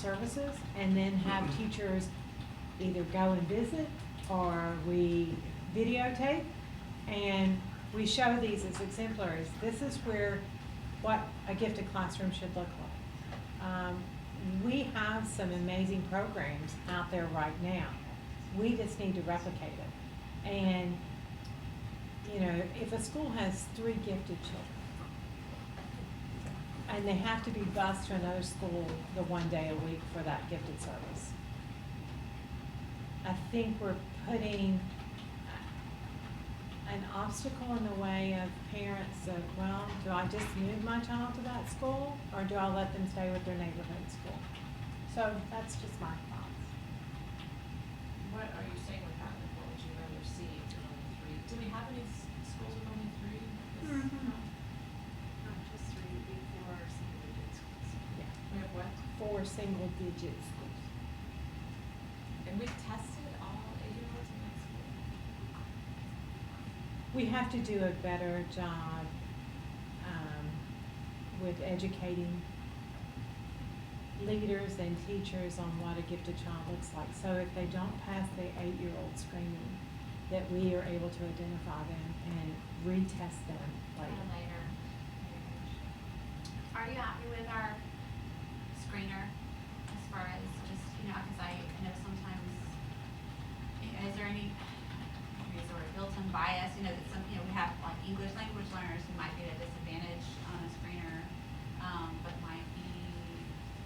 services and then have teachers either go and visit or we videotape and we show these as exemplaries. This is what a gifted classroom should look like. We have some amazing programs out there right now. We just need to replicate it. And, you know, if a school has 3 gifted children and they have to be bused to another school the 1 day a week for that gifted service, I think we're putting an obstacle in the way of parents of, well, do I just move my child to that school or do I let them stay with their neighborhood school? So that's just my thoughts. What are you saying with that? Like, what would you rather see if there's only 3? Do we have any schools with only 3? Not just 3, 4 single-digit schools. Yeah. We have what? 4 single-digit schools. And we've tested all 8-year-olds in that school? We have to do a better job with educating leaders and teachers on what a gifted child looks like. So if they don't pass the 8-year-old screening, that we are able to identify them and retest them later. Are you happy with our screener as far as just, you know, because I know sometimes, is there any, is there a built-in bias, you know, that some, you know, we have like English language learners who might be at a disadvantage on a screener, but might be.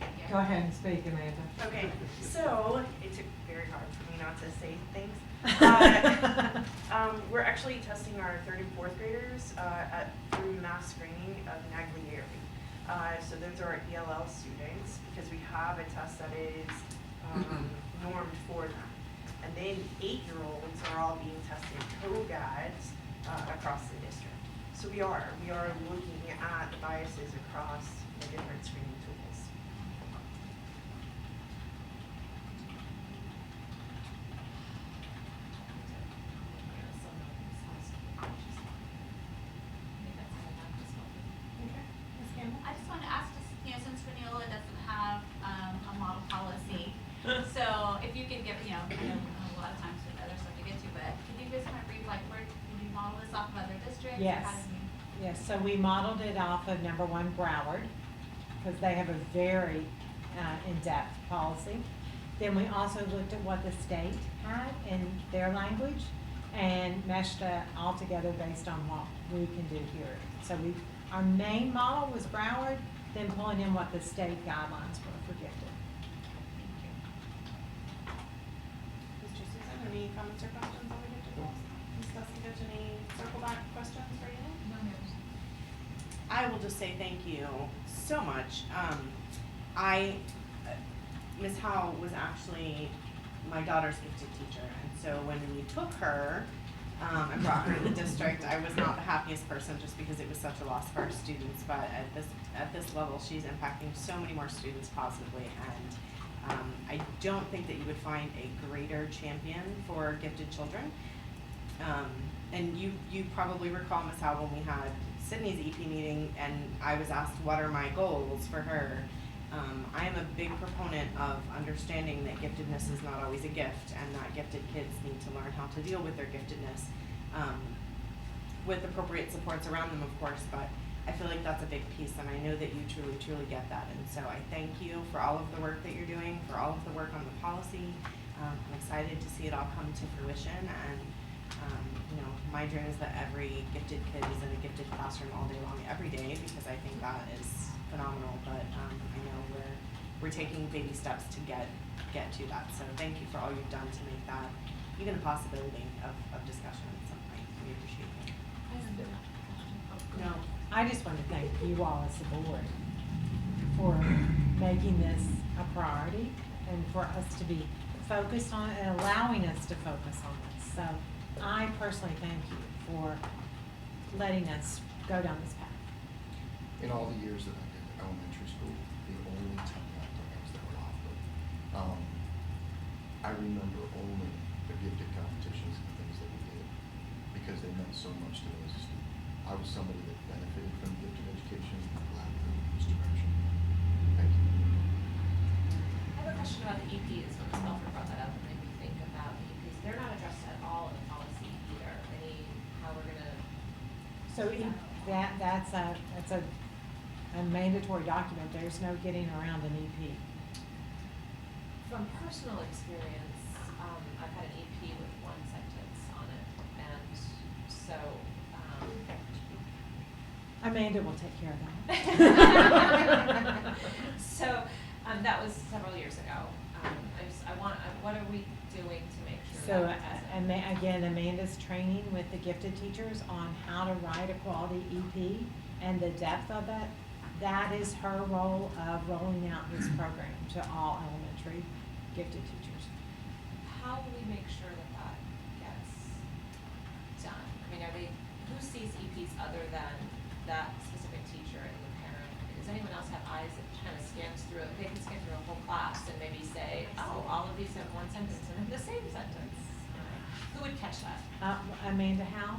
Yeah. Go ahead and speak, Amanda. Okay, so it took very hard for me not to say things. We're actually testing our 3rd and 4th graders through mass screening of Naglieri. So those are our ELL students because we have a test that is normed for them. And then 8-year-olds are all being tested co-GADs across the district. So we are looking at the biases across the different screening tools. I just wanted to ask, just, you know, since Vanilla doesn't have a model policy, so if you could give, you know, I know a lot of times there's other stuff to get to, but can you just kind of brief, like, where did you model this off of other districts? Yes. Or how did you? Yes, so we modeled it off of number 1 Broward, because they have a very in-depth policy. Then we also looked at what the state had in their language and meshed it all together based on what we can do here. So our main model was Broward, then pulling in what the state guidelines were for gifted. Mr. Susan, any comments or questions on the gifted goals? Ms. Leskovich, any circle back questions for you? No, ma'am. I will just say thank you so much. Ms. Howe was actually my daughter's gifted teacher, and so when we took her and brought her to the district, I was not the happiest person just because it was such a loss for our students, but at this level, she's impacting so many more students positively, and I don't think that you would find a greater champion for gifted children. And you probably recall, Ms. Howe, when we had Sydney's EP meeting and I was asked what are my goals for her. I am a big proponent of understanding that giftedness is not always a gift and that gifted kids need to learn how to deal with their giftedness with appropriate supports around them, of course, but I feel like that's a big piece and I know that you truly, truly get that. And so I thank you for all of the work that you're doing, for all of the work on the policy. I'm excited to see it all come to fruition, and you know, my dream is that every gifted kid is in a gifted classroom all day long, every day, because I think that is phenomenal. But I know we're taking baby steps to get to that. So thank you for all you've done to make that even a possibility of discussion at some point. We appreciate it. No, I just want to thank you all as a board for making this a priority and for us to be focused on it and allowing us to focus on this. So I personally thank you for letting us go down this path. In all the years that I did elementary school, the only 10 programs that were offered, I remember only the gifted competitions and things that we did because they meant so much to me as a student. I was somebody that benefited from gifted education, and I'm glad we moved in this direction. Thank you. about the EPs, when Ms. Belford brought that up, and made me think about the EPs, they're not addressed at all in the policy either, how we're gonna. So that's a mandatory document, there's no getting around an EP. From personal experience, I've had an EP with one sentence on it, and so, Amanda will take care of that. So, that was several years ago. What are we doing to make sure So, that doesn't? again, Amanda's training with the gifted teachers on how to write a quality EP and the depth of it. That is her role of rolling out this program to all elementary gifted teachers. How will we make sure that that gets done? I mean, who sees EPs other than that specific teacher and the parent? Does anyone else have eyes that kind of scans through it? They can scan through a whole class and maybe say, oh, all of these have one sentence and then the same sentence. Who would catch that? Amanda Howe?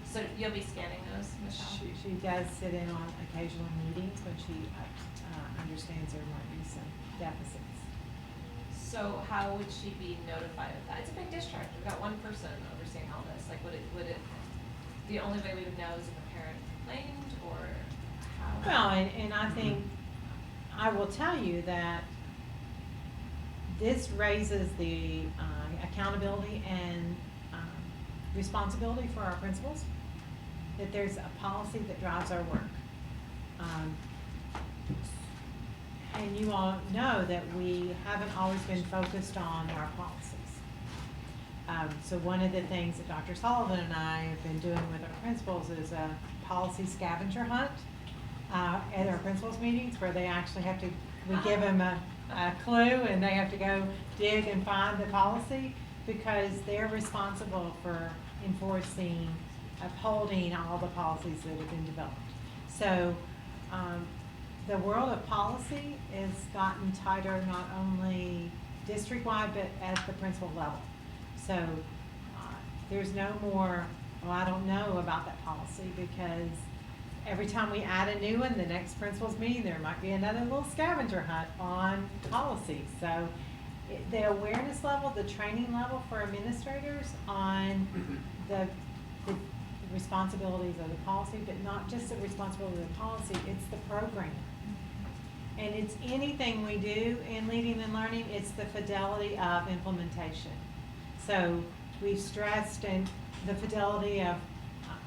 So you'll be scanning those, Michelle? She does sit in on occasional meetings when she understands there might be some deficits. So how would she be notified of that? It's a big district. We've got one person overseeing all this. Like, would it, the only way we would know is if a parent complained, or how? Well, and I think, I will tell you that this raises the accountability and responsibility for our principals, that there's a policy that drives our work. And you all know that we haven't always been focused on our policies. So one of the things that Dr. Sullivan and I have been doing with our principals is a policy scavenger hunt at our principals meetings, where they actually have to, we give them a clue and they have to go dig and find the policy, because they're responsible for enforcing, upholding all the policies that have been developed. So the world of policy has gotten tighter, not only district-wide, but at the principal level. So there's no more, well, I don't know about that policy, because every time we add a new one, the next principal's meeting, there might be another little scavenger hunt on policy. So the awareness level, the training level for administrators on the responsibilities of the policy, but not just the responsibility of the policy, it's the program. And it's anything we do in leading and learning, it's the fidelity of implementation. So we've stressed and the fidelity of,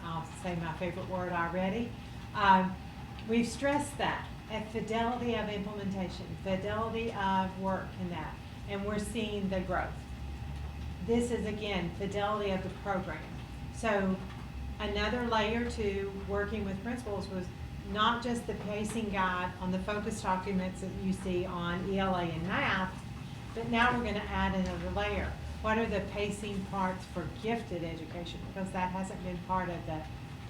I'll say my favorite word already, we've stressed that, at fidelity of implementation, fidelity of work in that, and we're seeing the growth. This is, again, fidelity of the program. So another layer to working with principals was not just the pacing guide on the focus documents that you see on ELA and math, but now we're going to add another layer. What are the pacing parts for gifted education? Because that hasn't been part of the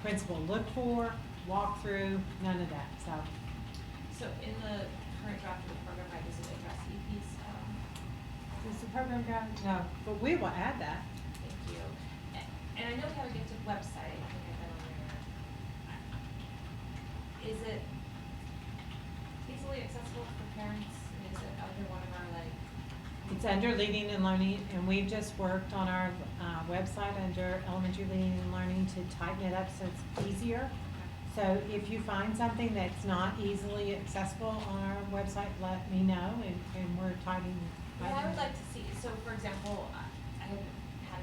principal look for, walk through, none of that. So in the current draft of the program, right, does it address EPs? Is the program guide? No, but we will add that. Thank you. And I know we have a gifted website. I think I've been on there. Is it easily accessible for parents? And is it under one of our, like? It's under Leading and Learning, and we've just worked on our website under Elementary Leading and Learning to tighten it up so it's easier. So if you find something that's not easily accessible on our website, let me know, and we're tightening. Well, I would like to see, so for example, I had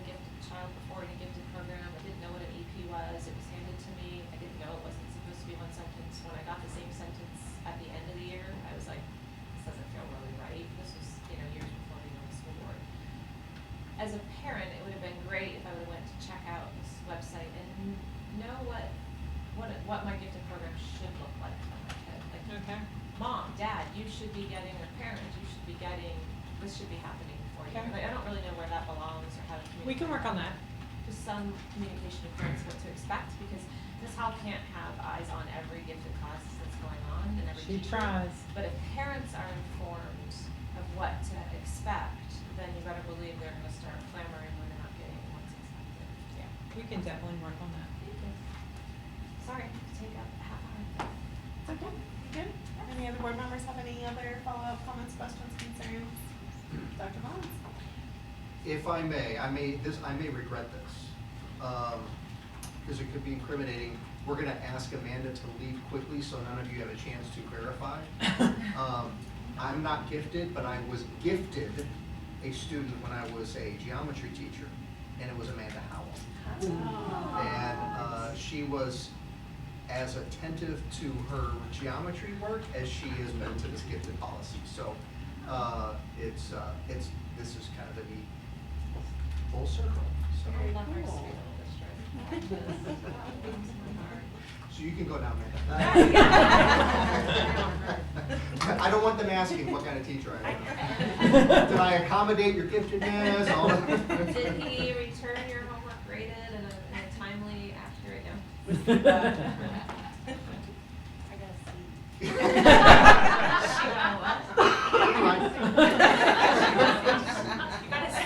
a gifted child before in a gifted program. I didn't know what an EP was. It was handed to me. I didn't know it wasn't supposed to be one sentence. When I got the same sentence at the end of the year, I was like, this doesn't feel really right. This was, years before being on the school board. As a parent, it would have been great if I would have went to check out this website and know what my gifted program should look like for my kid. Like, Okay. Mom, Dad, you should be getting, or parents, you should be getting, this should be happening for you. Okay. Like, I don't really know where that belongs or how to communicate. We can work on that. Just some communication to parents what to expect, because Ms. Hall can't have eyes on every gifted class that's going on and every She teacher. tries. But if parents are informed of what to expect, then you better believe they're gonna start clamoring when they're not getting what's expected. Yeah, we can definitely work on that. Thank you. Sorry, I have to take up a half hour. It's okay. You good? Any other board members have any other follow-up comments, questions, concerns? Dr. Bonds? If I may, I may regret this, because it could be incriminating. We're gonna ask Amanda to leave quickly, so none of you have a chance to verify. I'm not gifted, but I was gifted a student when I was a geometry teacher, and it was Amanda Howell. And she was as attentive to her geometry work as she has been to this gifted policy. So this is kind of a neat full circle. So, I love our Cool. sweet little district. so you can go now, Amanda. I don't want them asking what kind of teacher I am. Did I accommodate your giftedness? Did he return your homework graded in a timely, accurate, no? I got a C. She got a what? You got a C?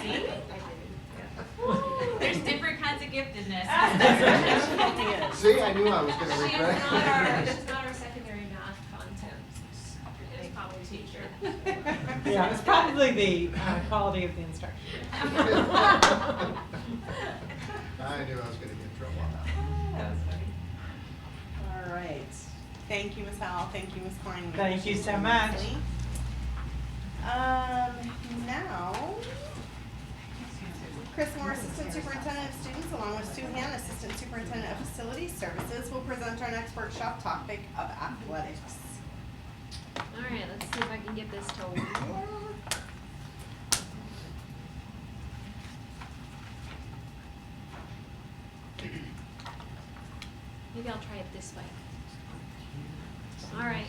There's different kinds of giftedness. See, I knew I was gonna She's regret. not our secondary math content, is probably teacher. Yeah, it's probably the quality of the instruction. I knew I was gonna get in trouble on that. That was funny. All right. Thank you, Ms. Howell. Thank you, Ms. Klein. Thank you so much. Now, Chris Moore, Assistant Superintendent of Students, along with Sue Han, Assistant Superintendent of Facilities Services, will present our next workshop topic of athletics. All right, let's see if I can get this to work. Maybe I'll try it this way. All right.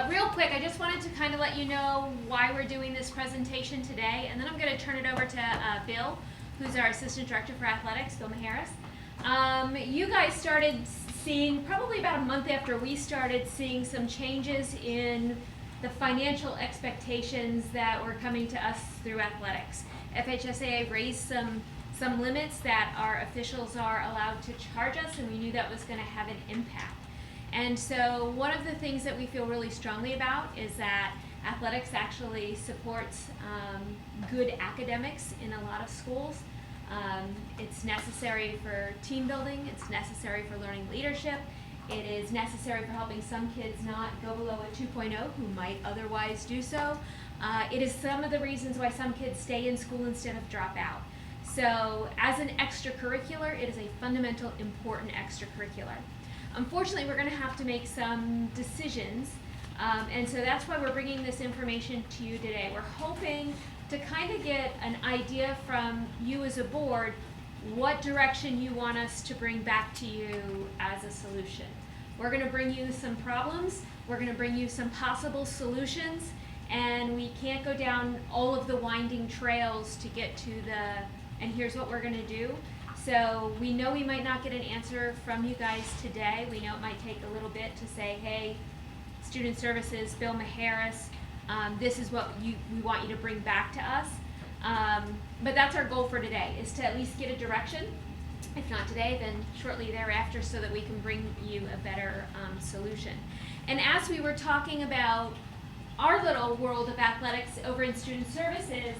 Real quick, I just wanted to kind of let you know why we're doing this presentation today, and then I'm going to turn it over to Bill, who's our Assistant Director for Athletics, Bill Maharis. You guys started seeing, probably about a month after we started seeing some changes in the financial expectations that were coming to us through athletics. FHSAA raised some limits that our officials are allowed to charge us, and we knew that was going to have an impact. And so one of the things that we feel really strongly about is that athletics actually supports good academics in a lot of schools. It's necessary for team building, it's necessary for learning leadership, it is necessary for helping some kids not go below a 2.0 who might otherwise do so. It is some of the reasons why some kids stay in school instead of drop out. So as an extracurricular, it is a fundamental, important extracurricular. Unfortunately, we're going to have to make some decisions, and so that's why we're bringing this information to you today. We're hoping to kind of get an idea from you as a board what direction you want us to bring back to you as a solution. We're going to bring you some problems, we're going to bring you some possible solutions, and we can't go down all of the winding trails to get to and here's what we're going to do. So we know we might not get an answer from you guys today. We know it might take a little bit to say, hey, Student Services, Bill Maharis, this is what we want you to bring back to us. But that's our goal for today, is to at least get a direction. If not today, then shortly thereafter, so that we can bring you a better solution. And as we were talking about our little world of athletics over in Student Services,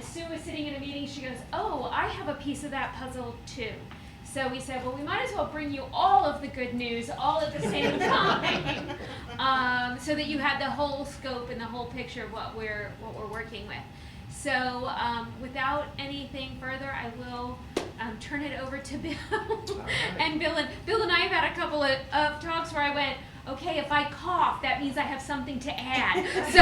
Sue was sitting in a meeting, she goes, oh, I have a piece of that puzzle too. So we said, well, we might as well bring you all of the good news all at the same time, so that you had the whole scope and the whole picture of what we're working with. So without anything further, I will turn it over to Bill. And Bill and I have had a couple of talks where I went, okay, if I cough, that means I have something to add. So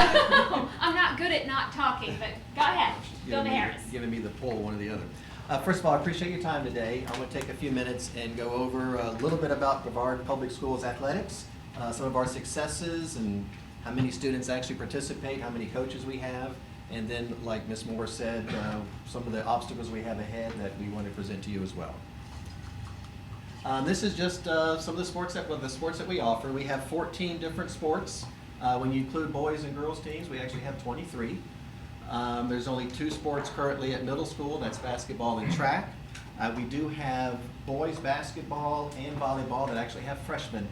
I'm not good at not talking, but go ahead, Bill Maharis. Giving me the pull, one or the other. First of all, I appreciate your time today. I want to take a few minutes and go over a little bit about Brevard Public Schools athletics, some of our successes and how many students actually participate, how many coaches we have, and then, like Ms. Moore said, some of the obstacles we have ahead that we want to present to you as well. This is just some of the sports that we offer. We have 14 different sports. When you include boys and girls teams, we actually have 23. There's only 2 sports currently at middle school, that's basketball and track. We do have boys basketball and volleyball that actually have freshman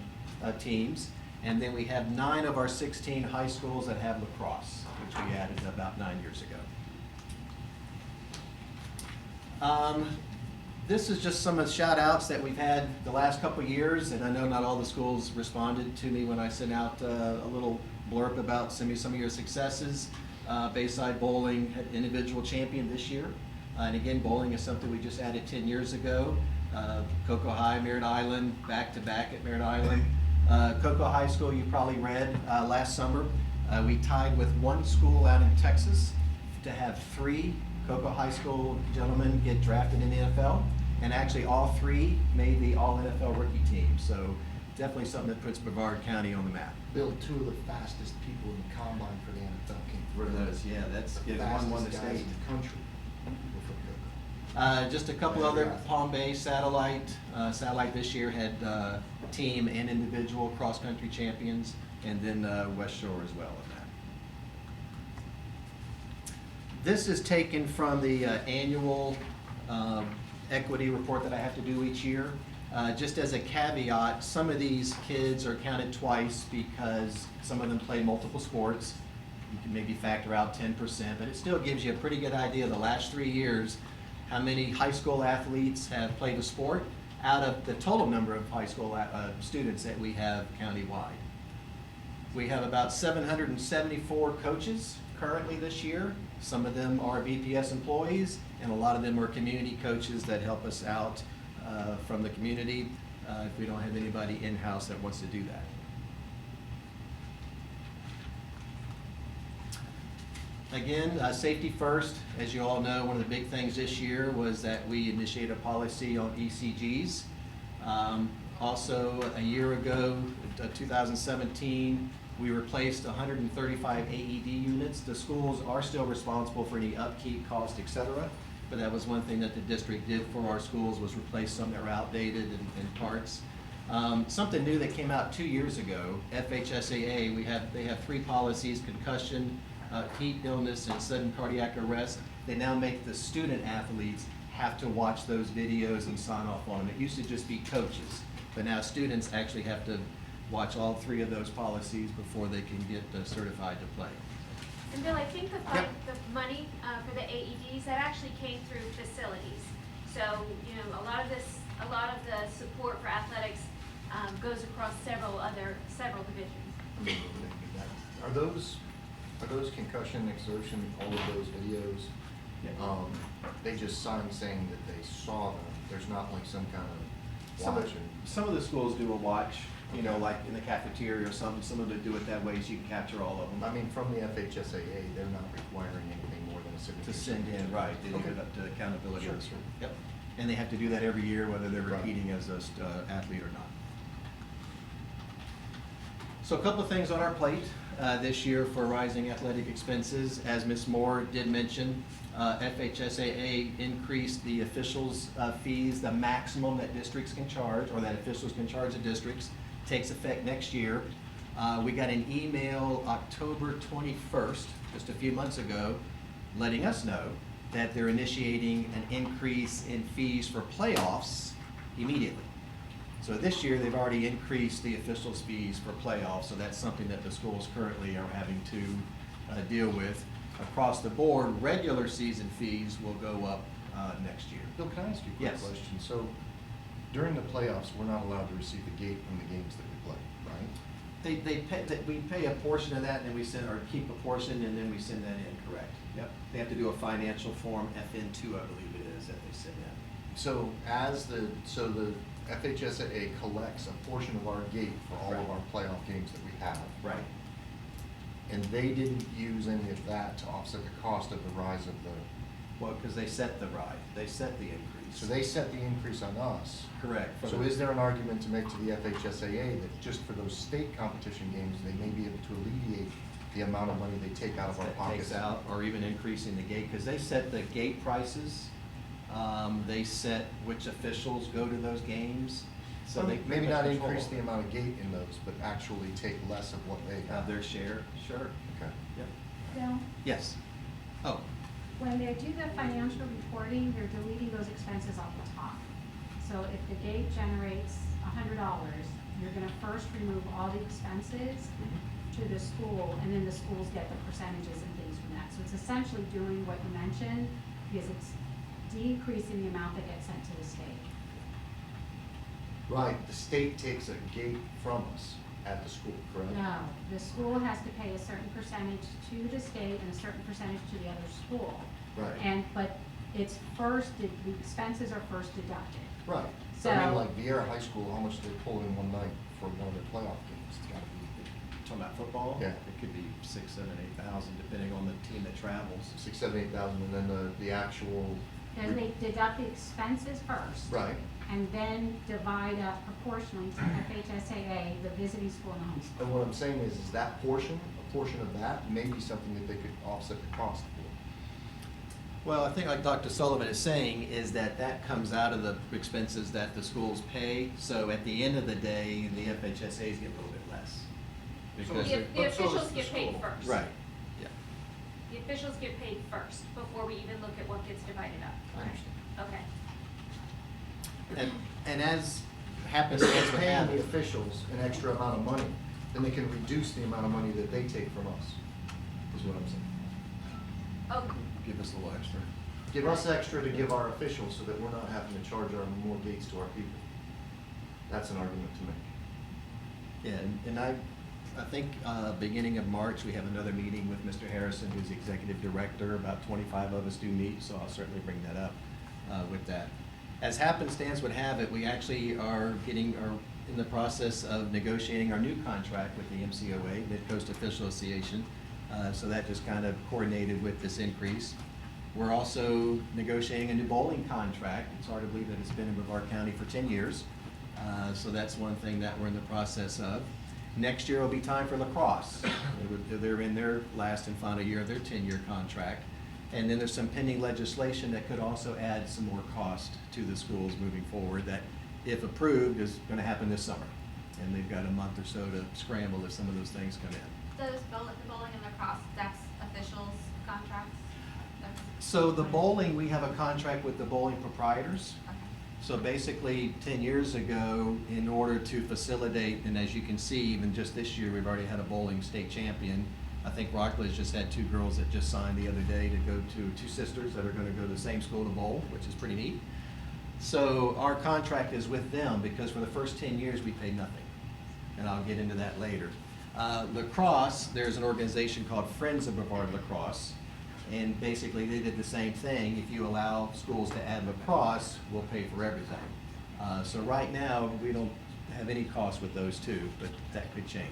teams. And then we have 9 of our 16 high schools that have lacrosse, which we added about 9 years ago. This is just some of the shout outs that we've had the last couple of years, and I know not all the schools responded to me when I sent out a little blurb about some of your successes. Bayside Bowling had individual champion this year. And again, bowling is something we just added 10 years ago. Cocoa High, Merritt Island, back to back at Merritt Island. Cocoa High School, you probably read last summer. We tied with one school out in Texas to have 3 Cocoa High School gentlemen get drafted in the NFL. And actually all 3 made the All-NFL rookie team. So definitely something that puts Brevard County on the map. Bill, 2 of the fastest people in the combine for the NFL came Were from those, yeah, that's, the yeah, one the fastest guys state. in the country were from Cocoa. Just a couple Yeah, other, yeah. Palm Bay Satellite. Satellite this year had team and individual cross-country champions, and then West Shore as well in that. This is taken from the annual equity report that I have to do each year. Just as a caveat, some of these kids are counted twice because some of them play multiple sports. You can maybe factor out 10%, but it still gives you a pretty good idea of the last 3 years, how many high school athletes have played a sport out of the total number of high school students that we have countywide. We have about 774 coaches currently this year. Some of them are BPS employees, and a lot of them are community coaches that help us out from the community if we don't have anybody in-house that wants to do that. Again, safety first. As you all know, one of the big things this year was that we initiated a policy on ECGs. Also, a year ago, 2017, we replaced 135 AED units. The schools are still responsible for any upkeep, cost, etc. But that was one thing that the district did for our schools, was replace some that were outdated and parts. Something new that came out 2 years ago, FHSAA, they have 3 policies: concussion, heat illness, and sudden cardiac arrest. They now make the student athletes have to watch those videos and sign off on them. It used to just be coaches, but now students actually have to watch all 3 of those policies before they can get certified to play. And Bill, I think the Yep. the money for the AEDs, that actually came through facilities. So, you know, a lot of the support for athletics goes across several divisions. Are those concussion, exertion, all of those videos, they just sign saying that they saw them? There's not like some kind of watching? Some of the schools do a watch, you know, like in the cafeteria or something. Some of them do it that way so you can capture all of them. I mean, from the FHSAA, they're not requiring anything more than a signature. To send in, right, they leave Okay. it up to accountability. Sure, of the sure. school. Yep, and they have to do that every year, whether they're Right. repeating as a athlete or not. So a couple of things on our plate this year for rising athletic expenses. As Ms. Moore did mention, FHSAA increased the officials' fees, the maximum that districts can charge, or that officials can charge the districts, takes effect next year. We got an email October 21st, just a few months ago, letting us know that they're initiating an increase in fees for playoffs immediately. So this year, they've already increased the officials' fees for playoffs, so that's something that the schools currently are having to deal with. Across the board, regular season fees will go up next year. Bill, can I ask you a quick Yes. question? So during the playoffs, we're not allowed to receive the gate from the games that we play, right? We pay a portion of that, and then we send, or keep a portion, and then we send that in, correct? Yep. They have to do a financial form, FN2, I believe it is, that they send in. So the FHSAA collects a portion of our gate for all of Right. our playoff games that we have. Right. And they didn't use any of that to offset the cost of the rise of the, Well, because they set the ride, they set the increase. so they set the increase on us. Correct. So is there an argument to make to the FHSAA that just for those state competition games, they may be able to alleviate the amount of money they take out of our That pockets? takes out, or even increasing the gate, because they set the gate prices. They set which officials go to those games, so they pretty Maybe much not control increase the amount of gate in those, but actually take less of what they have. their share, sure. Okay. Yep. Bill, Yes. Oh, when they do the financial reporting, they're deleting those expenses off the top. So if the gate generates $100, you're gonna first remove all the expenses to the school, and then the schools get the percentages and things from that. So it's essentially doing what you mentioned, because it's decreasing the amount that gets sent to the state. Right, the state takes a gate from us at the school, correct? No, the school has to pay a certain percentage to the state and a certain percentage to the other school. Right. But it's first, the expenses are first deducted. Right. So I mean, So- like Vieira High School, how much they pull in one night for one of their playoff games? It's gotta be Talking about football? Yeah. It could be 6, 7, 8,000, depending on the team that travels. 6, 7, 8,000, and then the actual. Then they deduct the expenses first. Right. And then divide up proportionally to FHSAA, the visiting school and the home school. And what I'm saying is that portion, a portion of that may be something that they could offset the cost for. Well, I think like Dr. Sullivan is saying, is that that comes out of the expenses that the schools pay. So at the end of the day, the FHSA's get a little bit less. Because The they're- the But so does officials the get paid school. first. Right, yeah. The officials get paid first before we even look at what gets divided up. I understand. Okay. And as happens, If as they're would paying the happen. officials an extra amount of money, then they can reduce the amount of money that they take from us, is what I'm saying. Oh, Give us a little extra. Give us extra to give our officials so that we're not having to charge our more gates to our people. That's an argument to make. Yeah, and I think beginning of March, we have another meeting with Mr. Harrison, who's the executive director. About 25 of us do meet, so I'll certainly bring that up with that. As happenstance would have it, we actually are in the process of negotiating our new contract with the MCOA, Mid-Coast Official Association. So that just kind of coordinated with this increase. We're also negotiating a new bowling contract. It's hard to believe that it's been in Brevard County for 10 years. So that's one thing that we're in the process of. Next year will be time for lacrosse. They're in their last and final year of their 10-year contract. And then there's some pending legislation that could also add some more cost to the schools moving forward that, if approved, is going to happen this summer. And they've got a month or so to scramble if some of those things come in. Those bowling and lacrosse, that's officials' contracts? That's- So the bowling, we have a contract with the bowling proprietors. Okay. So basically, 10 years ago, in order to facilitate, and as you can see, even just this year, we've already had a bowling state champion. I think Rockledge just had 2 girls that just signed the other day to go to 2 sisters that are going to go to the same school to bowl, which is pretty neat. So our contract is with them because for the first 10 years, we pay nothing. And I'll get into that later. Lacrosse, there's an organization called Friends of Brevard Lacrosse. And basically, they did the same thing. If you allow schools to add lacrosse, we'll pay for everything. So right now, we don't have any cost with those 2, but that could change.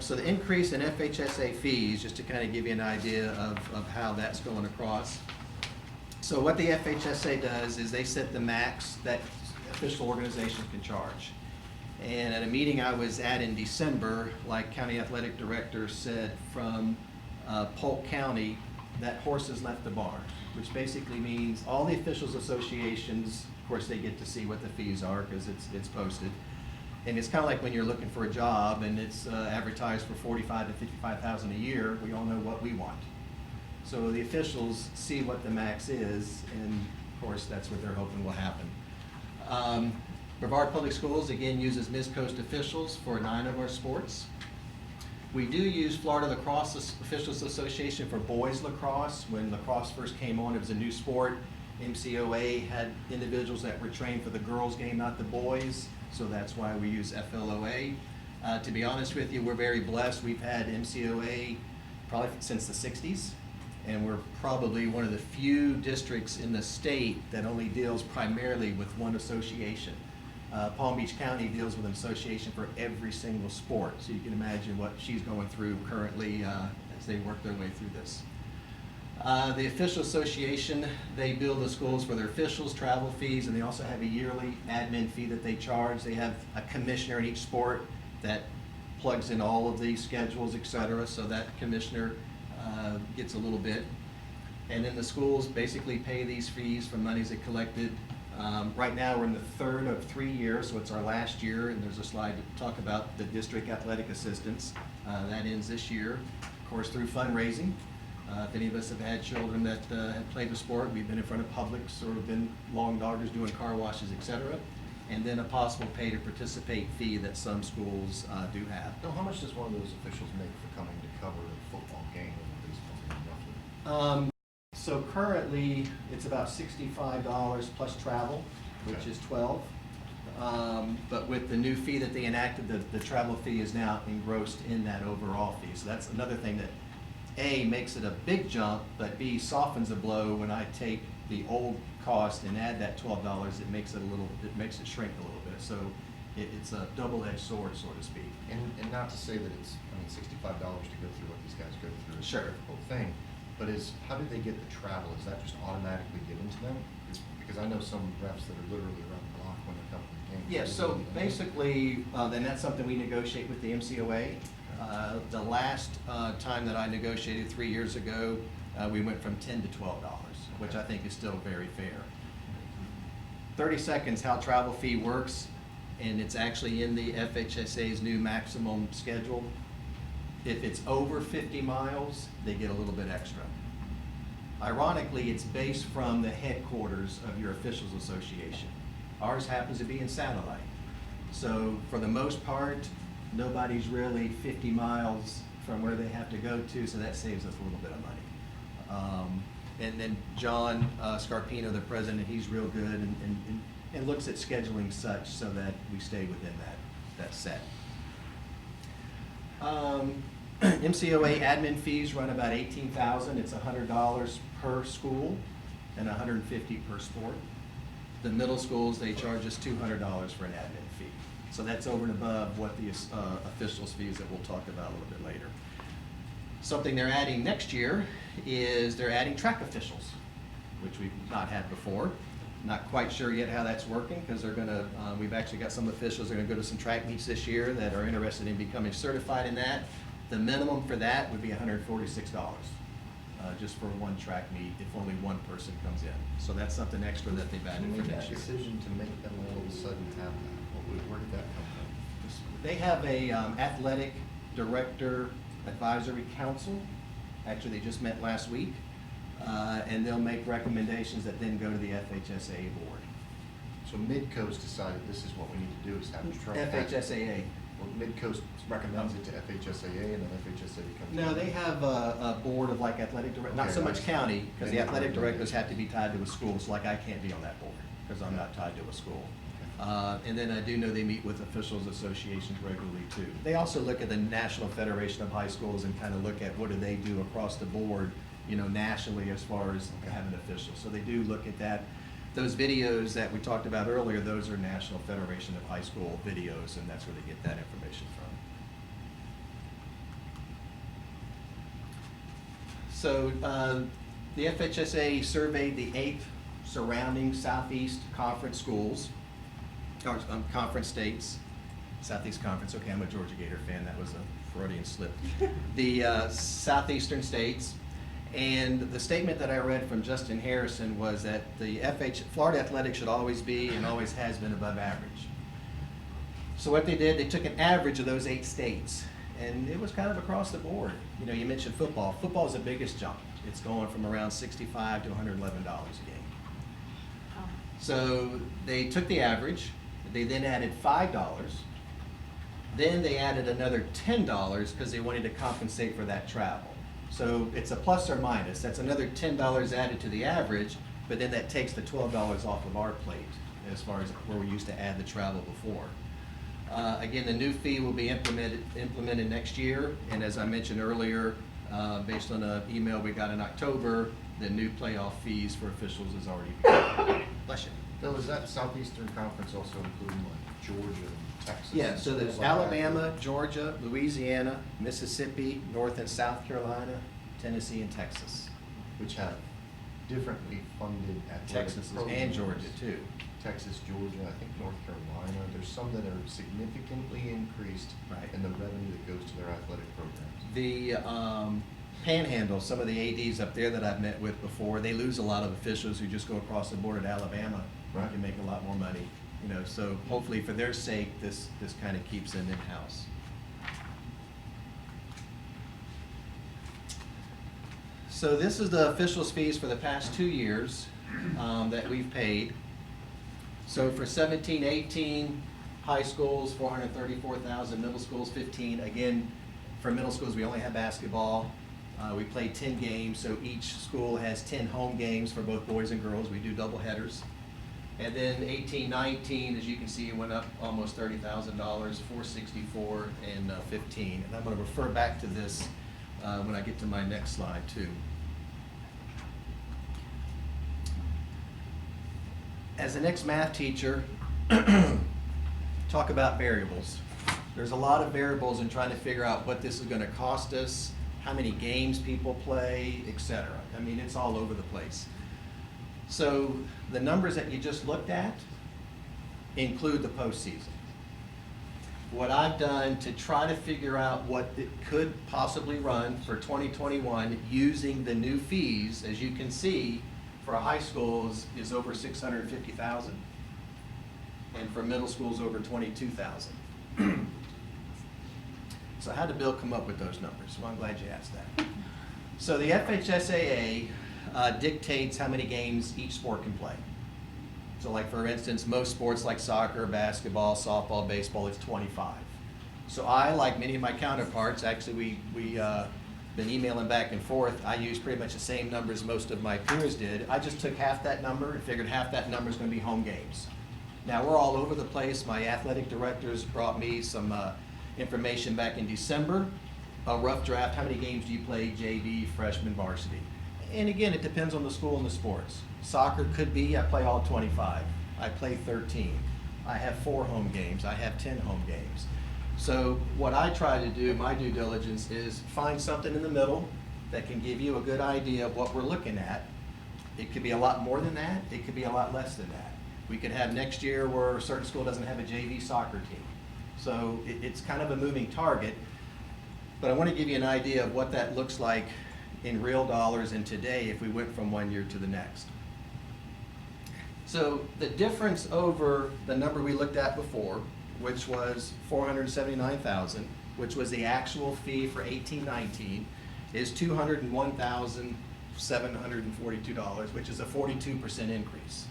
So the increase in FHSA fees, just to kind of give you an idea of how that's going across. So what the FHSA does is they set the max that official organizations can charge. And at a meeting I was at in December, like County Athletic Director said from Polk County, that horses left the barn, which basically means all the officials associations, of course, they get to see what the fees are because it's posted. And it's kind of like when you're looking for a job and it's advertised for $45,000 to $55,000 a year, we all know what we want. So the officials see what the max is, and of course, that's what they're hoping will happen. Brevard Public Schools, again, uses Mid-Coast officials for 9 of our sports. We do use Florida Lacrosse Officials Association for boys lacrosse. When lacrosse first came on, it was a new sport. MCOA had individuals that were trained for the girls game, not the boys, so that's why we use FLOA. To be honest with you, we're very blessed. We've had MCOA probably since the 60s, and we're probably one of the few districts in the state that only deals primarily with one association. Palm Beach County deals with an association for every single sport, so you can imagine what she's going through currently as they work their way through this. The official association, they bill the schools for their officials, travel fees, and they also have a yearly admin fee that they charge. They have a commissioner in each sport that plugs in all of these schedules, et cetera, so that commissioner gets a little bit. And then the schools basically pay these fees from monies they collected. Right now, we're in the 3rd of 3 years, so it's our last year, and there's a slide to talk about the district athletic assistants. That ends this year, of course, through fundraising. If any of us have had children that have played the sport, we've been in front of Publix or been long doggers doing car washes, et cetera. and then a possible pay to participate fee that some schools do have. Bill, how much does one of those officials make for coming to cover a football game or a baseball game roughly? So currently, it's about $65 plus travel, which Okay. is $12. But with the new fee that they enacted, the travel fee is now engrossed in that overall fee. So that's another thing that, A, makes it a big jump, but B, softens the blow when I take the old cost and add that $12, it makes it shrink a little bit. So it's a double-edged sword, so to speak. And not to say that it's, I mean, $65 to go through what these guys go through is a Sure. difficult thing, but how do they get the travel? Is that just automatically given to them? Because I know some refs that are literally around the block when they're coming to games. Yeah, so basically, then that's something we negotiate with the MCOA. The last time that I negotiated 3 years ago, we went from $10 to $12, which I think is still very fair. 30 seconds, how travel fee works, and it's actually in the FHSA's new maximum schedule. If it's over 50 miles, they get a little bit extra. Ironically, it's based from the headquarters of your officials association. Ours happens to be in Satellite. So for the most part, nobody's really 50 miles from where they have to go to, so that saves us a little bit of money. And then John Scarpino, the president, he's real good and looks at scheduling such so that we stay within that set. MCOA admin fees run about $18,000. It's $100 per school and $150 per sport. The middle schools, they charge us $200 for an admin fee. So that's over and above what the officials fees that we'll talk about a little bit later. Something they're adding next year is they're adding track officials, which we've not had before. Not quite sure yet how that's working because they're gonna, we've actually got some officials that are gonna go to some track meets this year that are interested in becoming certified in that. The minimum for that would be $146, just for one track meet if only one person comes in. So that's something extra that they've Who added made for that next year. decision to make them all of a sudden have that? Where did that come from? They have a athletic director advisory council. Actually, they just met last week. And they'll make recommendations that then go to the FHSAA board. So Midcoast decided this is what we need to do is have a track. FHSAA. Well, Midcoast recommends it to FHSAA and then FHSAA comes. No, they have a board of like athletic directors, not so Okay, much I see. county, because the They make athletic directors recommendations. have to be tied to a school, so like I can't be on that board, because I'm not tied to a school. And then I do know they meet with officials associations regularly too. They also look at the National Federation of High Schools and kind of look at what do they do across the board, you know, nationally as far as having officials. So they do look at that. Those videos that we talked about earlier, those are National Federation of High School videos, and that's where they get that information from. So the FHSA surveyed the 8 surrounding Southeast Conference schools, or conference states. Southeast Conference, okay, I'm a Georgia Gator fan, that was a Freudian slip. The southeastern states, and the statement that I read from Justin Harrison was that the Florida athletics should always be and always has been above average. So what they did, they took an average of those 8 states, and it was kind of across the board. You know, you mentioned football. Football is the biggest jump. It's going from around $65 to $111 a game. So they took the average, they then added $5, then they added another $10 because they wanted to compensate for that travel. So it's a plus or minus. That's another $10 added to the average, but then that takes the $12 off of our plate as far as where we used to add the travel before. Again, the new fee will be implemented next year, and as I mentioned earlier, based on an email we got in October, the new playoff fees for officials is already begun. Bless you. Bill, is that Southeastern Conference also including like Georgia and Texas? Yeah, and so there's schools like that? Alabama, Georgia, Louisiana, Mississippi, North and South Carolina, Tennessee, and Texas. Which have differently funded athletic Texas and programs. Georgia too. Texas, Georgia, I think North Carolina. There's some that are significantly increased Right. in the revenue that goes to their athletic programs. The Panhandle, some of the ADs up there that I've met with before, they lose a lot of officials who just go across the border to Alabama. Right. Can make a lot more money, you know, so hopefully for their sake, this kind of keeps them in-house. So this is the officials' fees for the past 2 years that we've paid. So for 17, 18, high schools, 434,000, middle schools, 15. Again, for middle schools, we only have basketball. We play 10 games, so each school has 10 home games for both boys and girls. We do double headers. And then 18, 19, as you can see, it went up almost $30,000, 464 and 15. And I'm going to refer back to this when I get to my next slide too. As an ex-math teacher, talk about variables. There's a lot of variables in trying to figure out what this is going to cost us, how many games people play, etc. I mean, it's all over the place. So the numbers that you just looked at include the postseason. What I've done to try to figure out what it could possibly run for 2021 using the new fees, as you can see, for high schools is over 650,000, and for middle schools over 22,000. So how did Bill come up with those numbers? Well, I'm glad you asked that. So the FHSAA dictates how many games each sport can play. So like for instance, most sports like soccer, basketball, softball, baseball, it's 25. So I, like many of my counterparts, actually we been emailing back and forth, I use pretty much the same numbers most of my peers did. I just took half that number and figured half that number is going to be home games. Now we're all over the place. My athletic directors brought me some information back in December, a rough draft. How many games do you play JV, freshman, varsity? And again, it depends on the school and the sports. Soccer could be, I play all 25. I play 13. I have 4 home games. I have 10 home games. So what I try to do, my due diligence, is find something in the middle that can give you a good idea of what we're looking at. It could be a lot more than that. It could be a lot less than that. We could have next year where a certain school doesn't have a JV soccer team. So it's kind of a moving target. But I want to give you an idea of what that looks like in real dollars and today if we went from one year to the next. So the difference over the number we looked at before, which was 479,000, which was the actual fee for 18-19, is $201,742, which is a 42% increase.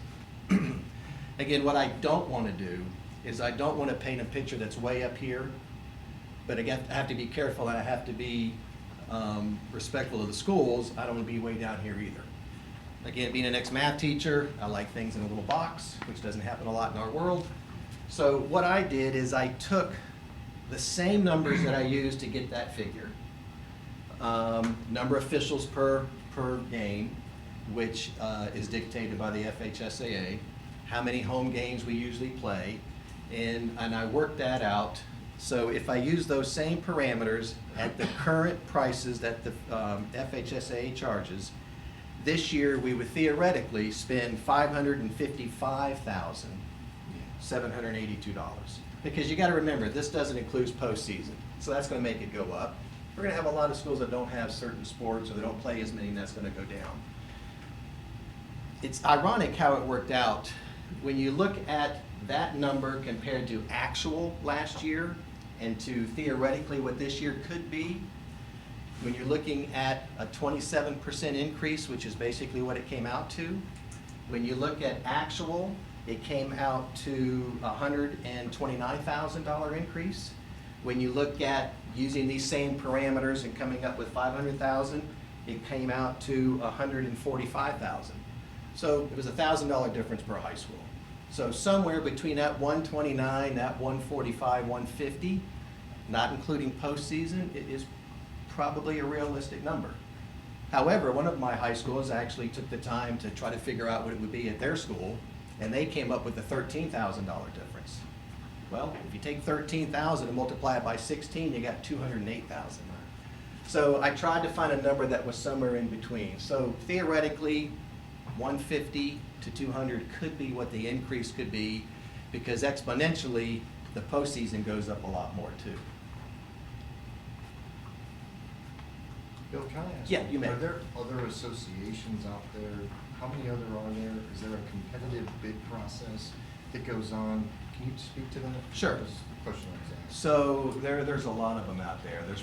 Again, what I don't want to do is I don't want to paint a picture that's way up here, but again, I have to be careful and I have to be respectful of the schools. I don't want to be way down here either. Again, being an ex-math teacher, I like things in a little box, which doesn't happen a lot in our world. So what I did is I took the same numbers that I used to get that figure, number of officials per game, which is dictated by the FHSAA, how many home games we usually play, and I worked that out. So if I use those same parameters at the current prices that the FHSAA charges, this year we would theoretically spend $555,782. Because you got to remember, this doesn't include postseason, so that's going to make it go up. We're going to have a lot of schools that don't have certain sports or they don't play as many, and that's going to go down. It's ironic how it worked out. When you look at that number compared to actual last year and to theoretically what this year could be, when you're looking at a 27% increase, which is basically what it came out to, when you look at actual, it came out to $129,000 increase. When you look at using these same parameters and coming up with 500,000, it came out to 145,000. So it was a $1,000 difference per high school. So somewhere between that 129, that 145, 150, not including postseason, it is probably a realistic number. However, one of my high schools actually took the time to try to figure out what it would be at their school, and they came up with a $13,000 difference. Well, if you take 13,000 and multiply it by 16, you got 208,000. So I tried to find a number that was somewhere in between. So theoretically, 150 to 200 could be what the increase could be, because exponentially, the postseason goes up a lot more too. Bill, can I ask? Yeah, you may. Are there other associations out there? How many other are there? Is there a competitive bid process that goes on? Can you speak to that? Sure. That's the question I was asking. So there's a lot of them out there. There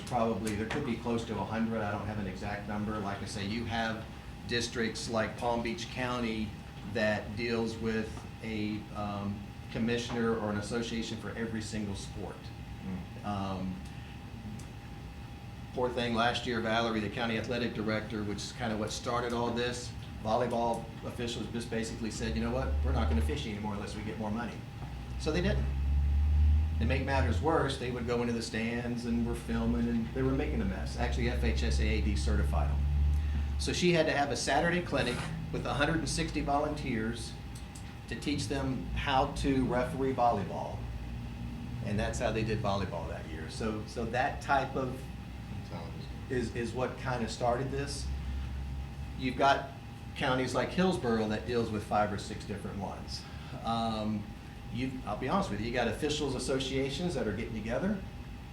could be close to 100. I don't have an exact number. Like I say, you have districts like Palm Beach County that deals with a commissioner or an association for every single sport. Poor thing, last year Valerie, the county athletic director, which is kind of what started all this, volleyball officials just basically said, you know what, we're not gonna fish anymore unless we get more money. So they didn't. To make matters worse, they would go into the stands and were filming and they were making a mess. Actually, FHSAA decertified them. So she had to have a Saturday clinic with 160 volunteers to teach them how to referee volleyball. And that's how they did volleyball that year. So that type of is what kind of started this. You've got counties like Hillsborough that deals with 5 or 6 different ones. I'll be honest with you, you got officials associations that are getting together.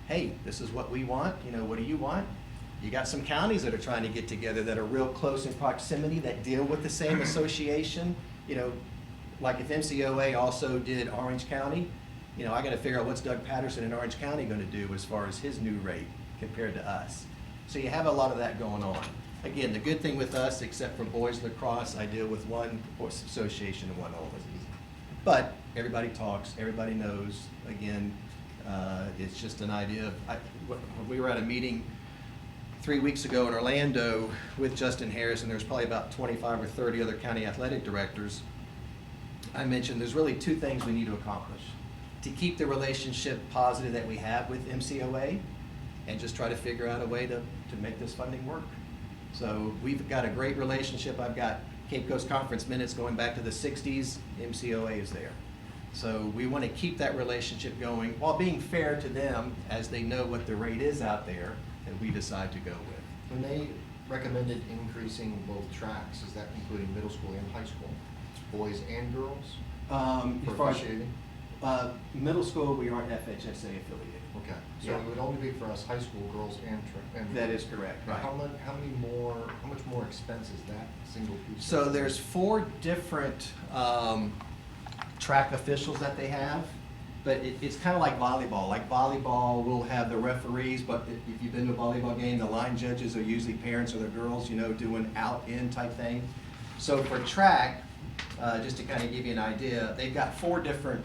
Hey, this is what we want, you know, what do you want? You got some counties that are trying to get together that are real close in proximity that deal with the same association. You know, like if MCOA also did Orange County, you know, I gotta figure out what's Doug Patterson in Orange County gonna do as far as his new rate compared to us. So you have a lot of that going on. Again, the good thing with us, except for boys lacrosse, I deal with one association and one only. But everybody talks, everybody knows. Again, it's just an idea of, we were at a meeting 3 weeks ago in Orlando with Justin Harris, and there's probably about 25 or 30 other county athletic directors. I mentioned there's really 2 things we need to accomplish. To keep the relationship positive that we have with MCOA, and just try to figure out a way to make this funding work. So we've got a great relationship. I've got Cape Coast Conference minutes going back to the 60s. MCOA is there. So we want to keep that relationship going while being fair to them as they know what the rate is out there that we decide to go with. When they recommended increasing both tracks, is that including middle school and high school? Boys and girls? As For far as, officiating? middle school, we aren't FHSA affiliated. Okay, so Yeah. it would only be for us high school girls and That is correct, Now, right. how much more expense is that single piece? So there's 4 different track officials that they have, but it's kind of like volleyball. Like volleyball, we'll have the referees, but if you've been to a volleyball game, the line judges are usually parents or the girls, you know, doing out-in type thing. So for track, just to kind of give you an idea, they've got 4 different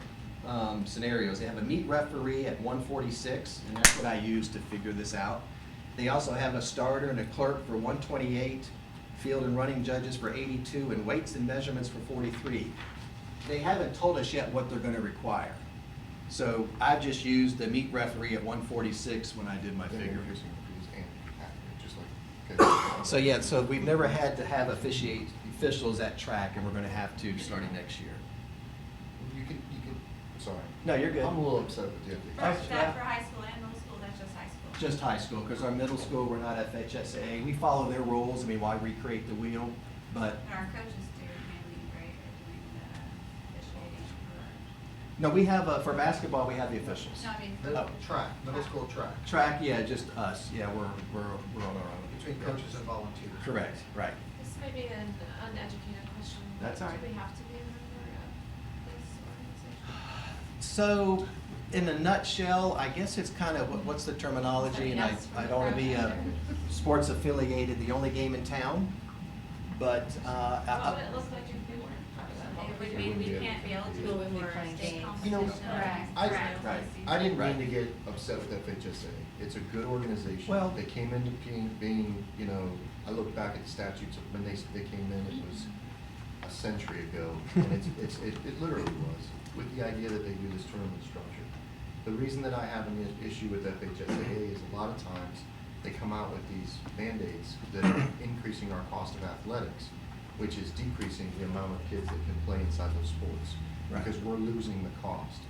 scenarios. They have a meet referee at 146, and that's what I use to figure this out. They also have a starter and a clerk for 128, field and running judges for 82, and weights and measurements for 43. They haven't told us yet what they're going to require. So I've just used the meet referee at 146 when I did my They're figure. increasing the fees and acting, just like. Okay. So yeah, so we've never had to have officials at track, and we're going to have to starting next year. You can, sorry. No, you're good. I'm a little upset with you. Oh, Is yeah. that for high school and middle school, that's just high school? Just high school, because our middle school, we're not FHSAA. We follow their rules. I mean, why recreate the wheel? But And our coaches do mainly, right, are doing the officiating for, no, we have, for basketball, we have the officials. no, I mean, Middle Oh. track, middle school track, Track, yeah, just us. Yeah, we're on our own. between coaches and volunteers. Correct, right. This may be an uneducated question. That's all right. Do we have to be a member of this organization? So, in a nutshell, I guess it's kind of, what's the terminology? And I don't want to be a sports affiliated, the only game in town, but, What would it look like if we weren't part of it that? would mean we can't be eligible for state You know, competition. I- Right. I didn't mean to get upset with FHSA. It's a good organization. Well- They came into being, you know, I look back at the statutes, when they came in, it was a century ago. And it literally was, with the idea that they do this tournament structure. The reason that I have an issue with FHSAA is a lot of times they come out with these mandates that are increasing our cost of athletics, which is decreasing the amount of kids that can play inside those sports. Right. Because we're losing the cost.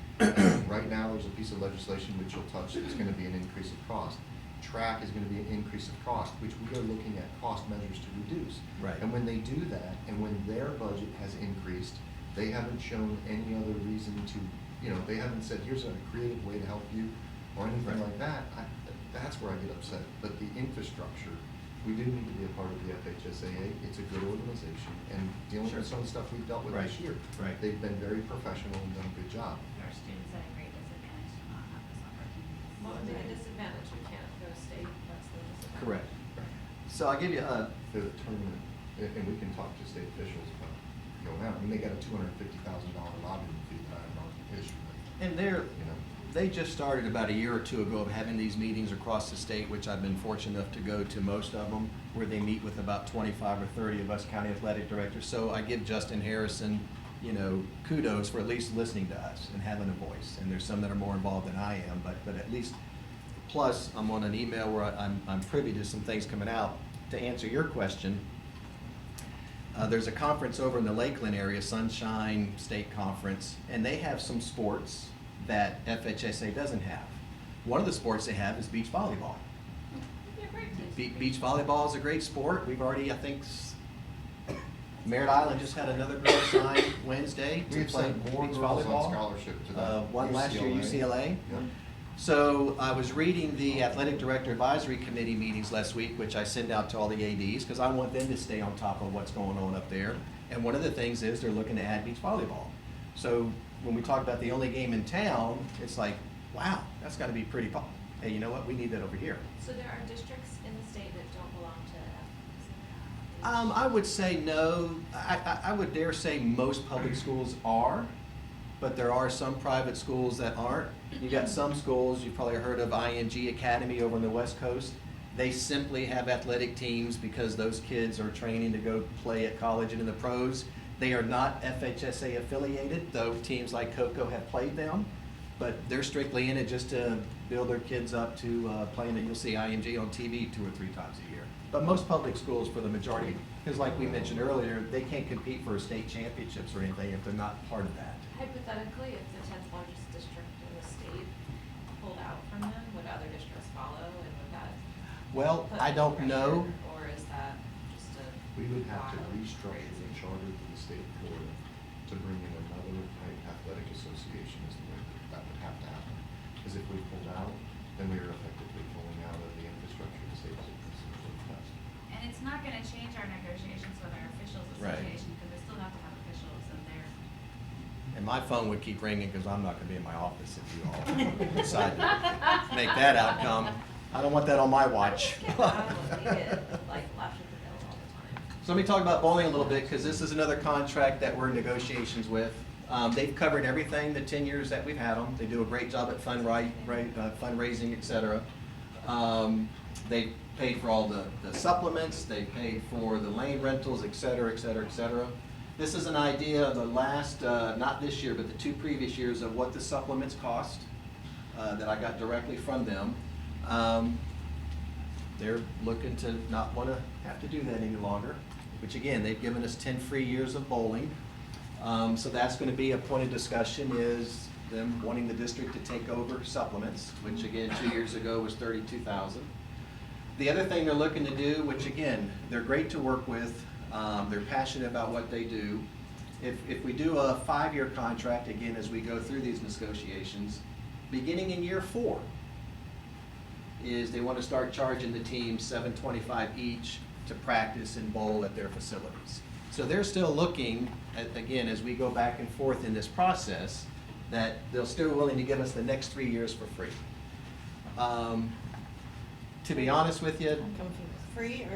Right now, there's a piece of legislation which you'll touch that's gonna be an increase of cost. Track is gonna be an increase of cost, which we are looking at cost measures to reduce. Right. And when they do that, and when their budget has increased, they haven't shown any other reason to, you know, they haven't said, here's a creative way to help you, or anything Right. like that. That's where I get upset. But the infrastructure, we do need to be a part of the FHSAA. It's a good organization, and dealing Sure. with some of the stuff we've dealt with Right. this year. Right. They've been very professional and done a good job. Our students at a great disadvantage to not have this opportunity. What would be the disadvantage? We can't go state, that's the disadvantage. correct. So I'll give you, The tournament, and we can talk to state officials, but going out. I mean, they got a $250,000 lobbying fee that I'm not issuing. And they just started about a year or two ago of having these meetings across the state, which I've been fortunate enough to go to most of them, where they meet with about 25 or 30 of us county athletic directors. So I give Justin Harrison, kudos for at least listening to us and having a voice. And there's some that are more involved than I am, but at least, plus I'm on an email where I'm privy to some things coming out. To answer your question, there's a conference over in the Lakeland area, Sunshine State Conference, and they have some sports that FHSA doesn't have. One of the sports they have is beach volleyball. Beach volleyball is a great sport. We've already, I think, Merritt Island just had another girl sign Wednesday We to have play sent beach more girls volleyball. on scholarship to that. One last year, UCLA. Yep. So I was reading the Athletic Director Advisory Committee meetings last week, which I send out to all the ADs, because I want them to stay on top of what's going on up there. And one of the things is they're looking to add beach volleyball. So when we talk about the only game in town, it's like, wow, that's gotta be pretty hey, you know what, we need that over here. So there are districts in the state that don't belong to I would say no. I would dare say most public schools are, but there are some private schools that aren't. You got some schools, you've probably heard of IMG Academy over on the West Coast. They simply have athletic teams because those kids are training to go play at college and in the pros. They are not FHSA affiliated, though teams like Cocoa have played them, but they're strictly in it just to build their kids up to playing it. You'll see IMG on TV 2 or 3 times a year. But most public schools, for the majority, because like we mentioned earlier, they can't compete for state championships or anything if they're not part of that. Hypothetically, if the 10th largest district in the state pulled out from them, would other districts follow, and would that? Well, put I don't pressure, know. Or is that just a? We would have to wild restructure crazy? the charter to the state of Florida to bring in another athletic association is the way that would have to happen. Because if we pulled out, then we are effectively pulling out of the infrastructure the state is And it's not gonna change our negotiations with our officials Right. association, because we still have to have officials in there. And my phone would keep ringing because I'm not going to be in my office if you all decide to make that outcome. I don't want that on my watch. I would leave it like left with the bill all the time. So let me talk about bowling a little bit, because this is another contract that we're in negotiations with. They've covered everything the 10 years that we've had them. They do a great job at fundraising, et cetera. They paid for all the supplements, they paid for the lane rentals, et cetera, et cetera, et cetera. This is an idea of the last, not this year, but the 2 previous years of what the supplements cost that I got directly from them. They're looking to not want to have to do that any longer, which again, they've given us 10 free years of bowling. So that's going to be a point of discussion, is them wanting the district to take over supplements, which again, 2 years ago was $32,000. The other thing they're looking to do, which again, they're great to work with, they're passionate about what they do. If we do a 5-year contract, again, as we go through these negotiations, beginning in year 4, is they want to start charging the team $725 each to practice and bowl at their facilities. So they're still looking at, again, as we go back and forth in this process, that they're still willing to give us the next 3 years for free. To be honest with you, Free,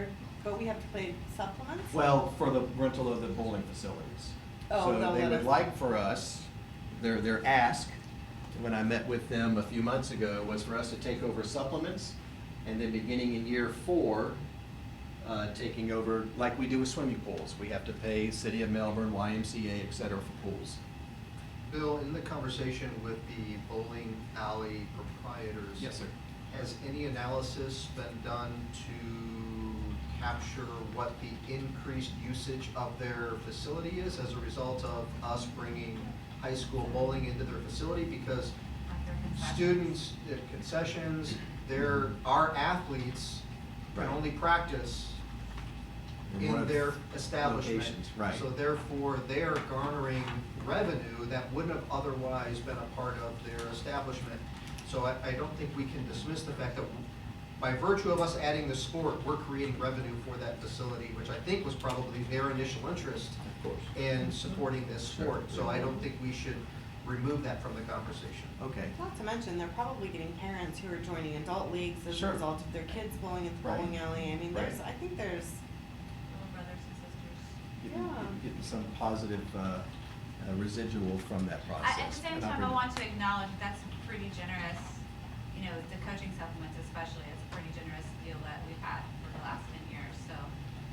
but we have to pay supplements? well, for the rental of the bowling facilities. Oh, So they'll they let would us- like for us, their ask, when I met with them a few months ago, was for us to take over supplements, and then beginning in year 4, taking over, like we do with swimming pools. We have to pay City of Melbourne, YMCA, et cetera, for pools. Bill, in the conversation with the bowling alley proprietors. Yes, sir. Has any analysis been done to capture what the increased usage of their facility is as a result of us bringing high school bowling into their facility? Because Like their concessions. students, their concessions, our athletes can Right. only practice In one in of their establishment. locations, right. So therefore, they're garnering revenue that wouldn't have otherwise been a part of their establishment. So I don't think we can dismiss the fact that by virtue of us adding the sport, we're creating revenue for that facility, which I think was probably their initial interest Of course. in supporting this sport. So I don't think we should remove that from the conversation. Okay. Not to mention, they're probably getting parents who are joining adult leagues as Sure. a result of their kids bowling at the Right. bowling alley. I mean, Right. I think there's, Little brothers and sisters. getting some positive residual from that process. At the same And I time, I really- want to acknowledge that's pretty generous, you know, the coaching supplements especially, it's a pretty generous deal that we've had for the last 10 years, so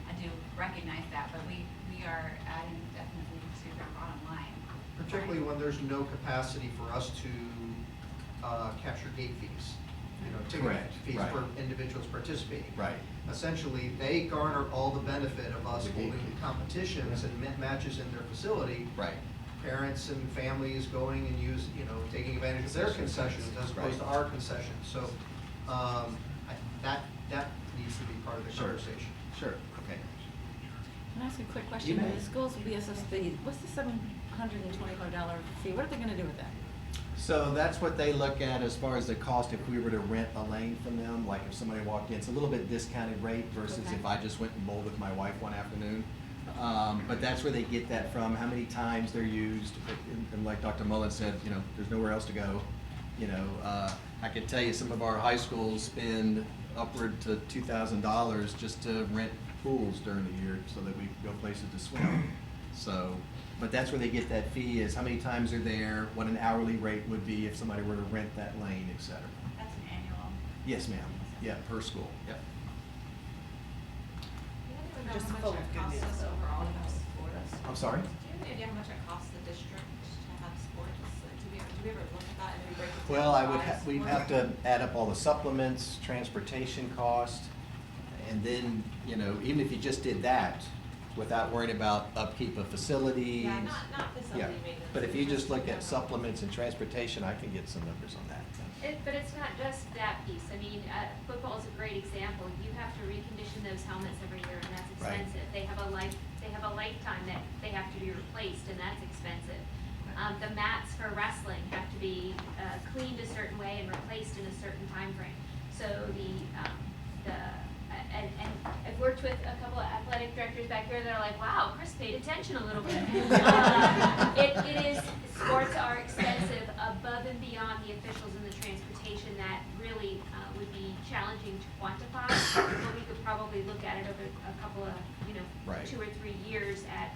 I do recognize that, but we are adding definitely to their bottom line. Particularly when there's no capacity for us to capture gate fees, you know, ticket Correct, fees right. for individuals participating. Right. Essentially, they garner all the benefit of us The gate holding fees. competitions and matches in their facility. Right. Parents and families going and taking advantage of their concessions as opposed to Right. our concessions. So, that needs to be part of the Sure. conversation. Sure, okay. Can I ask you a quick You question? may. When the schools will be assessed fee, what's the $725 fee? What are they gonna do with that? So that's what they look at as far as the cost if we were to rent a lane from them, like if somebody walked in. It's a little bit discounted rate versus Okay. if I just went and bowled with my wife one afternoon. But that's where they get that from, how many times they're used. And like Dr. Mullen said, you know, there's nowhere else to go. You know, I could tell you some of our high schools spend upward to $2,000 just to rent pools during the year so that we can go places to swim. So, but that's where they get that fee, is how many times they're there, what an hourly rate would be if somebody were to rent that lane, et cetera. That's an annual. Yes, ma'am. Yeah, per school, yep. Do you have any idea Just how much full of it good costs news, us though. overall to have sports? I'm sorry? Do you have any idea how much it costs the district to have sports? Like, do we ever look at that and we break it down? Well, by we'd sport? have to add up all the supplements, transportation cost, and then, you know, even if you just did that, without worrying about upkeep of facilities. Yeah, not facility Yeah, maintenance. but if you just look at supplements and transportation, I can get some numbers on that. But it's not just that piece. I mean, football is a great example. You have to recondition those helmets every year, and that's Right. expensive. They have a lifetime that they have to be replaced, and that's expensive. The mats for wrestling have to be cleaned a certain way and replaced in a certain time frame. So and I've worked with a couple of athletic directors back here that are like, wow, Chris paid attention a little bit. It is, sports are expensive above and beyond the officials and the transportation that really would be challenging to quantify. But we could probably look at it over a couple of, Right. 2 or 3 years at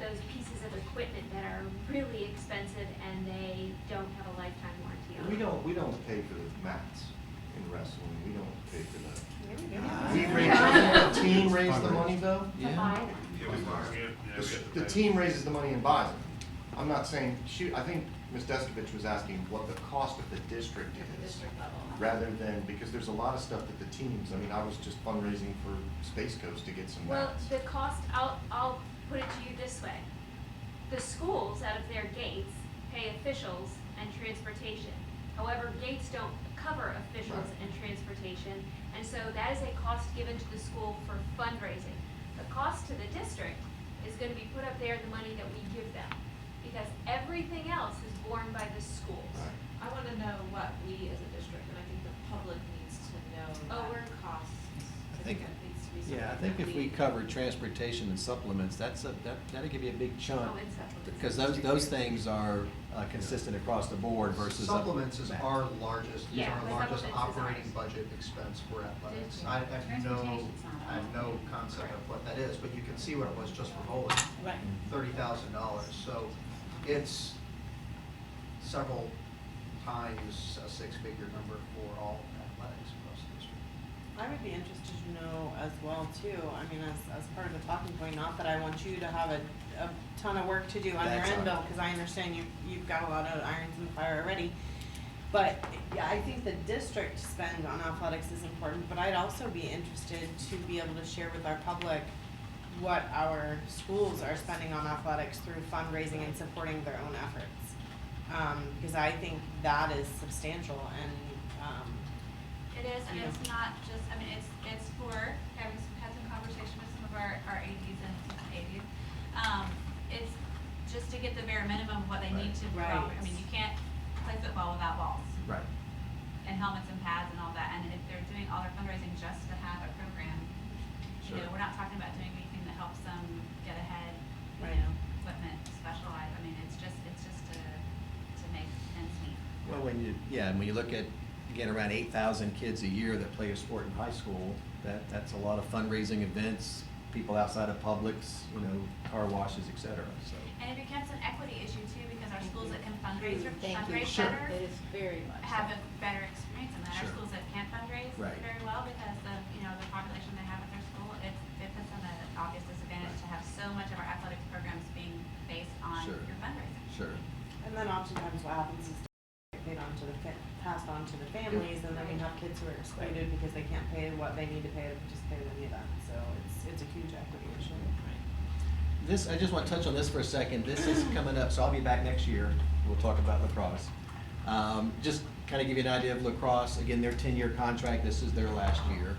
those pieces of equipment that are really expensive and they don't have a lifetime warranty on them. We don't pay for the mats in wrestling, we don't pay for that. Ah. We raise, the team raised the money though? To buy them. Yeah, we borrow it. Yeah, we have to The pay. team raises the money and buys them. I'm not saying, I think Ms. Destovich was asking what the cost of the district At the is. district level. Rather than, because there's a lot of stuff that the teams, I mean, I was just fundraising for Space Coast to get some Well, mats. the cost, I'll put it to you this way. The schools, out of their gates, pay officials and transportation. However, gates don't cover officials Right. and transportation, and so that is a cost given to the school for fundraising. The cost to the district is gonna be put up there in the money that we give them, because everything else is borne by the schools. Right. I want to know what we as a district, and I think the public needs to know Oh, that we're- costs. I think- that needs to be something Yeah, I think that if we cover transportation and supplements, that'll give you a big chunk. Oh, and supplements. Because those things are consistent across the board versus. Supplements is mats. our largest, Yeah, our largest supplements is operating ours. budget expense for athletics. Did you? I have no, Transportation's not I have no concept of what that is, but you can see what it was just for bowling, Right. $30,000. So it's several times a six-figure number for all athletics across the district. I would be interested to know as well too, I mean, as part of the talking point, not that I want you to have a ton of work to do on your That's end, all Bill, right. cause I understand you've got a lot of irons in the fire already. But, yeah, I think the district spend on athletics is important, but I'd also be interested to be able to share with our public what our schools are spending on athletics through fundraising and supporting their own efforts. Cause I think that is substantial and, It is, and Yeah. it's not just, I mean, it's for, having had some conversation with some of our ADs and ADs. It's just to get the bare minimum of what they need to, Right. I mean, you can't play football without balls. Right. And helmets and pads and all that, and if they're doing all their fundraising just to have a program, you know, Sure. we're not talking about doing anything that helps them get ahead, Right. you know, equipment, specialized, I mean, it's just to make ends meet. Well, when you look at, again, around 8,000 kids a year that play a sport in high school, that's a lot of fundraising events, people outside of Publix, you know, car washes, et cetera, so. And it becomes an equity issue too, because our schools that can fundraise Thank you. Sure. better It is very much. have a better experience in that. Our Sure. schools that can't fundraise Right. very well because of, you know, the population they have at their school, it puts them at an obvious disadvantage to have so much of our athletics programs being based on Sure. your fundraising. Sure. And then oftentimes what happens is they get paid on to the passed on to the families, and then we have kids who are excluded because they can't pay what they need to pay to participate in the event. So it's a huge equity issue. This, I just want to touch on this for a second. This is coming up, so I'll be back next year. We'll talk about lacrosse. Just kind of give you an idea of lacrosse. Again, their 10-year contract, this is their last year.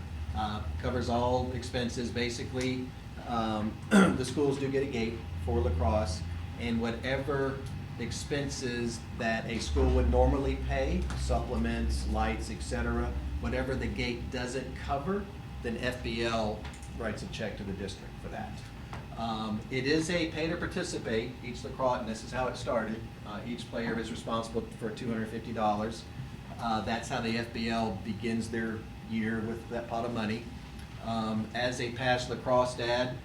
Covers all expenses, basically. The schools do get a gate for lacrosse, and whatever expenses that a school would normally pay, supplements, lights, etc., whatever the gate doesn't cover, then FBL writes a check to the district for that. It is a pay to participate, each lacrosse, and this is how it started. Each player is responsible for $250. That's how the FBL begins their year with that pot of money. As a past lacrosse dad,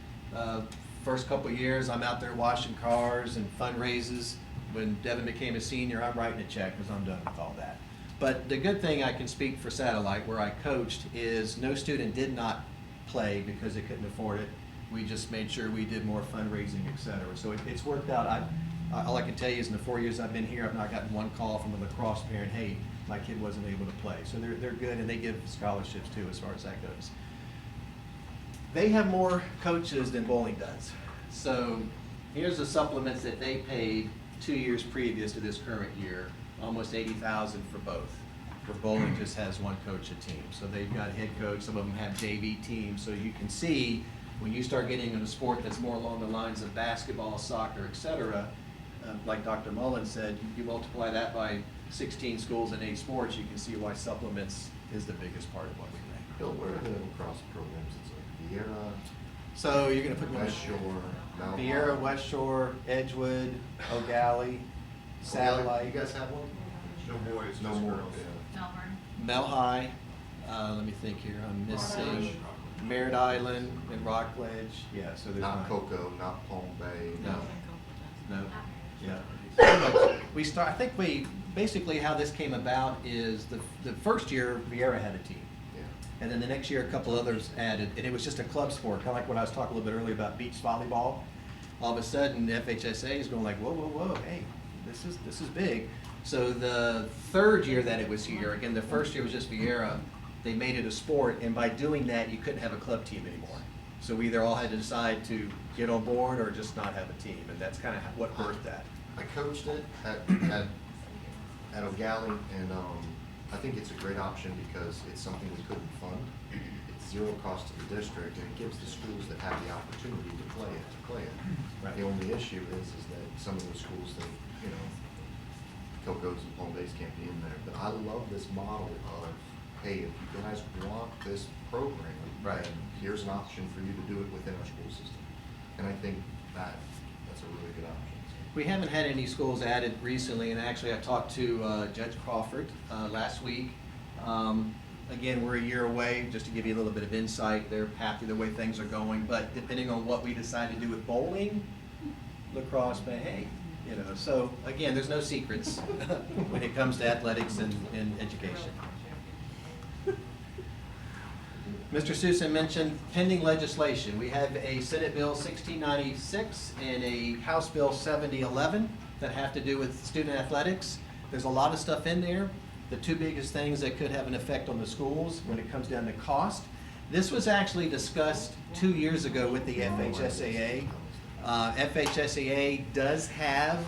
first couple of years, I'm out there washing cars and fundraisers. When Devin became a senior, I'm writing a check because I'm done with all that. But the good thing I can speak for Satellite, where I coached, is no student did not play because they couldn't afford it. We just made sure we did more fundraising, et cetera. So it's worked out. All I can tell you is in the 4 years I've been here, I've not gotten one call from a lacrosse parent, hey, my kid wasn't able to play. So they're good, and they give scholarships too as far as that goes. They have more coaches than bowling does. So here's the supplements that they paid 2 years previous to this current year, almost $80,000 for both. For bowling just has one coach a team. So they've got head coach, some of them have JV teams. So you can see when you start getting in a sport that's more along the lines of basketball, soccer, et cetera, like Dr. Mullen said, you multiply that by 16 schools and 8 sports, you can see why supplements is the biggest part of what we make. Bill, where are the lacrosse programs? It's like Vieira, So you're gonna put me on West Shore, Mount Vieira, High. West Shore, Edgewood, O'Galley, Satellite. You guys have one? No boys, No just more, girls. yeah. Melbourne. Mel High, let me think here, I'm missing Merritt Island and Rockledge, yeah, so there's Not nine. Cocoa, not Palm Bay. No. No, Not yeah. I think basically how this came about is the first year Vieira had a team. Yeah. And then the next year, a couple others added, and it was just a club sport, kind of like when I was talking a little bit earlier about beach volleyball. All of a sudden, FHSA is going like, whoa, whoa, whoa, hey, this is big. So the third year that it was here, again, the first year was just Vieira, they made it a sport, and by doing that, you couldn't have a club team anymore. So we either all had to decide to get on board or just not have a team, and that's kind of what birthed that. I coached it at O'Galley, and I think it's a great option because it's something we couldn't fund. It's zero cost to the district, and it gives the schools that have the opportunity to play it. Right. The only issue is that some of those schools that, you know, Coco's and Palm Bays can't be in there. But I love this model of, hey, if you guys want this program, Right. then here's an option for you to do it within our school system. And I think that's a really good option. We haven't had any schools added recently, and actually I talked to Judge Crawford last week. Again, we're a year away, just to give you a little bit of insight. They're happy the way things are going, but depending on what we decide to do with bowling, lacrosse, but hey, you know, so again, there's no secrets when it comes to athletics and education. Mr. Susan mentioned pending legislation. We have a Senate Bill 1696 and a House Bill 7011 that have to do with student athletics. There's a lot of stuff in there. The two biggest things that could have an effect on the schools when it comes down to cost. This was actually discussed 2 years ago with the FHSAA. FHSAA does have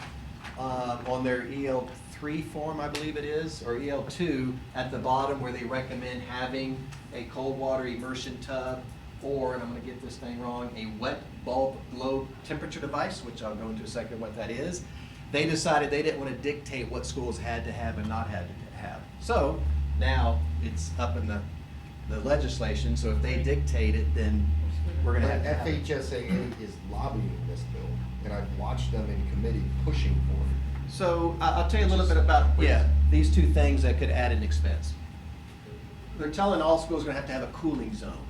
on their EL3 form, I believe it is, or EL2, at the bottom where they recommend having a cold water immersion tub, or, and I'm gonna get this thing wrong, a wet bulb low temperature device, which I'll go into a second what that is. They decided they didn't want to dictate what schools had to have and not had to have. So now it's up in the legislation, so if they dictate it, then we're gonna have to have it. FHSAA is lobbying this bill, and I've watched them in committee pushing for it. So I'll tell you a little bit about, these two things that could add an expense. They're telling all schools are gonna have to have a cooling zone.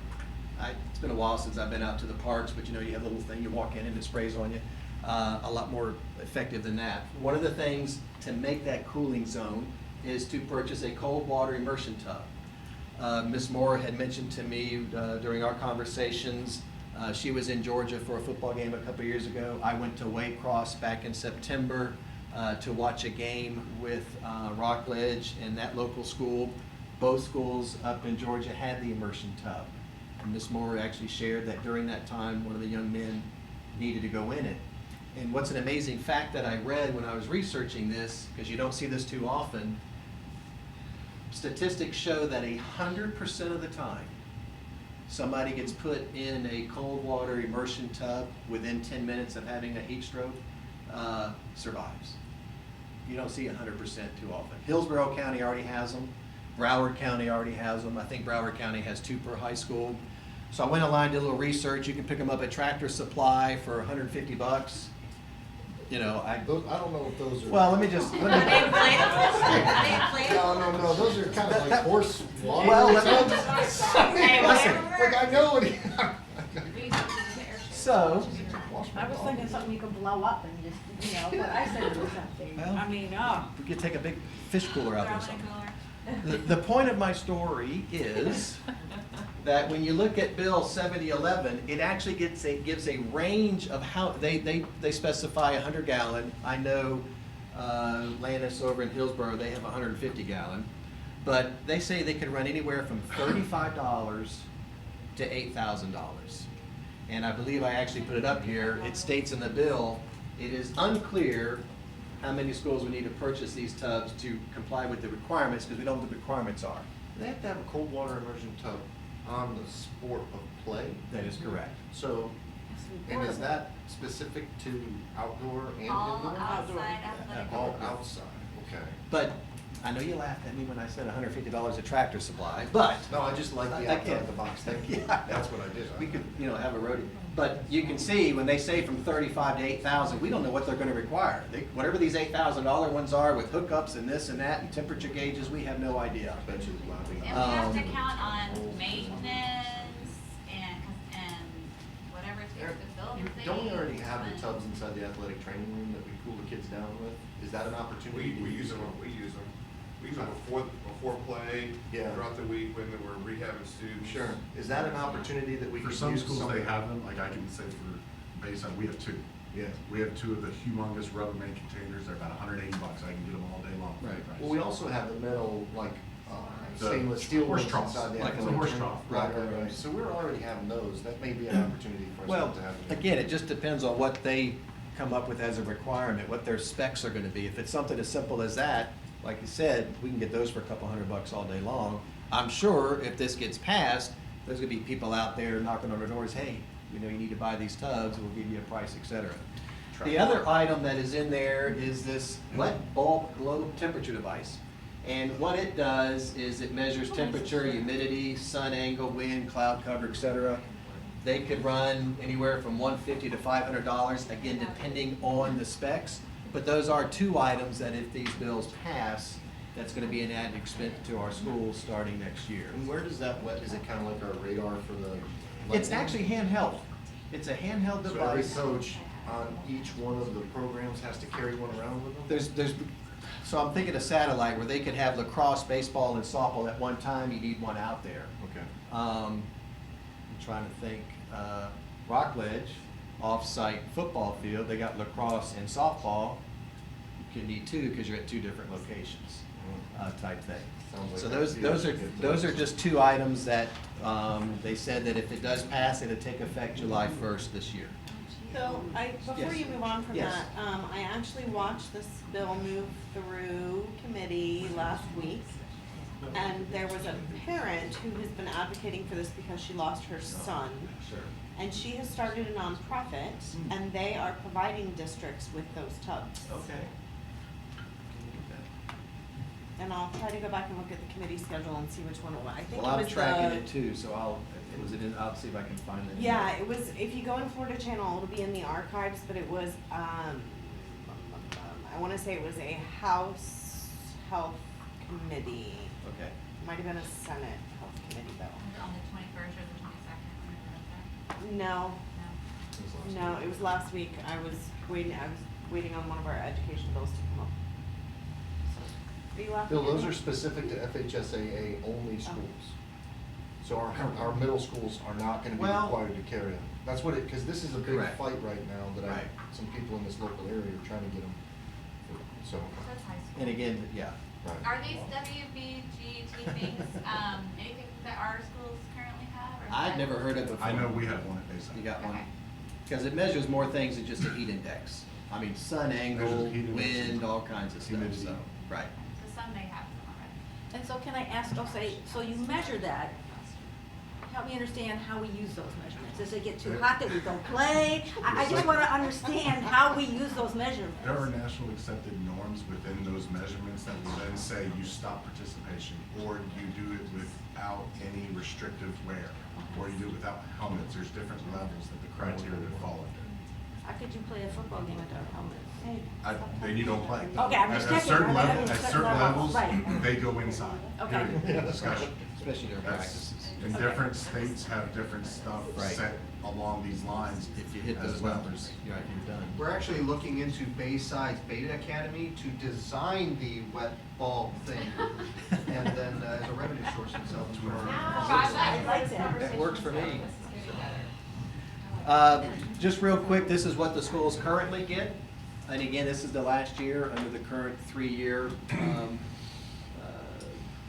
it's been a while since I've been out to the parks, but you know, you have a little thing, you walk in and it sprays on you. A lot more effective than that. One of the things to make that cooling zone is to purchase a cold water immersion tub. Ms. Moore had mentioned to me during our conversations, she was in Georgia for a football game a couple years ago. I went to Lacrosse back in September to watch a game with Rockledge and that local school. Both schools up in Georgia had the immersion tub. And Ms. Moore actually shared that during that time, one of the young men needed to go in it. And what's an amazing fact that I read when I was researching this, because you don't see this too often, statistics show that 100% of the time, somebody gets put in a cold water immersion tub within 10 minutes of having a heat stroke, survives. You don't see 100% too often. Hillsborough County already has them. Broward County already has them. I think Broward County has 2 per high school. So I went online, did a little research. You can pick them up at Tractor Supply for $150. You know, I don't know if those are. well, let me Are they inflatable? Are they inflatable? No, those are kind of like horse water. Well, tubs. listen, Like, I know what so, I was thinking something you could blow up and just, you know, but I said do something. Well, I mean, oh. we could take a big fish cooler out there or Throw in a something. cooler. The point of my story is that when you look at Bill 7011, it actually gives a range of how, they specify 100 gallon. I know Lannis over in Hillsborough, they have 150 gallon. But they say they can run anywhere from $35 to $8,000. And I believe I actually put it up here. It states in the bill, it is unclear how many schools would need to purchase these tubs to comply with the requirements, because we don't know what the requirements are. They have to have a cold water immersion tub on the sport of play. That is correct. So, and is that specific to outdoor and All indoor? outside athletic. All outside, okay. But I know you laughed at me when I said $150 at Tractor Supply, but. No, I just like the I outside can't- the box thing. Yeah. That's what I did. We could, you know, have a roadie. But you can see when they say from 35 to 8,000, we don't know what they're gonna require. Whatever these $8,000 ones are with hookups and this and that and temperature gauges, we have no idea. I bet you it's loud. And we have to count on maintenance and whatever it takes to fill the thing. Don't we already have the and- tubs inside the athletic training room that we cool the kids down with? Is that an opportunity? We use them before play, Yeah. throughout the week when we're rehabbing students. Sure. Is that an opportunity that we For could some use schools, they somewhere? have them, like I can say for Bayside, we have 2. Yeah. We have 2 of the humongous Rubbermaid containers, they're about $180, I can get them all day long. for that price. Well, we also have the metal, like, The stainless steel horse ones troughs, inside the like the athletic horse training. trough. Right. So we're already having those. That may be an opportunity for us Well, to have. them. again, it just depends on what they come up with as a requirement, what their specs are gonna be. If it's something as simple as that, like you said, we can get those for a couple $100 all day long. I'm sure if this gets passed, there's gonna be people out there knocking on our doors, hey, you know, you need to buy these tubs, we'll give you a price, et cetera. The other item that is in there is this wet bulb globe temperature device. And what it does is it measures temperature, humidity, sun angle, wind, cloud cover, et cetera. They could run anywhere from $150 to $500, again, depending on the specs. But those are 2 items that if these bills pass, that's gonna be an added expense to our schools starting next year. And where does that wet, is it kind of like our radar for the? It's lightning? actually handheld. It's a handheld So every device. coach on each one of the programs has to carry one around with them? So I'm thinking of satellite where they could have lacrosse, baseball, and softball at one time, you need one out there. Okay. I'm trying to think, Rockledge, off-site football field, they got lacrosse and softball. You could need 2 because you're at 2 different locations, type thing. Sounds like So that those feels are, good. those are just 2 items that, they said that if it does pass, it'll take effect July 1st this year. So before Yes. you move on from Yes. that, I actually watched this bill move through committee last week. And there was a parent who has been advocating for this because she lost her son. Sure. And she has started a nonprofit, and they are providing districts with those tubs. Okay. And I'll try to go back and look at the committee schedule and see which one it was. I think Well, it I'm was tracking the. it too, so I'll see if I can find it. Yeah, it was, if you go in Florida Channel, it'll be in the archives, but it was, I wanna say it was a House Health Committee. Okay. Might have been a Senate Health Committee bill. On the 21st or the 22nd. No, It was last no, week. it was last week. I was waiting on one of our education bills to come up. So, are you laughing Bill, at those me? are specific to FHSAA only schools. So our middle schools are not gonna be Well- required to carry them. That's what because this is a big Correct. fight right now that Right. some people in this local area are trying to get them. So, That's high school. And again, yeah, right. Are these WBGT things, anything that our schools currently have? Or is I'd that- never heard of it before. I know we have one at Bayside. You got one? Okay. Because it measures more things than just a heat index. I mean, sun angle, Measures heat index wind, and all kinds of stuff, humidity. so, right. So some may have them already. And so can I ask, okay, so you measure that, help me understand how we use those measurements. Does it get too hot that we don't play? I just wanna understand how we use those measurements. There are national accepted norms within those measurements that will then say you stop participation, or you do it without any restrictive wear, or you do it without helmets. There's different levels that the criteria would fall under. How could you play a football game without helmets? Then you don't play. Okay, I'm just At a checking. certain I level, mean, at certain certain levels, levels, right. they go inside. Okay. Period. Discussion. Especially during That's- practices. And different states have different stuff Right. set along these lines. If you hit as those well. numbers, you're done. We're actually looking into Bayside's Beta Academy to design the wet ball thing, and then as a revenue source themselves for our. I like that. That works for me. This is getting better. Just real quick, this is what the schools currently get. And again, this is the last year under the current 3-year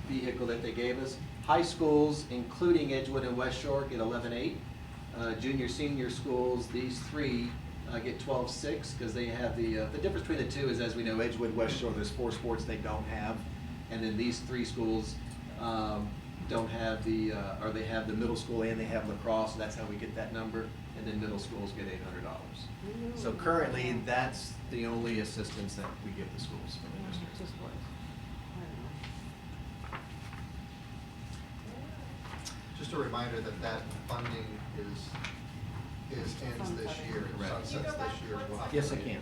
vehicle that they gave us. High schools, including Edgewood and West Shore, get 11.8. Junior, senior schools, these three get 12.6 because they have the difference between the two is, as we know, Edgewood, West Shore, there's 4 sports they don't have. And then these 3 schools don't have or they have the middle school and they have lacrosse, so that's how we get that number. And then middle schools get $800. So currently, that's the only assistance that we give the schools from the district. Just what? Just a reminder that that funding ends this year, Correct. sunsets this year. We'll have to Yes, I wait. can.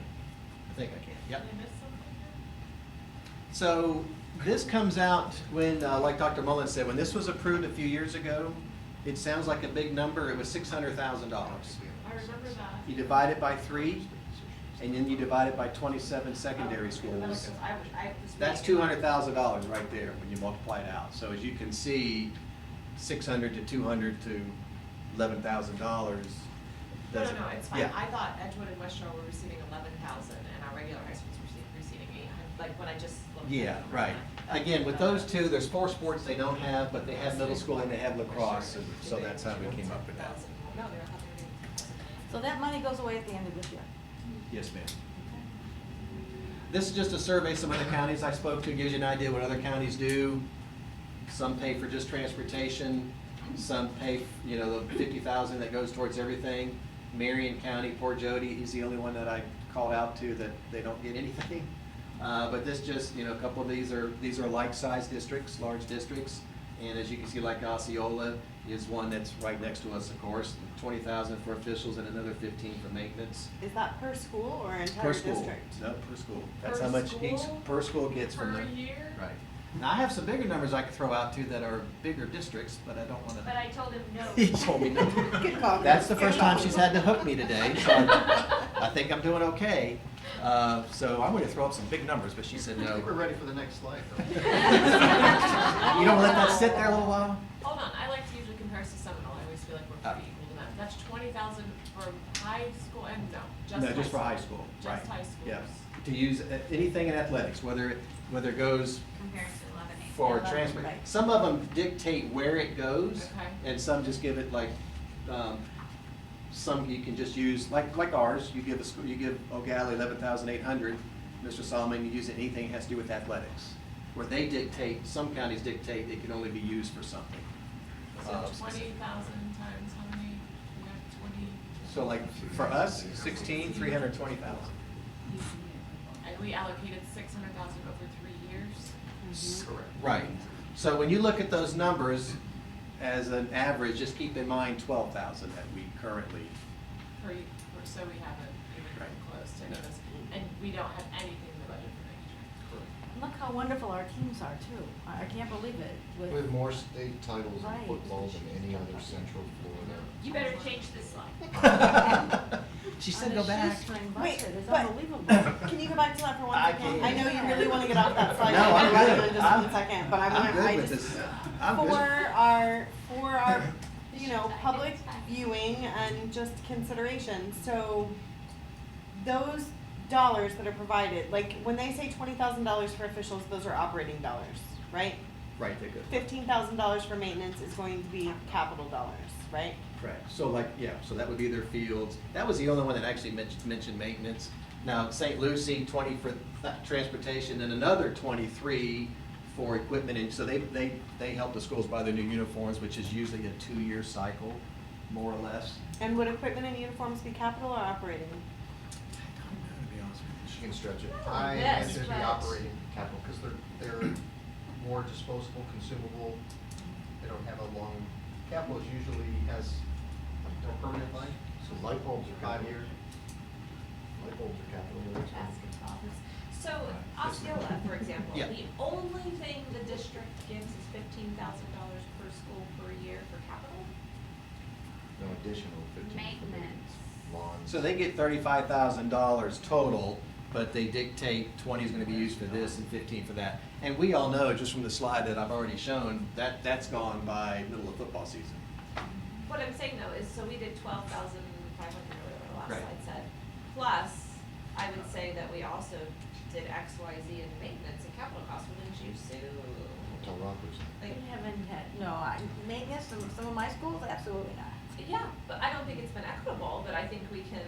I think I can, yep. Did I miss something? So this comes out when, like Dr. Mullins said, when this was approved a few years ago, it sounds like a big number. It was $600,000. I remember that. You divide it by 3, and then you divide it by 27 secondary schools. That's $200,000 right there when you multiply it out. So as you can see, 600 to 200 to $11,000. No, it's fine. Yeah. I thought Edgewood and West Shore were receiving 11,000 and our regular high schools were receiving 800, like when I just looked. at Yeah, it. right. Again, with those two, there's 4 sports they don't have, but they have middle school and they have lacrosse, and so that's how we came up with that. No, they're 180,000. So that money goes away at the end of this year? Yes, ma'am. This is just a survey some other counties I spoke to, gives you an idea what other counties do. Some pay for just transportation, some pay, the 50,000 that goes towards everything. Marion County, poor Jody, he's the only one that I called out to that they don't get anything. But this just, a couple of these are like-sized districts, large districts. And as you can see, like Osceola is one that's right next to us, of course. 20,000 for officials and another 15 for maintenance. Is that per school or entire Per school. district? No, per school. That's Per how much each, school? per school gets from Per the. year? Right. Now, I have some bigger numbers I could throw out too that are bigger districts, but I don't wanna. But I told him no. He told me no. Good call. That's the Good first call. time she's had to hook me today, so I think I'm doing okay. So I'm gonna throw up some big numbers, but she said I no. think we're ready for the next slide, though. You don't let that sit there a little while? Hold on, I like to usually compare us to Seminole. I always feel like we're pretty equal to them. That's 20,000 for high school and no, just No, just for high school, right. Just high schools. Yeah, to use anything in athletics, whether it goes Compared to 11.8. for Yeah, transfer. right. Some of them dictate where it goes, Okay. and some just give it like, some you can just use, like ours, you give O'Galley 11,800, Mr. Solomon, you use it anything that has to do with athletics. Where they dictate, some counties dictate it can only be used for something. So 20,000 times how many? We have 20. So like, for us, 16, 320,000. And we allocated 600,000 over 3 years. Correct. Right. So when you look at those numbers, as an average, just keep in mind 12,000 that we currently. So we haven't even Right. come close to any of No. this. And we don't have anything in the budget for next year. Look how wonderful our teams are too. I can't believe it. We have more state titles in Right. football than any other Central Florida You better change this slide. She said go back. Wait, It's but- unbelievable. Can you go back to that for one I second? can't. I know you really wanna get off that slide. No, I'm I'll good. in just I'm- one second, but I I'm want, good I with just, this. I'm good. for our, you know, public viewing and just consideration, so those dollars that are provided, like, when they say $20,000 for officials, those are operating dollars, right? Right, they're good. $15,000 for maintenance is going to be capital dollars, right? Correct. So like, yeah, so that would be their fields. That was the only one that actually mentioned maintenance. Now, St. Lucie, 20 for transportation and another 23 for equipment. And so they help the schools buy their new uniforms, which is usually a 2-year cycle, more or less. And would equipment and uniforms be capital or operating? I don't know, to be honest with You can stretch it. I Yes, answer the but- operating capital, because they're more disposable, consumable, they don't have a long, capital usually has more permanent life. So light bulbs are 5 capital. years. Light bulbs are capital. that's fine. So Osceola, for example, Yeah. the only thing the district gives is $15,000 per school per year for capital? No additional 15 for Maintenance. lawns. So they get $35,000 total, but they dictate 20 is going to be used for this and 15 for that. And we all know, just from the slide that I've already shown, that that's gone by middle of football season. What I'm saying though is, so we did 12,500 or whatever the last Right. slide said. Plus, I would say that we also did X, Y, Z in maintenance and capital costs, wouldn't you, Sue? Tell Rockers. We Like, haven't had, no, maintenance, some of my schools, absolutely not. yeah, but I don't think it's been equitable, but I think we can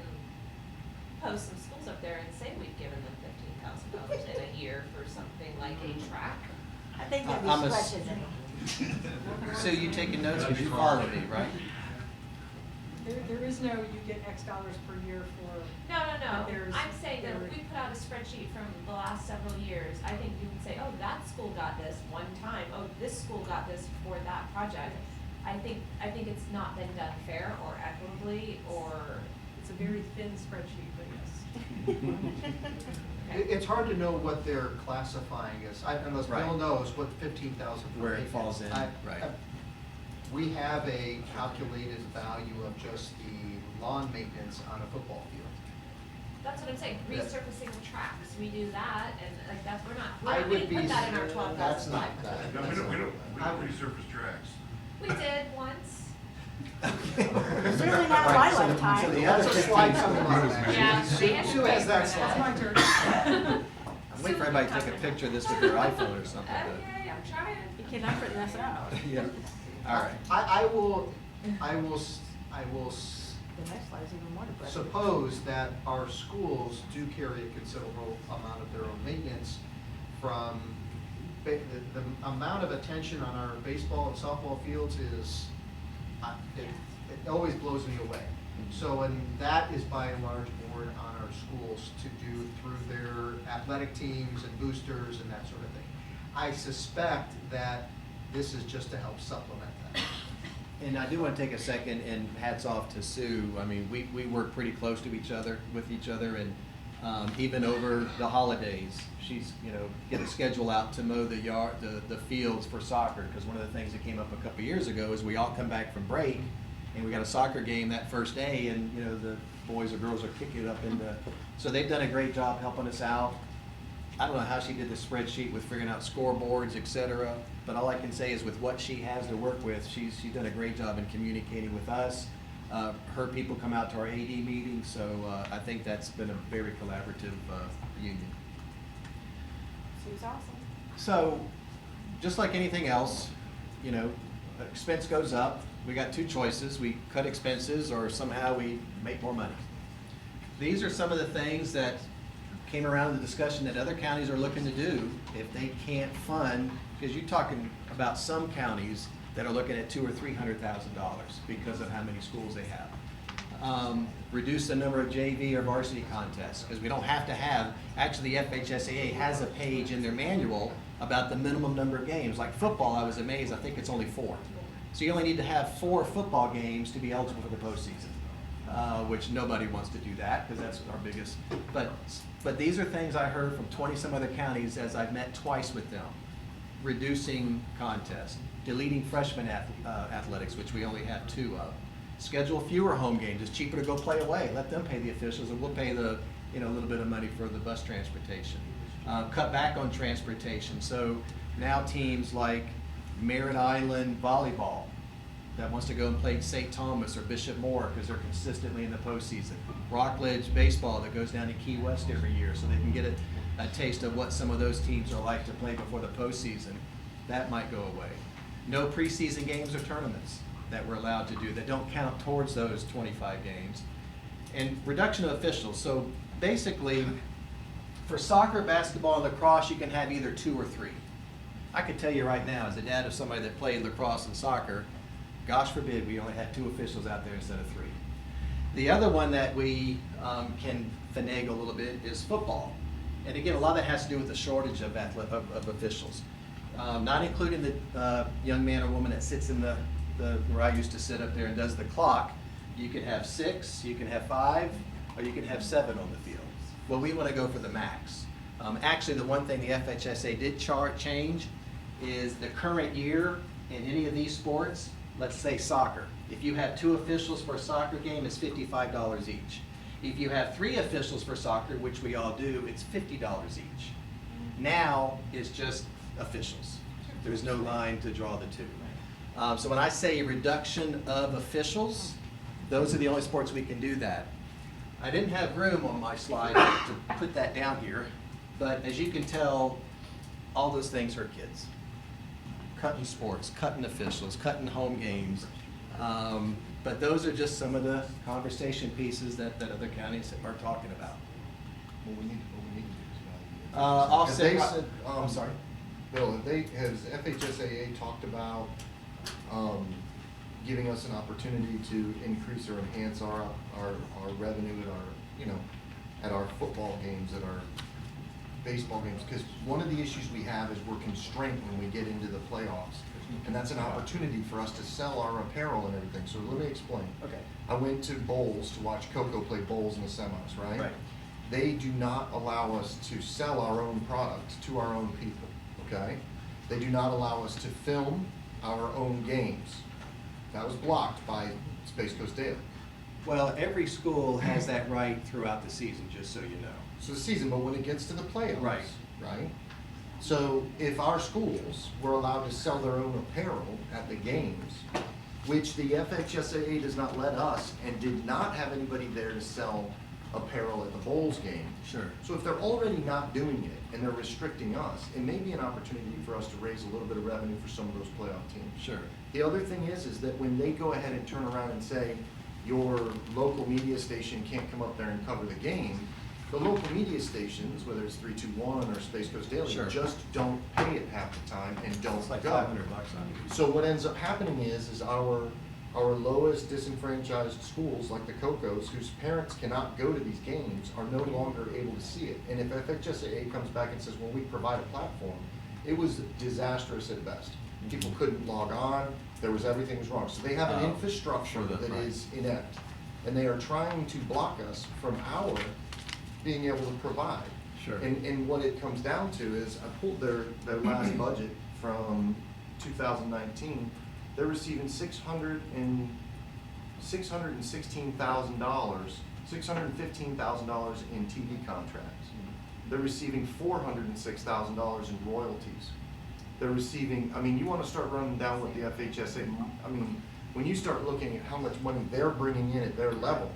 post some schools up there and say we've given them $15,000 in a year for something like a track. I think they'd I'm be a s- stretching it. So you taking notes because you follow me, right? There is no, you get X dollars per year for. No, But there's- I'm saying that if there- we put out a spreadsheet from the last several years, I think you can say, oh, that school got this one time, oh, this school got this for that project. I think it's not been done fair or equitably or. It's a very thin spreadsheet, but yes. It's hard to know what they're classifying as, unless Bill Right. knows what 15,000 for Where it maintenance. falls in, right. We have a calculated value of just the lawn maintenance on a football field. That's what I'm saying, Yeah. resurfacing the tracks, we do that, and like that's, I we would didn't be put that in our s- 12,000 that's not slide. that. No, we don't resurface tracks. We did once. Certainly not in my Right, so the- lifetime. so the That's other a slide 15 coming on, actually. Yeah, Sue- they had to Sue pay has for that that. slide. It's my turn. I'm waiting for everybody to take a picture of this with their iPhone or something. Okay, I'm trying. You cannot print this out. Yeah, all right. I will The next slide is even more depressing. suppose that our schools do carry a considerable amount of their own maintenance from, the amount of attention on our baseball and softball fields is, it always blows me away. So, and that is by and large borne on our schools to do through their athletic teams and boosters and that sort of thing. I suspect that this is just to help supplement that. And I do want to take a second and hats off to Sue. I mean, we work pretty close to each other, and even over the holidays, she's, get a schedule out to mow the fields for soccer. Because one of the things that came up a couple years ago is we all come back from break and we got a soccer game that first day, and, the boys or girls are kicking it up so they've done a great job helping us out. I don't know how she did the spreadsheet with figuring out scoreboards, et cetera, but all I can say is with what she has to work with, she's done a great job in communicating with us. Her people come out to our AD meetings, so I think that's been a very collaborative union. Seems awesome. So, just like anything else, expense goes up. We got two choices. We cut expenses or somehow we make more money. These are some of the things that came around in the discussion that other counties are looking to do if they can't fund, because you're talking about some counties that are looking at $200,000 or $300,000 because of how many schools they have. Reduce the number of JV or varsity contests, because we don't have to have, actually the FHSAA has a page in their manual about the minimum number of games. Like football, I was amazed, I think it's only 4. So you only need to have 4 football games to be eligible for the postseason, which nobody wants to do that, because that's our biggest, but these are things I heard from 20 some other counties as I've met twice with them. Reducing contests, deleting freshman athletics, which we only have 2 of. Schedule fewer home games. It's cheaper to go play away. Let them pay the officials, and we'll pay the, a little bit of money for the bus transportation. Cut back on transportation. So now teams like Merritt Island Volleyball that wants to go and play St. Thomas or Bishop Moore because they're consistently in the postseason. Rockledge Baseball that goes down to Key West every year so they can get a taste of what some of those teams are like to play before the postseason. That might go away. No preseason games or tournaments that we're allowed to do that don't count towards those 25 games. And reduction of officials. So basically, for soccer, basketball, and lacrosse, you can have either 2 or 3. I could tell you right now, as a dad of somebody that played lacrosse and soccer, gosh forbid we only had 2 officials out there instead of 3. The other one that we can finagle a little bit is football. And again, a lot of that has to do with the shortage of officials. Not including the young man or woman that sits in the where I used to sit up there and does the clock. You can have 6, you can have 5, or you can have 7 on the field. Well, we want to go for the max. Actually, the one thing the FHSA did change is the current year in any of these sports, let's say soccer. If you have 2 officials for a soccer game, it's $55 each. If you have 3 officials for soccer, which we all do, it's $50 each. Now, it's just officials. There's no line to draw the 2. So when I say reduction of officials, those are the only sports we can do that. I didn't have room on my slide to put that down here, but as you can tell, all those things hurt kids. Cutting sports, cutting officials, cutting home games. But those are just some of the conversation pieces that other counties are talking about. What we need to do is Offset. I'm sorry. Bill, has FHSAA talked about giving us an opportunity to increase or enhance our revenue at our football games, at our baseball games? Because one of the issues we have is we're constrained when we get into the playoffs. And that's an opportunity for us to sell our apparel and everything. So let me explain. Okay. I went to bowls to watch Coco play bowls in the semis, right? Right. They do not allow us to sell our own product to our own people, okay? They do not allow us to film our own games. That was blocked by Space Coast Daily. Well, every school has that right throughout the season, just so you know. So the season, but when it gets to the playoffs, Right. right? So if our schools were allowed to sell their own apparel at the games, which the FHSAA does not let us, and did not have anybody there to sell apparel at the Bowls game. Sure. So if they're already not doing it and they're restricting us, it may be an opportunity for us to raise a little bit of revenue for some of those playoff teams. Sure. The other thing is that when they go ahead and turn around and say, your local media station can't come up there and cover the game, the local media stations, whether it's 321 or Space Coast Daily, Sure. just don't pay it half the time and don't It's like go. $500 on it. So what ends up happening is our lowest disenfranchised schools, like the Cocos, whose parents cannot go to these games, are no longer able to see it. And if FHSAA comes back and says, well, we provide a platform, it was disastrous at best. People couldn't log on, everything was wrong. So they have an infrastructure that is inept. And they are trying to block us from our being able to provide. Sure. And what it comes down to is, I pulled their last budget from 2019. They're receiving $616,000, $615,000 in TV contracts. They're receiving $406,000 in royalties. They're receiving, you want to start running down with the FHSA, when you start looking at how much money they're bringing in at their level,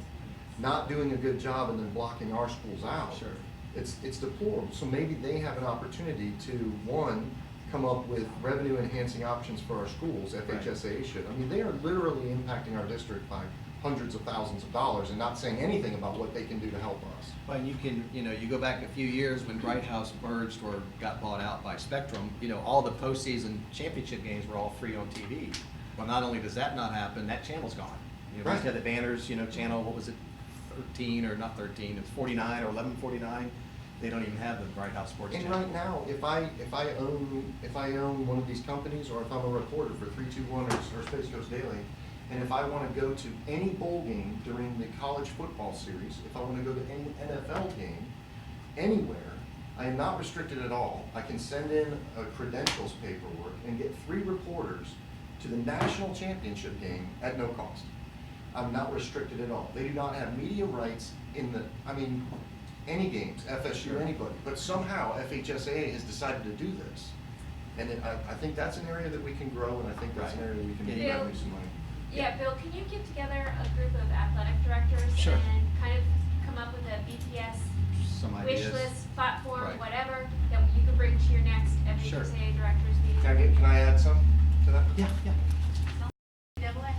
not doing a good job and then blocking our schools out. Sure. It's deplorable. So maybe they have an opportunity to, one, come up with revenue enhancing options for our schools, FHSAA should. They are literally impacting our district by hundreds of thousands of dollars and not saying anything about what they can do to help us. Well, and you can, you go back a few years when Bright House merged or got bought out by Spectrum, all the postseason championship games were all free on TV. Well, not only does that not happen, that channel's gone. We Right. used to have the Banners, channel, what was it, 13 or not 13, it's 49 or 1149. They don't even have the Bright House Sports And channel. right now, if I own one of these companies, or if I'm a reporter for 321 or Space Coast Daily, and if I want to go to any bowl game during the college football series, if I want to go to any NFL game, anywhere, I am not restricted at all. I can send in a credentials paperwork and get 3 reporters to the national championship game at no cost. I'm not restricted at all. They do not have media rights in the, I mean, any games, FSU, anybody. But somehow FHSAA has decided to do this. And I think that's an area that we can grow, and I think that's an area that we can Yeah. make some money. Yeah, Bill, can you get together a group of athletic directors Sure. and kind of come up with a BPS Some wish ideas. list, platform, Right. whatever, that you can bring to your next Sure. FHSAA directors meeting? Can I add some to that? Yeah, yeah. Double A.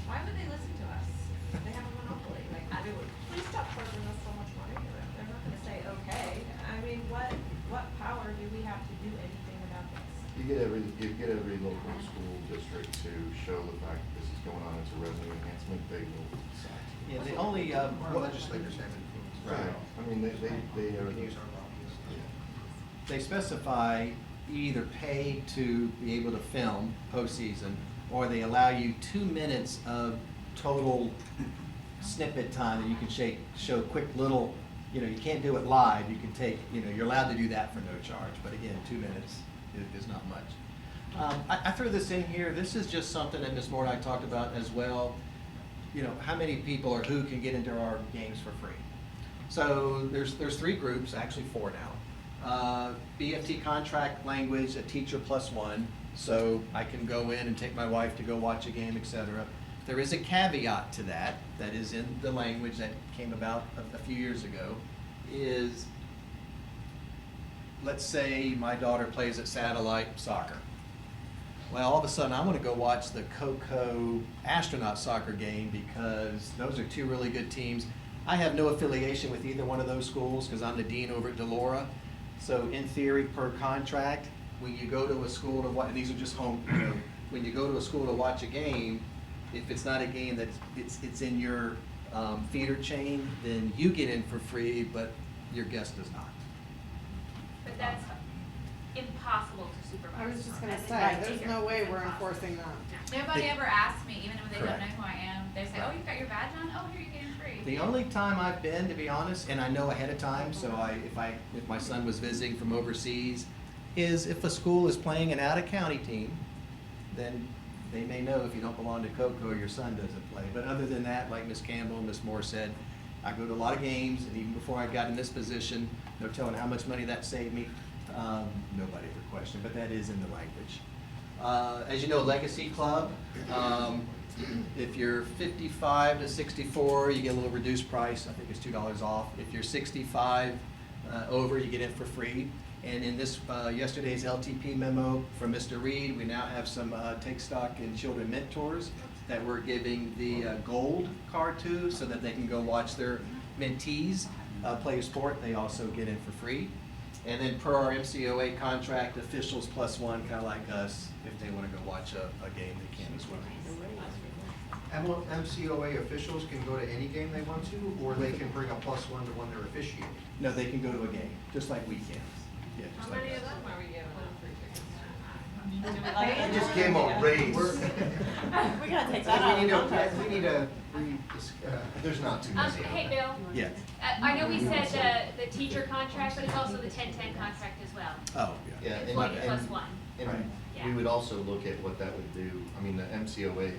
Why would they listen to us? They have a monopoly, like, please stop charging us so much money, they're not gonna say, okay. I mean, what power do we have to do anything about this? You get every local school district to show the fact that this is going on, it's a revenue enhancement, they will decide. Yeah, the only, Our legislators have influence. Right, I mean, they are. We use our lobbyists. they specify you either pay to be able to film postseason, or they allow you 2 minutes of total snippet time that you can show quick little, you can't do it live, you can take, you're allowed to do that for no charge, but again, 2 minutes is not much. I threw this in here, this is just something that Ms. Moore and I talked about as well. How many people or who can get into our games for free? So there's 3 groups, actually 4 now. BFT contract language, a teacher +1, so I can go in and take my wife to go watch a game, etc. There is a caveat to that is in the language that came about a few years ago, is let's say my daughter plays at Satellite Soccer. Well, all of a sudden, I want to go watch the Coco astronaut soccer game because those are 2 really good teams. I have no affiliation with either one of those schools because I'm the dean over at Delora. So in theory, per contract, when you go to a school to watch, and these are just home, when you go to a school to watch a game, if it's not a game that it's in your feeder chain, then you get in for free, but your guest does not. But that's impossible to supervise. I was just gonna That's say, right. there's no way we're enforcing that. Nobody ever asks me, even when they don't Correct. know who I am. They say, oh, you've got your badge on? Oh, here, you're getting free. The only time I've been, to be honest, and I know ahead of time, so if my son was visiting from overseas, is if a school is playing an out-of-county team, then they may know if you don't belong to Coco, your son doesn't play. But other than that, like Ms. Campbell and Ms. Moore said, I go to a lot of games, and even before I got in this position, no telling how much money that saved me. Nobody ever questioned, but that is in the language. As you know, Legacy Club, if you're 55 to 64, you get a little reduced price. I think it's $2 off. If you're 65 over, you get it for free. And in this yesterday's LTP memo from Mr. Reed, we now have some Take Stock in Children mentors that we're giving the gold card to, so that they can go watch their mentees play a sport. They also get in for free. And then per our MCOA contract, officials +1, kind of like us, if they want to go watch a game, they can as well. MCOA officials can go to any game they want to, or they can bring a +1 to one they're officiating. No, they can go to a game, just like we can. Yeah, just How like many us. of them are we giving them free tickets? I just gave them a raise. We gotta take that We out need of to, context. we need to, There's not too many. Hey, Bill, Yeah. I know we said the teacher contract, but it's also the 10-10 contract as well. Oh, Yeah, yeah. and- Employee and- +1. And Right. Yeah. we would also look at what that would do, I mean, the MCOA,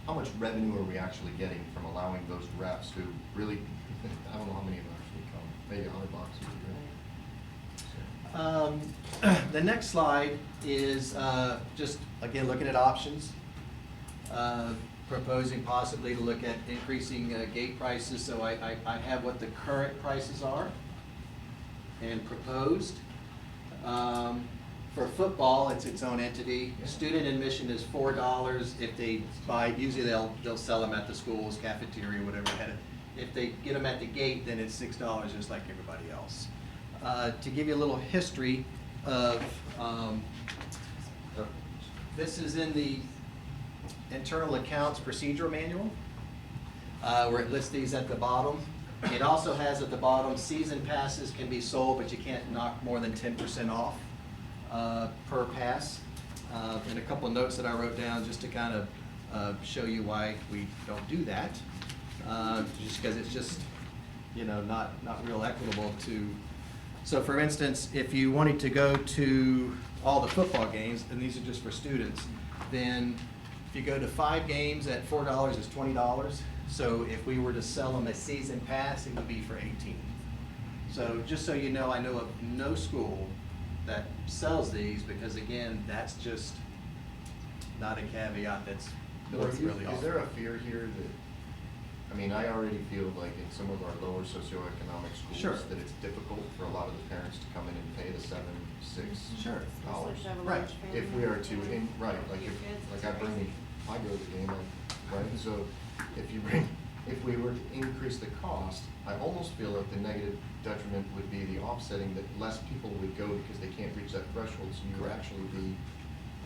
how much revenue are we actually getting from allowing those reps who really, I don't know how many of them actually come, maybe $100 a year. The next slide is just, again, looking at options. Proposing possibly to look at increasing gate prices, so I have what the current prices are and proposed. For football, it's its own entity. Student admission is $4. If they buy, usually they'll sell them at the school's cafeteria, whatever. If they get them at the gate, then it's $6, just like everybody else. To give you a little history of, this is in the internal accounts procedural manual, where it lists these at the bottom. It also has at the bottom, season passes can be sold, but you can't knock more than 10% off per pass. And a couple of notes that I wrote down just to kind of show you why we don't do that. Just because it's just, not real equitable to. So for instance, if you wanted to go to all the football games, and these are just for students, then If you go to 5 games at $4, it's $20. So if we were to sell them a season pass, it would be for 18. So just so you know, I know of no school that sells these, because again, that's just not a caveat that's really Is there a fear here that, I mean, I already feel like in some of our lower socioeconomic schools Sure. that it's difficult for a lot of the parents to come in and pay the $7, $6 Sure. dollars. Right. If we are to, right, like I bring, I go to the game, right, so if we were to increase the cost, I almost feel like the negative detriment would be the offsetting, that less people would go because they can't reach that threshold, so you would actually be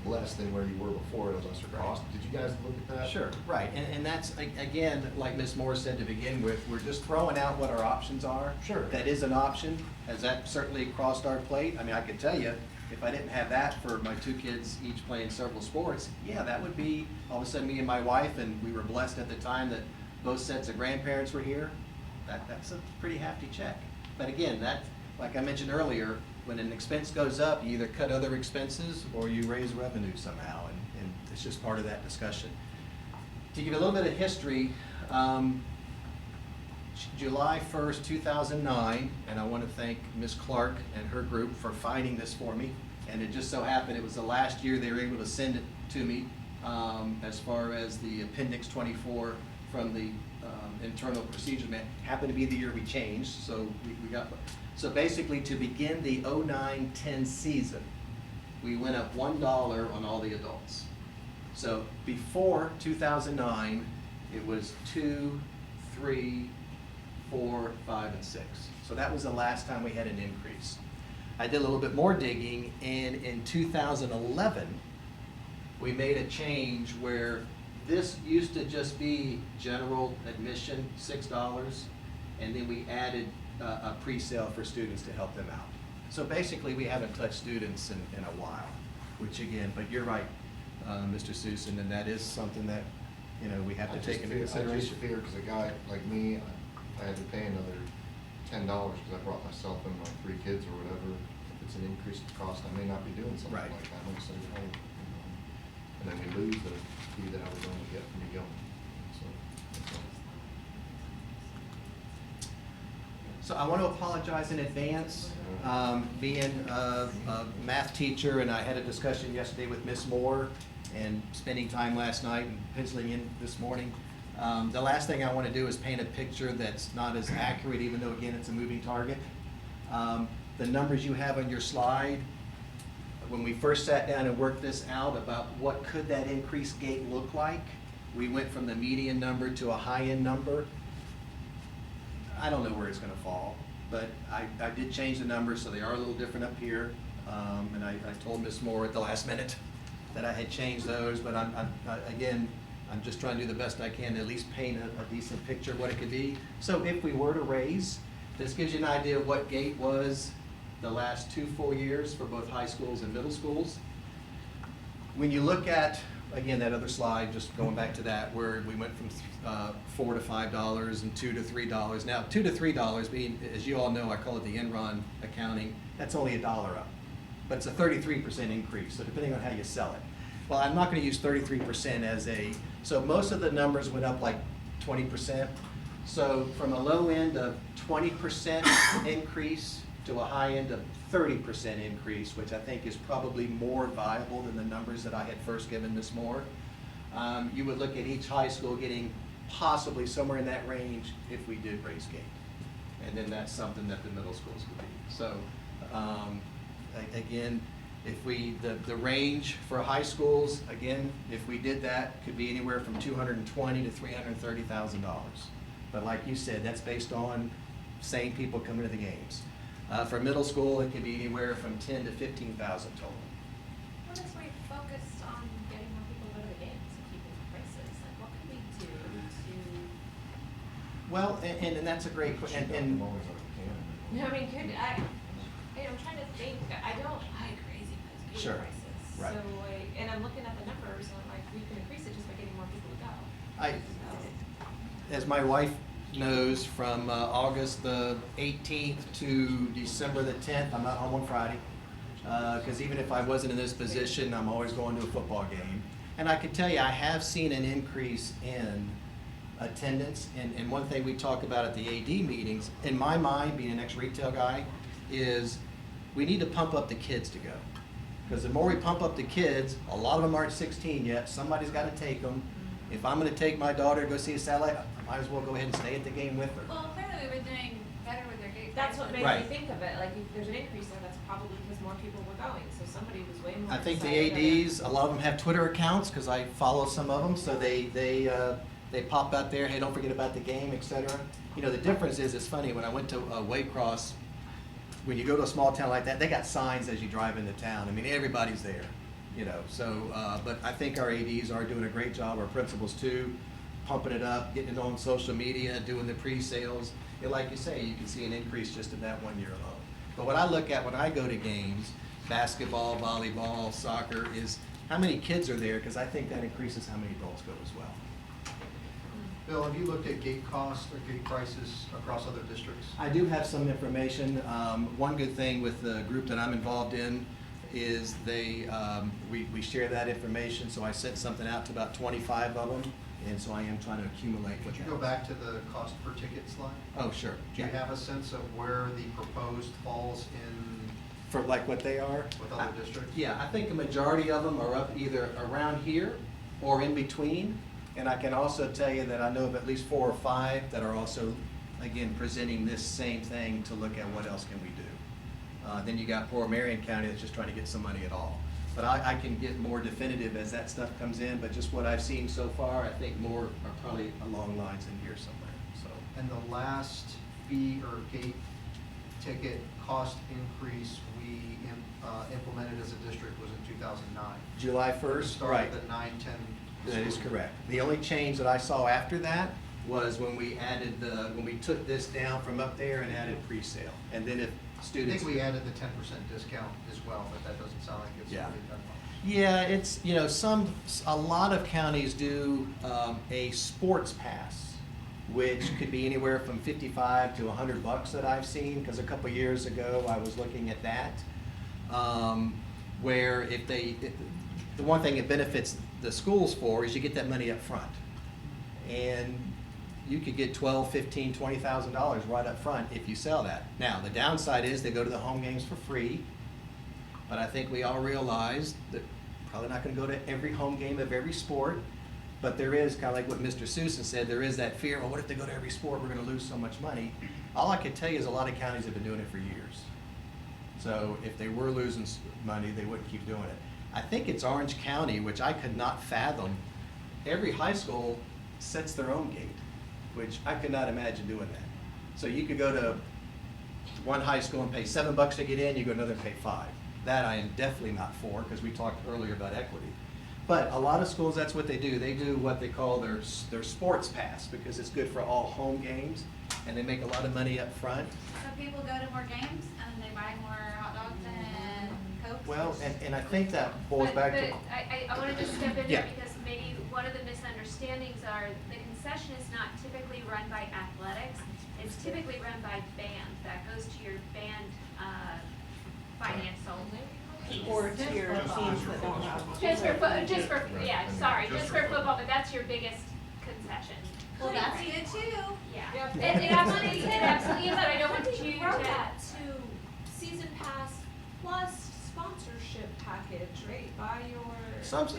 less than where you were before at a lesser cost. Did you guys look at that? Sure, right, and that's, again, like Ms. Moore said to begin with, we're just throwing out what our options are. Sure. That is an option. Has that certainly crossed our plate? I mean, I could tell you, if I didn't have that for my 2 kids each playing several sports, yeah, that would be, all of a sudden, me and my wife, and we were blessed at the time that both sets of grandparents were here, that's a pretty hefty check. But again, that, like I mentioned earlier, when an expense goes up, you either cut other expenses or you raise revenue somehow, and it's just part of that discussion. To give you a little bit of history, July 1st, 2009, and I want to thank Ms. Clark and her group for finding this for me, and it just so happened it was the last year they were able to send it to me, as far as the Appendix 24 from the internal procedures man, happened to be the year we changed, so we got. So basically, to begin the 09-10 season, we went up $1 on all the adults. So before 2009, it was 2, 3, 4, 5, and 6. So that was the last time we had an increase. I did a little bit more digging, and in 2011, we made a change where this used to just be general admission, $6, and then we added a pre-sale for students to help them out. So basically, we haven't touched students in a while, which again, but you're right, Mr. Susan, and that is something that, you know, we have to take into I just consideration. fear, because a guy like me, I had to pay another $10 because I brought myself and my 3 kids or whatever. If it's an increased cost, I may not be doing something Right. like that. I'm gonna say, oh, you know, and then we lose the fee that I was going to get from the going. So, that's all. So I want to apologize in advance. Being a math teacher, and I had a discussion yesterday with Ms. Moore, and spending time last night and penciling in this morning. The last thing I want to do is paint a picture that's not as accurate, even though, again, it's a moving target. The numbers you have on your slide, when we first sat down and worked this out about what could that increased gate look like, we went from the median number to a high-end number. I don't know where it's going to fall, but I did change the numbers, so they are a little different up here. And I told Ms. Moore at the last minute that I had changed those, but again, I'm just trying to do the best I can to at least paint a decent picture of what it could be. So if we were to raise, this gives you an idea of what gate was the last 2 full years for both high schools and middle schools. When you look at, again, that other slide, just going back to that, where we went from $4 to $5 and $2 to $3. Now, $2 to $3 being, as you all know, I call it the Enron accounting, that's only $1 up. But it's a 33% increase, so depending on how you sell it. Well, I'm not going to use 33% as a, so most of the numbers went up like 20%. So from a low end of 20% increase to a high end of 30% increase, which I think is probably more viable than the numbers that I had first given Ms. Moore. You would look at each high school getting possibly somewhere in that range if we did raise gate. And then that's something that the middle schools would be. So again, if we, the range for high schools, again, if we did that, could be anywhere from $220,000 to $330,000. But like you said, that's based on same people coming to the games. For middle school, it could be anywhere from $10,000 to $15,000 total. What is we focused on getting more people to go to the games and keeping the prices? Like, what can we do to? Well, and that's a great question. And No, I mean, I'm trying to think. I don't buy crazy those Sure. prices. Right. So, and I'm looking at the numbers, and I'm like, we can increase it just by getting more people to go. As my wife knows, from August the 18th to December the 10th, I'm not home on Friday. Because even if I wasn't in this position, I'm always going to a football game. And I can tell you, I have seen an increase in attendance, and one thing we talk about at the AD meetings, in my mind, being an ex-retail guy, is we need to pump up the kids to go. Because the more we pump up the kids, a lot of them aren't 16 yet, somebody's gotta take them. If I'm gonna take my daughter to go see a satellite, I might as well go ahead and stay at the game with her. Well, clearly we've been doing better with their gate. That's what made me Right. think of it, like, if there's an increase there, that's probably because more people were going, so somebody was way more I think the excited about- ADs, a lot of them have Twitter accounts, because I follow some of them, so they pop out there, hey, don't forget about the game, et cetera. You know, the difference is, it's funny, when I went to Waycross, when you go to a small town like that, they got signs as you drive into town. I mean, everybody's there, you know, so, but I think our ADs are doing a great job, our principals too, pumping it up, getting it on social media, doing the pre-sales. And like you say, you can see an increase just in that 1 year alone. But what I look at when I go to games, basketball, volleyball, soccer, is how many kids are there, because I think that increases how many adults go as well. Bill, have you looked at gate costs or gate prices across other districts? I do have some information. One good thing with the group that I'm involved in is we share that information, so I sent something out to about 25 of them, and so I am trying to accumulate Could with you that. go back to the cost per ticket slide? Oh, sure. Do you Yeah. have a sense of where the proposed falls in For like what they are? with other districts? Yeah, I think a majority of them are up either around here or in between. And I can also tell you that I know of at least 4 or 5 that are also, again, presenting this same thing to look at what else can we do. Then you got poor Marion County that's just trying to get some money at all. But I can get more definitive as that stuff comes in, but just what I've seen so far, I think more are probably along lines in here somewhere, so. And the last fee or gate ticket cost increase we implemented as a district was in 2009. July 1st, Started right. the 9-10. That is correct. The only change that I saw after that was when we added when we took this down from up there and added pre-sale. And then if I students. think we added the 10% discount as well, but that doesn't sound like it's Yeah. really done much. Yeah, it's, you know, a lot of counties do a sports pass, which could be anywhere from $55 to $100 that I've seen, because a couple years ago I was looking at that. Where the one thing it benefits the schools for is you get that money up front. And you could get $12,000, $15,000, $20,000 right up front if you sell that. Now, the downside is they go to the home games for free, but I think we all realize that probably not gonna go to every home game of every sport, but there is, kinda like what Mr. Susan said, there is that fear, well, what if they go to every sport, we're gonna lose so much money. All I can tell you is a lot of counties have been doing it for years. So if they were losing money, they wouldn't keep doing it. I think it's Orange County, which I could not fathom. Every high school sets their own gate, which I could not imagine doing that. So you could go to one high school and pay $7 to get in, you go to another and pay $5. That I am definitely not for, because we talked earlier about equity. But a lot of schools, that's what they do. They do what they call their sports pass, because it's good for all home games, and they make a lot of money up front. So people go to more games and they buy more hot dogs and Cokes? Well, and I think that boils back to. But I wanna just step in Yeah. there because maybe one of the misunderstandings are the concession is not typically run by athletics. It's typically run by band. That goes to your band, financial piece. Or to your teams that don't have. Just for, Right. yeah, And sorry, just just for for football, but that's your biggest concession. Well, that's good too. Yeah, it absolutely is, but I don't want you We wrote to. that to season pass plus sponsorship package, right, by your.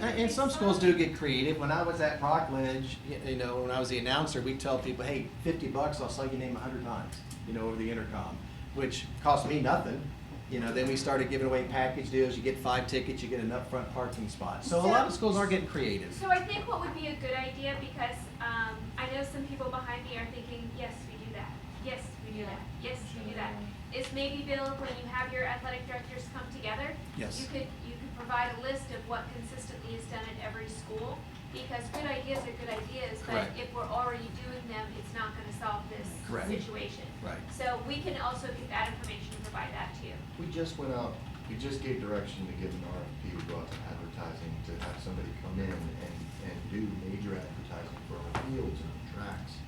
And some schools do get creative. When I was at Rockledge, you know, when I was the announcer, we'd tell people, hey, $50, I'll sell your name 100 times, you know, over the intercom, which cost me nothing. You know, then we started giving away package deals. You get 5 tickets, you get an upfront parking spot. So a lot of schools are getting creative. So I think what would be a good idea, because I know some people behind me are thinking, yes, we do that, yes, we do that, yes, we do that. Is maybe, Bill, when you have your athletic directors come together, Yes. you could provide a list of what consistently is done at every school, because good ideas are good ideas, but Correct. if we're already doing them, it's not gonna solve this Correct. situation. Right. So we can also get that information and provide that to you. We just went out, we just gave direction to give an RFP to go out to advertising, to have somebody come in and do major advertising for our fields and our tracks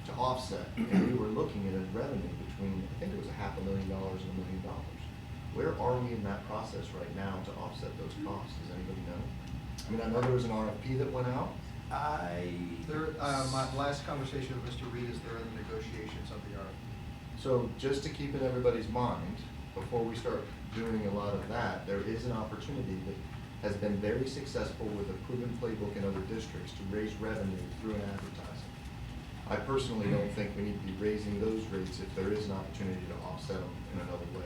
to offset. And we were looking at a revenue between, I think it was $500,000 and $1 million. Where are we in that process right now to offset those costs? Does anybody know? I mean, I know there was an RFP that went out. My last conversation with Mr. Reed is they're in the negotiations of the RFP. So just to keep in everybody's mind, before we start doing a lot of that, there is an opportunity that has been very successful with a proven playbook in other districts to raise revenue through an advertising. I personally don't think we need to be raising those rates if there is an opportunity to offset them in another way.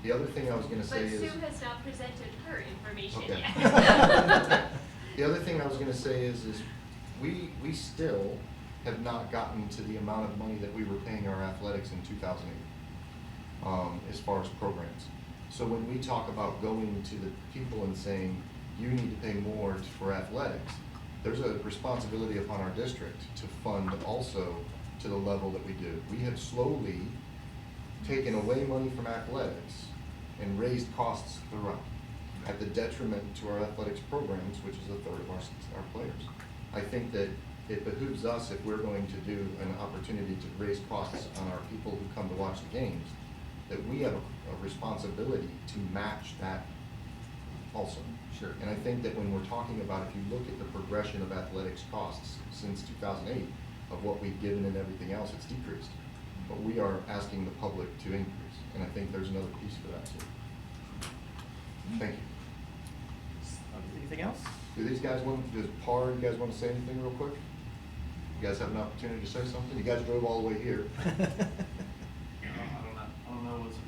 The other thing I was gonna say But is. Sue has not presented her information Okay. yet. The other thing I was gonna say is we still have not gotten to the amount of money that we were paying our athletics in 2008, as far as programs. So when we talk about going to the people and saying, you need to pay more for athletics, there's a responsibility upon our district to fund also to the level that we do. We have slowly taken away money from athletics and raised costs throughout, at the detriment to our athletics programs, which is a third of our players. I think that it behooves us, if we're going to do an opportunity to raise costs on our people who come to watch the games, that we have a responsibility to match that also. Sure. And I think that when we're talking about, if you look at the progression of athletics costs since 2008, of what we've given and everything else, it's decreased. But we are asking the public to increase, and I think there's another piece for that too. Thank you. Anything else? Do these guys does PAR, you guys want to say anything real quick? You guys have an opportunity to say something? You guys drove all the way here. I don't know what's.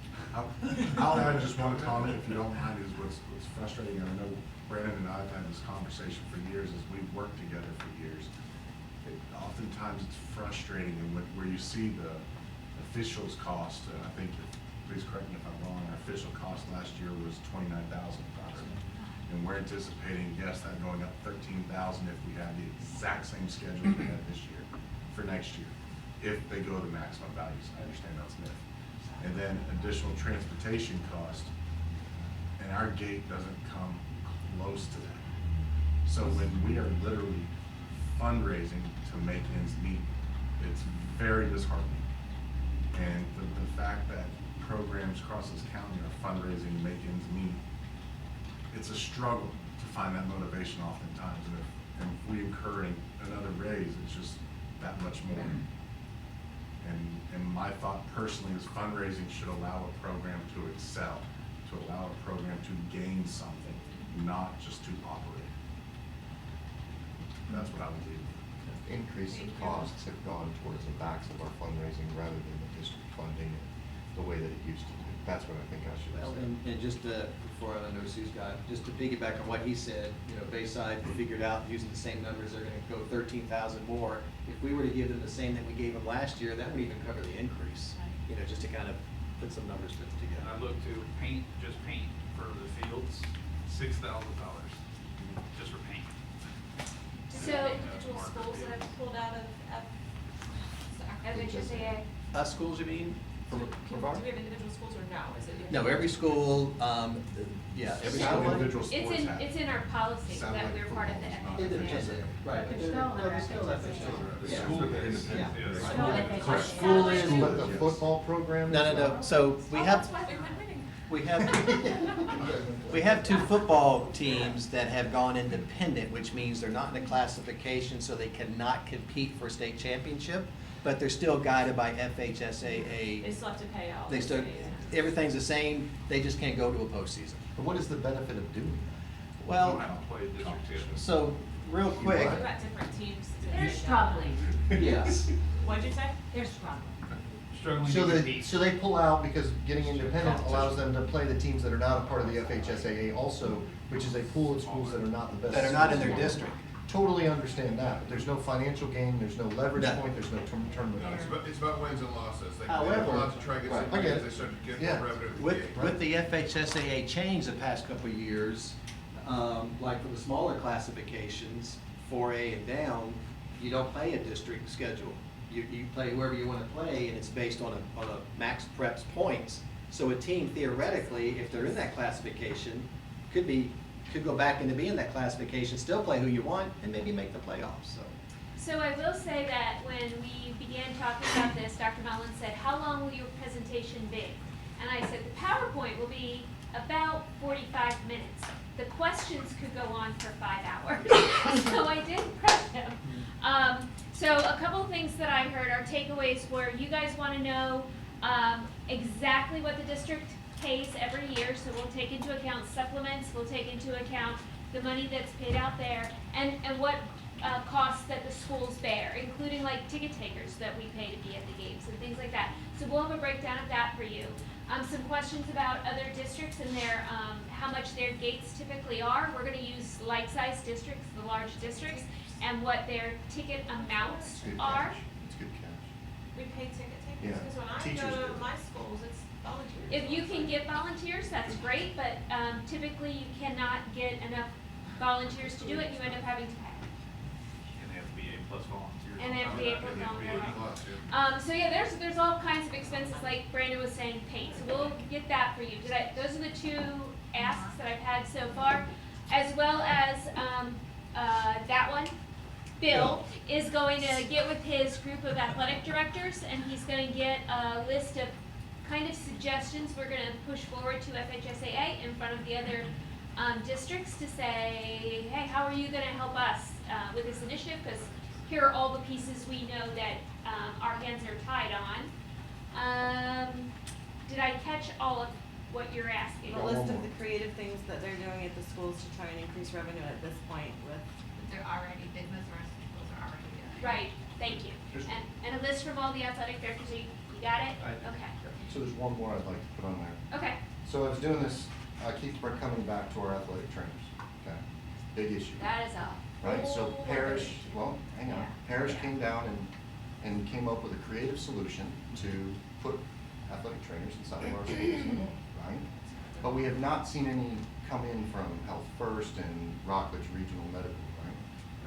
I'll add just one comment, if you don't mind, is what's frustrating, and I know Brandon and I have had this conversation for years as we've worked together for years. Oftentimes it's frustrating, and where you see the officials' cost, and I think, please correct me if I'm wrong, our official cost last year was $29,000 approximately. And we're anticipating, yes, that going up $13,000 if we have the exact same schedule we had this year for next year, if they go to maximum values. I understand that's myth. And then additional transportation cost, and our gate doesn't come close to that. So when we are literally fundraising to make ends meet, it's very disheartening. And the fact that programs across this county are fundraising to make ends meet, it's a struggle to find that motivation oftentimes. And if we incur another raise, it's just that much more. And my thought personally is fundraising should allow a program to excel, to allow a program to gain something, not just to operate. That's what I would leave. Increase in costs have gone towards the backs of our fundraising rather than the district funding it the way that it used to do. That's what I think I should Well, say. and just before I know Sue's got, just to piggyback on what he said, Bayside figured out using the same numbers, they're gonna go 13,000 more. If we were to give them the same that we gave them last year, that would even cover the increase, just to kind of put some numbers together. And I looked to paint for the fields, $6,000 just for paint. So individual schools that have pulled out of FHSAA? Schools, you mean? Do we have individual schools or no? Is it? No, every school, every school. Individual sports have. It's in our policy that we're part of the Satellite FHSAA. Right. They're still under They're still FHSAA. FHSAA. School is. Yeah. Still FHSAA. Correct. School is. But the football program? No. So we Oh, have. that's why we went winning. We have two football teams that have gone independent, which means they're not in a classification, so they cannot compete for a state championship, but they're still guided by FHSAA. They still have to pay out. They still, everything's the same, they just can't go to a postseason. But what is the benefit of doing that? Well, I don't play district yet. so, real quick. We've got different teams. They're struggling. Yes. What'd you say? They're struggling. Struggling So to they, compete. so they pull out because getting independent allows them to play the teams that are not a part of the FHSAA also, which is a pool of schools that are not the best. That are not in schools. their district. Totally understand that. There's no financial gain, there's no leverage No. point, there's no tournament. It's about wins and losses. They However- pull out to try and get some Right, I get wins, it. they start to get Yeah. more revenue. With the FHSAA change the past couple of years, like for the smaller classifications, 4A and down, you don't play a district schedule. You play whoever you want to play, and it's based on a max preps points. So a team theoretically, if they're in that classification, could go back into being that classification, still play who you want, and maybe make the playoffs, so. So I will say that when we began talking about this, Dr. Mullin said, how long will your presentation be? And I said, the PowerPoint will be about 45 minutes. The questions could go on for 5 hours, so I did prep them. So a couple of things that I heard, our takeaways were, you guys want to know exactly what the district pays every year, so we'll take into account supplements, we'll take into account the money that's paid out there, and what costs that the schools bear, including like ticket takers that we pay to be at the games and things like that. So we'll have a breakdown of that for you. Some questions about other districts and their how much their gates typically are. We're going to use like-sized districts, the large districts, and what their ticket amounts It's good are. cash. It's good cash. We pay ticket takers, Yeah. because when I Teachers go do. to my schools, it's volunteers. If you can get volunteers, that's great, but typically you cannot get enough volunteers to do it, you end up having to pay. And they have to be A+ volunteers. And they have to be A+ volunteers. volunteers. So yeah, there's all kinds of expenses, like Brandon was saying, paint, so we'll get that for you. Those are the two asks that I've had so far, as well as, that one. Bill is going to get with his group of athletic directors, and he's gonna get a list of kind of suggestions we're gonna push forward to FHSAA in front of the other districts to say, hey, how are you gonna help us with this initiative? Because here are all the pieces we know that our hands are tied on. Did I catch all of what you're asking? A list of the creative things that they're doing at the schools to try and increase revenue at this point with. They're already, most of our schools are already doing. Right, thank you. And a list from all the athletic directors, you got it? I- Okay, So there's one more I'd like to put on there. okay, So I was doing this, I keep coming back to our athletic trainers, okay? Big issue. that is a Right, so whole other Parrish, issue. well, hang on, Yeah. Parrish Yeah. came down and came up with a creative solution to put athletic trainers inside of our schools, right? But we have not seen any come in from Health First and Rockledge Regional Medical, right?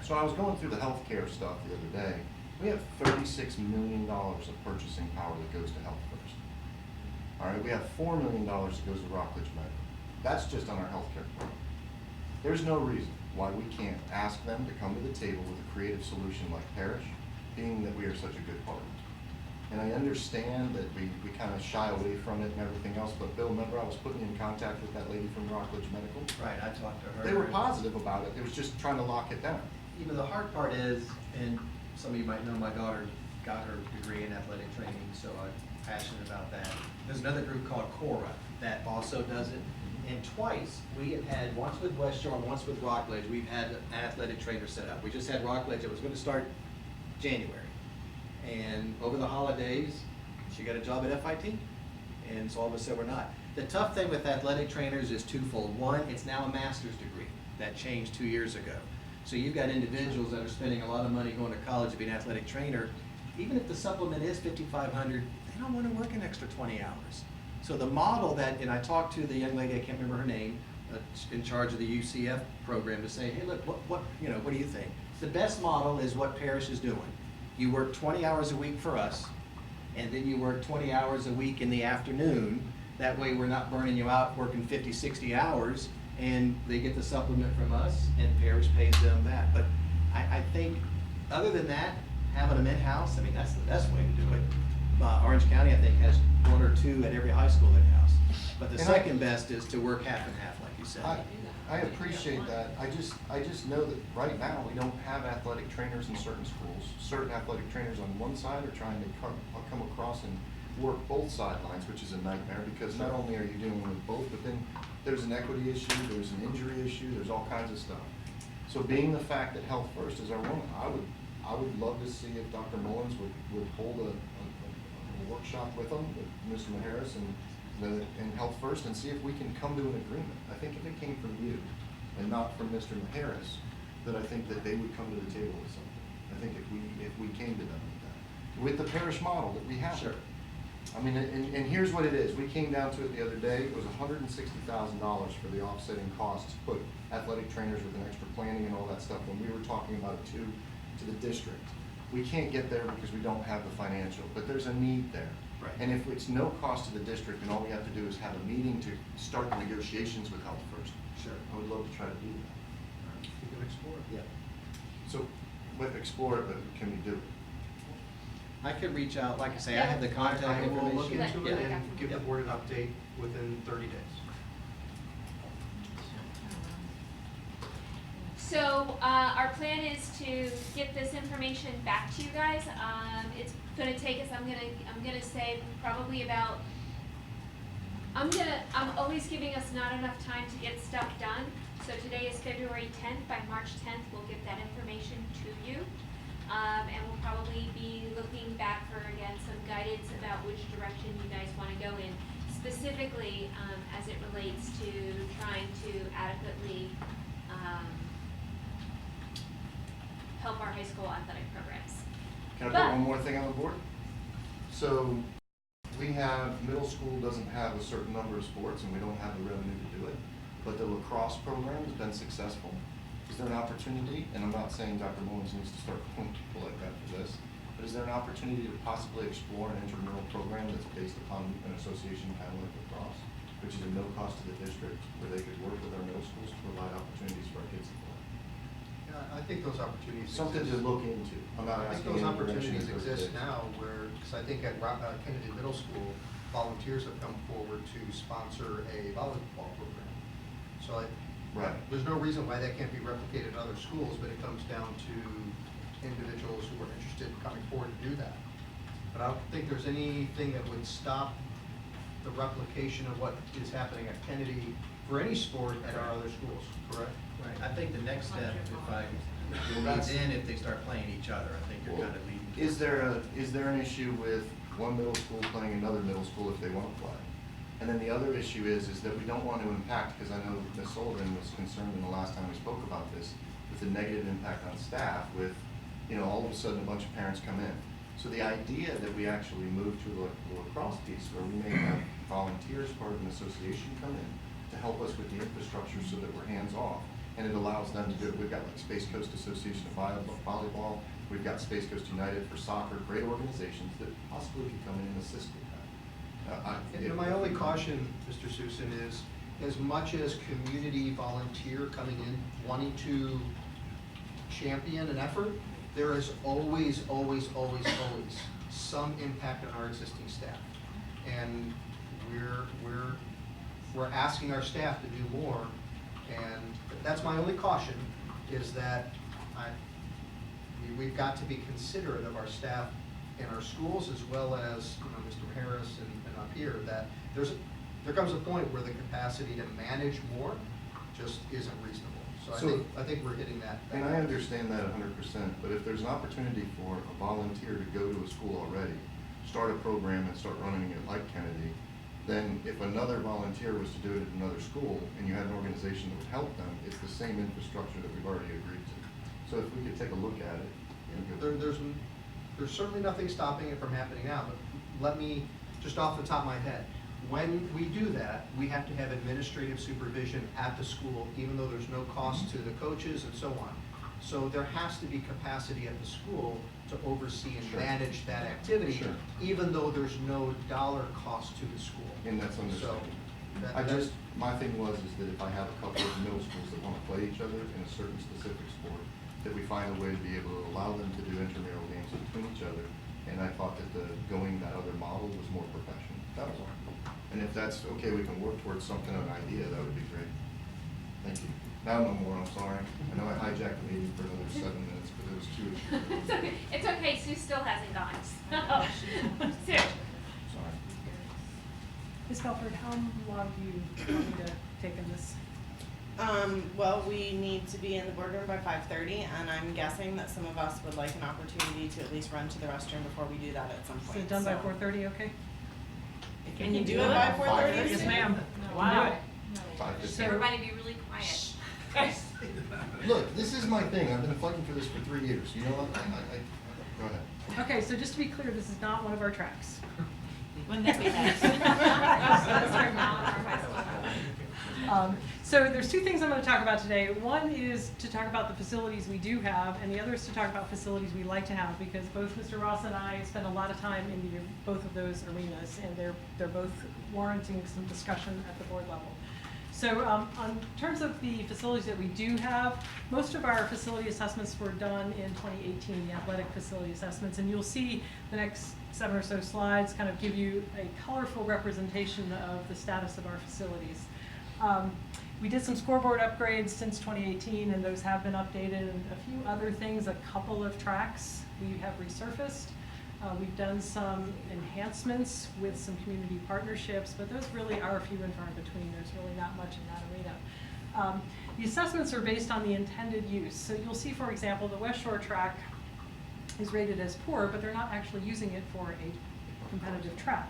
So I was going through the healthcare stuff the other day. We have $36 million of purchasing power that goes to Health First. All right, we have $4 million that goes to Rockledge Medical. That's just on our healthcare part. There's no reason why we can't ask them to come to the table with a creative solution like Parrish, being that we are such a good partner. And I understand that we kind of shy away from it and everything else, but Bill, remember I was putting you in contact with that lady from Rockledge Medical? Right, I talked to her. They were positive about it, it was just trying to lock it down. You know, the hard part is, and some of you might know, my daughter got her degree in athletic training, so I'm passionate about that. There's another group called Cora that also does it. And twice, we have had, once with West Shore and once with Rockledge, we've had an athletic trainer set up. We just had Rockledge, it was gonna start January. And over the holidays, she got a job at FIT. And so all of a sudden we're not. The tough thing with athletic trainers is twofold. One, it's now a master's degree. That changed 2 years ago. So you've got individuals that are spending a lot of money going to college to be an athletic trainer. Even if the supplement is $5,500, they don't want to work an extra 20 hours. So the model that, and I talked to the young lady, I can't remember her name, in charge of the UCF program to say, hey, look, what do you think? The best model is what Parrish is doing. You work 20 hours a week for us, and then you work 20 hours a week in the afternoon. That way we're not burning you out working 50, 60 hours, and they get the supplement from us, and Parrish pays them that. But I think, other than that, having them in-house, I mean, that's the best way to do it. Orange County, I think, has 1 or 2 at every high school in-house. But the And second best is to work half and half, like you said. I appreciate that. I just know that right now, we don't have athletic trainers in certain schools. Certain athletic trainers on one side are trying to come across and work both sidelines, which is a nightmare, because not only are you dealing with both, but then there's an equity issue, there's an injury issue, there's all kinds of stuff. So being the fact that Health First is our one, I would love to see if Dr. Mullins would hold a workshop with them, with Mr. Maharis and Health First, and see if we can come to an agreement. I think if it came from you and not from Mr. Maharis, that I think that they would come to the table with something. I think if we came to them with that, with the parish model that we have. Sure. I mean, and here's what it is. We came down to it the other day. It was $160,000 for the offsetting costs to put athletic trainers with an extra planning and all that stuff when we were talking about it to the district. We can't get there because we don't have the financial, but there's a need there. Right. And if it's no cost to the district and all we have to do is have a meeting to start the negotiations with Health First, Sure. I would love to try to do that. We can explore it. Yeah. So, let's explore it, but can we do it? I could reach out, like I say, I have the contact I will look information. into it Yeah. and give the board an update within 30 days. So, our plan is to get this information back to you guys. It's gonna take us, I'm gonna say probably about, I'm always giving us not enough time to get stuff done. So today is February 10th. By March 10th, we'll get that information to you. And we'll probably be looking back for, again, some guidance about which direction you guys wanna go in, specifically, as it relates to trying to adequately, help our high school athletic programs. Can I But- put one more thing on the board? So, we have, middle school doesn't have a certain number of sports, and we don't have the revenue to do it, but the lacrosse program has been successful. Is there an opportunity, and I'm not saying Dr. Mullins needs to start pulling people like that for this, but is there an opportunity to possibly explore an intramural program that's based upon an association kind of like lacrosse, which is a no cost to the district, where they could work with our middle schools to provide opportunities for our kids to play? Yeah, I think those opportunities Something to exist. look into. I'm not I think asking those any direction opportunities to go exist today. now where, because I think at Kennedy Middle School, volunteers have come forward to sponsor a volleyball program. So Right. there's no reason why that can't be replicated in other schools, but it comes down to individuals who are interested in coming forward to do that. But I don't think there's anything that would stop the replication of what is happening at Kennedy for any sport at our other schools, correct? Right, I think the next step, will be then if they start playing each other, I think you're kind of leading. Is there an issue with one middle school playing another middle school if they want to play? And then the other issue is that we don't want to impact, because I know Ms. Sullivan was concerned in the last time we spoke about this, with the negative impact on staff with, all of a sudden a bunch of parents come in. So the idea that we actually move to the lacrosse piece where we may have volunteers, part of an association come in to help us with the infrastructure so that we're hands off. And it allows them to do it. We've got like Space Coast Association of Volleyball, we've got Space Coast United for soccer, great organizations that possibly could come in and assist with that. And my only caution, Mr. Susan, is as much as community volunteer coming in, wanting to champion an effort, there is always some impact on our existing staff. And we're asking our staff to do more, and that's my only caution, is that we've got to be considerate of our staff in our schools as well as, Mr. Harris and up here, that there comes a point where the capacity to manage more just isn't reasonable. So I think we're hitting that. And I understand that 100%, but if there's an opportunity for a volunteer to go to a school already, start a program and start running it like Kennedy, then if another volunteer was to do it at another school and you had an organization that would help them, it's the same infrastructure that we've already agreed to. So if we could take a look at it. There's certainly nothing stopping it from happening now, but let me, just off the top of my head, when we do that, we have to have administrative supervision at the school, even though there's no cost to the coaches and so on. So there has to be capacity at the school to oversee and Sure. manage that activity, Sure. even though there's no dollar cost to the school. And that's understandable. My thing was that if I have a couple of middle schools that want to play each other in a certain specific sport, that we find a way to be able to allow them to do intramural games between each other. And I thought that going that other model was more professional. That was all. And if that's okay, we can work towards something, an idea, that would be great. Thank you. Now no more, I'm sorry. I know I hijacked the meeting for another 7 minutes, but it was too. It's okay. It's okay. Sue still hasn't gone. Sue. Sorry. Ms. Belford, how long do you want me to take in this? Well, we need to be in the boardroom by 5:30, and I'm guessing that some of us would like an opportunity to at least run to the restroom before we do that at some So point. done by 4:30, okay? Can you do it by 4:30? Yes, ma'am. Wow. So- Everybody be really quiet. Look, this is my thing. I've been fighting for this for 3 years. You know what? Go ahead. Okay, so just to be clear, this is not one of our tracks. Wouldn't that be nice? That's our mouth, our high school. So there's two things I'm going to talk about today. One is to talk about the facilities we do have, and the other is to talk about facilities we like to have, because both Mr. Ross and I spend a lot of time in both of those arenas, and they're both warranting some discussion at the board level. So on terms of the facilities that we do have, most of our facility assessments were done in 2018, the athletic facility assessments, and you'll see the next 7 or so slides kind of give you a colorful representation of the status of our facilities. We did some scoreboard upgrades since 2018, and those have been updated, and a few other things, a couple of tracks we have resurfaced. We've done some enhancements with some community partnerships, but those really are few and far between. There's really not much in that arena. The assessments are based on the intended use. So you'll see, for example, the West Shore track is rated as poor, but they're not actually using it for a competitive track.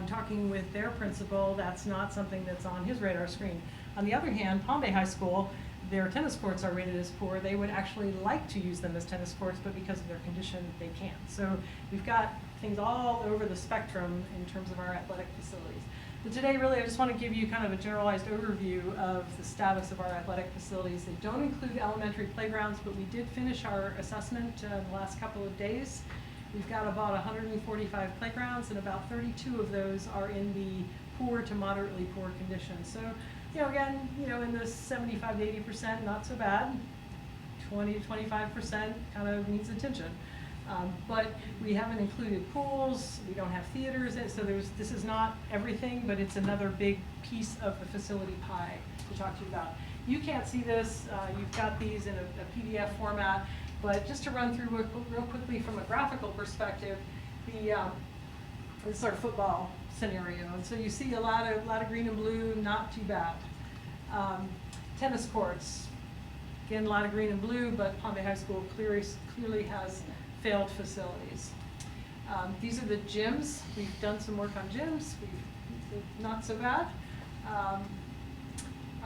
Talking with their principal, that's not something that's on his radar screen. On the other hand, Palm Bay High School, their tennis courts are rated as poor. They would actually like to use them as tennis courts, but because of their condition, they can't. So we've got things all over the spectrum in terms of our athletic facilities. But today, really, I just want to give you kind of a generalized overview of the status of our athletic facilities. They don't include elementary playgrounds, but we did finish our assessment the last couple of days. We've got about 145 playgrounds, and about 32 of those are in the poor to moderately poor condition. So, again, in the 75 to 80%, not so bad. 20 to 25% kind of needs attention. But we haven't included pools, we don't have theaters, so this is not everything, but it's another big piece of the facility pie to talk to you about. You can't see this, you've got these in a PDF format, but just to run through real quickly from a graphical perspective, this is our football scenario. And so you see a lot of green and blue, not too bad. Tennis courts, again, a lot of green and blue, but Palm Bay High School clearly has failed facilities. These are the gyms. We've done some work on gyms. Not so bad.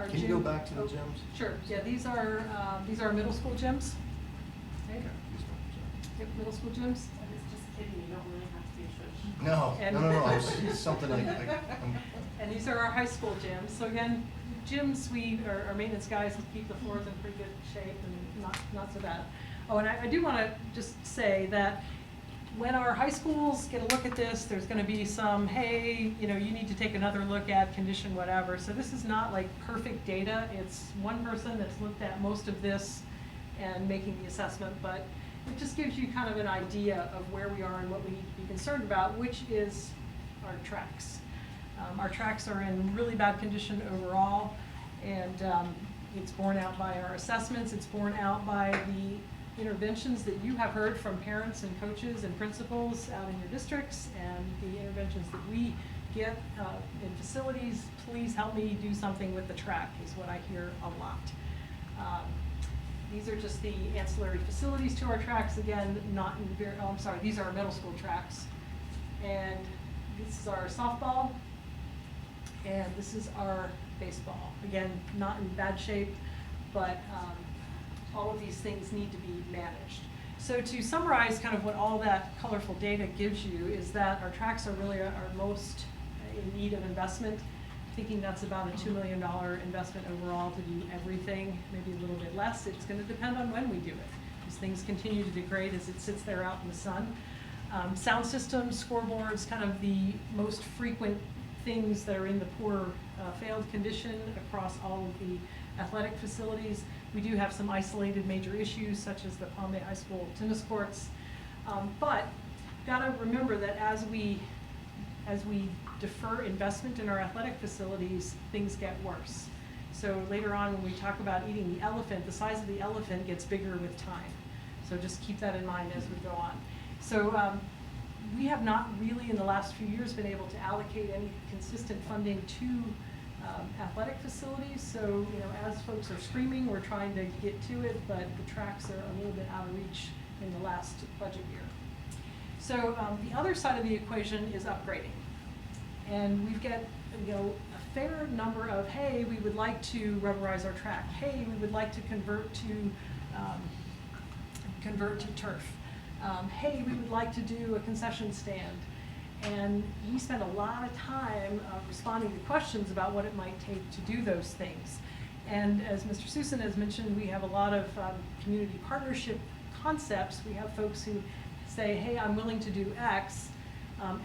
Can you go back to the gyms? Sure. Yeah, these are middle school gyms. Okay. Okay, these ones, Yep, middle school gyms. And it's just kidding, you don't really have to be a shush. No, it's something And these are our high school gyms. So again, gyms, our maintenance guys keep the floors in pretty good shape and not so bad. Oh, and I do want to just say that when our high schools get a look at this, there's going to be some, hey, you need to take another look at condition, whatever. So this is not like perfect data. It's one person that's looked at most of this and making the assessment, but it just gives you kind of an idea of where we are and what we need to be concerned about, which is our tracks. Our tracks are in really bad condition overall, and it's borne out by our assessments. It's borne out by the interventions that you have heard from parents and coaches and principals out in your districts, and the interventions that we get in facilities. Please help me do something with the track is what I hear a lot. These are just the ancillary facilities to our tracks. Again, not in very, I'm sorry, these are our middle school tracks. And this is our softball, and this is our baseball. Again, not in bad shape, but all of these things need to be managed. So to summarize kind of what all that colorful data gives you is that our tracks are really our most in need of investment. Thinking that's about a $2 million investment overall to do everything, maybe a little bit less. It's going to depend on when we do it. As things continue to degrade as it sits there out in the sun. Sound systems, scoreboards, kind of the most frequent things that are in the poor failed condition across all of the athletic facilities. We do have some isolated major issues such as the Palm Bay High School tennis courts. But gotta remember that as we defer investment in our athletic facilities, things get worse. So later on when we talk about eating the elephant, the size of the elephant gets bigger with time. So just keep that in mind as we go on. So we have not really in the last few years been able to allocate any consistent funding to athletic facilities. So, as folks are screaming, we're trying to get to it, but the tracks are a little bit out of reach in the last budget year. So the other side of the equation is upgrading. And we've got, a fair number of, hey, we would like to rubberize our track. Hey, we would like to convert to turf. Hey, we would like to do a concession stand. And we spend a lot of time responding to questions about what it might take to do those things. And as Mr. Susan has mentioned, we have a lot of community partnership concepts. We have folks who say, hey, I'm willing to do X.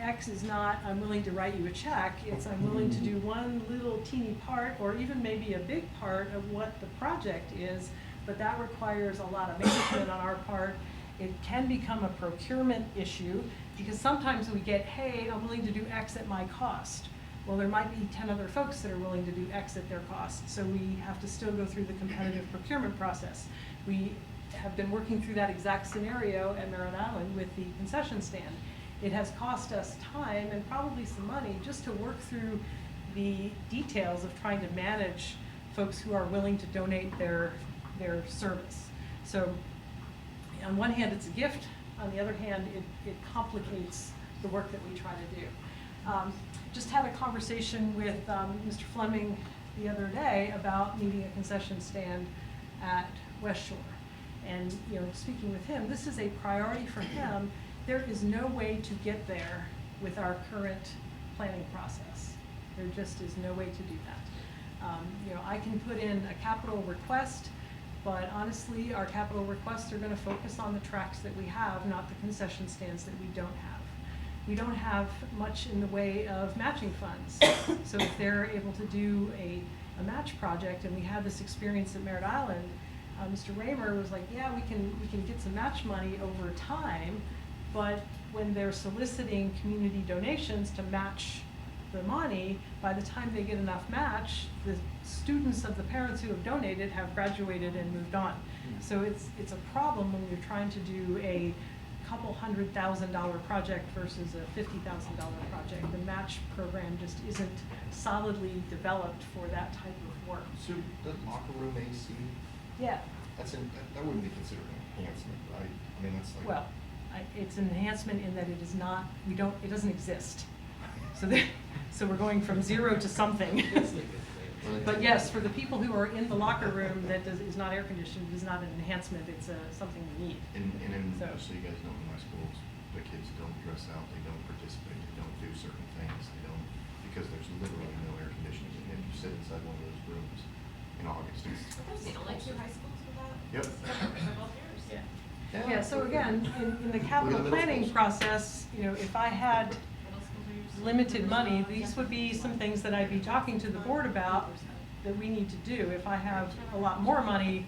X is not, I'm willing to write you a check. It's, I'm willing to do one little teeny part or even maybe a big part of what the project is, but that requires a lot of management on our part. It can become a procurement issue because sometimes we get, hey, I'm willing to do X at my cost. Well, there might be 10 other folks that are willing to do X at their cost, so we have to still go through the competitive procurement process. We have been working through that exact scenario at Merritt Island with the concession stand. It has cost us time and probably some money just to work through the details of trying to manage folks who are willing to donate their service. So on one hand, it's a gift. On the other hand, it complicates the work that we try to do. Just had a conversation with Mr. Fleming the other day about needing a concession stand at West Shore. And speaking with him, this is a priority for him. There is no way to get there with our current planning process. There just is no way to do that. I can put in a capital request, but honestly, our capital requests are going to focus on the tracks that we have, not the concession stands that we don't have. We don't have much in the way of matching funds. So if they're able to do a match project, and we had this experience at Merritt Island, Mr. Raymer was like, yeah, we can get some match money over time, but when they're soliciting community donations to match the money, by the time they get enough match, the students of the parents who have donated have graduated and moved on. So it's a problem when you're trying to do a couple $100,000 project versus a $50,000 project. The match program just isn't solidly developed for that type of work. So the locker room AC, Yeah. that wouldn't be considered an enhancement, right? I mean, that's like. Well, it's an enhancement in that it is not, it doesn't exist. So we're going from zero to something. But yes, for the people who are in the locker room that is not air conditioned, it is not an enhancement, it's something we need. And So just so you guys know, in my schools, the kids don't dress out, they don't participate, they don't do certain things, because there's literally no air conditioning. And if you sit inside one of those rooms in August, Are those the only two high schools with that? Yep. They're both yours. Yeah. Yeah, so again, in the capital middle planning schools. process, if I had Middle schools are yours. limited money, these would be some things that I'd be talking to the board about that we need to do. If I have a lot more money,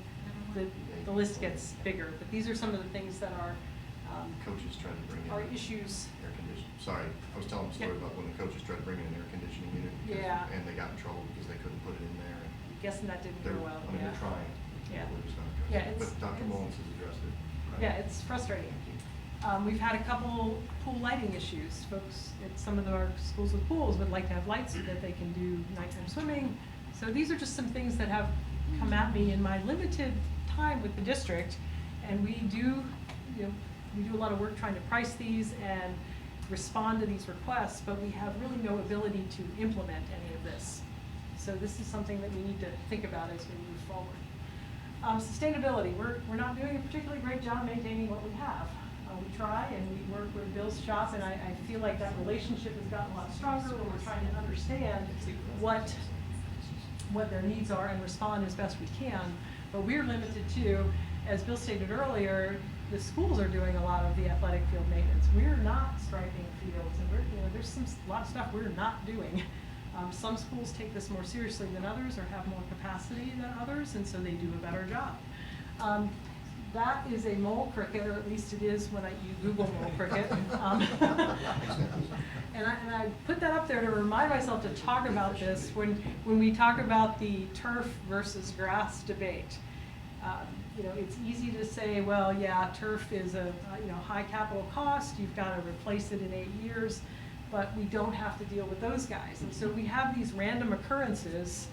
the list gets bigger. But these are some of the things that are coaches trying to bring in. our issues. Air conditioning, sorry, I was telling a story about when the coaches tried to bring in an air conditioning unit. Yeah. And they got in trouble because they couldn't put it in there. And Guessing that didn't they're, go well. I mean, Yeah. they're trying. Yeah. We're just not addressing Yeah, it. it's- But Dr. it's- Mullins has addressed it. Right? Yeah, it's frustrating. We've had a couple pool lighting issues. Folks at some of our schools with pools would like to have lights so that they can do nighttime swimming. So these are just some things that have come at me in my limited time with the district. And we do a lot of work trying to price these and respond to these requests, but we have really no ability to implement any of this. So this is something that we need to think about as we move forward. Sustainability, we're not doing a particularly great job maintaining what we have. We try and we work with Bill's shop, and I feel like that relationship has gotten a lot stronger when we're trying to understand what their needs are and respond as best we can. But we're limited to, as Bill stated earlier, the schools are doing a lot of the athletic field maintenance. We're not striping fields, and there's a lot of stuff we're not doing. Some schools take this more seriously than others or have more capacity than others, and so they do a better job. That is a mole cricket, or at least it is when you Google mole cricket. And I put that up there to remind myself to talk about this when we talk about the turf versus grass debate. It's easy to say, well, yeah, turf is a high capital cost. You've got to replace it in 8 years, but we don't have to deal with those guys. And so we have these random occurrences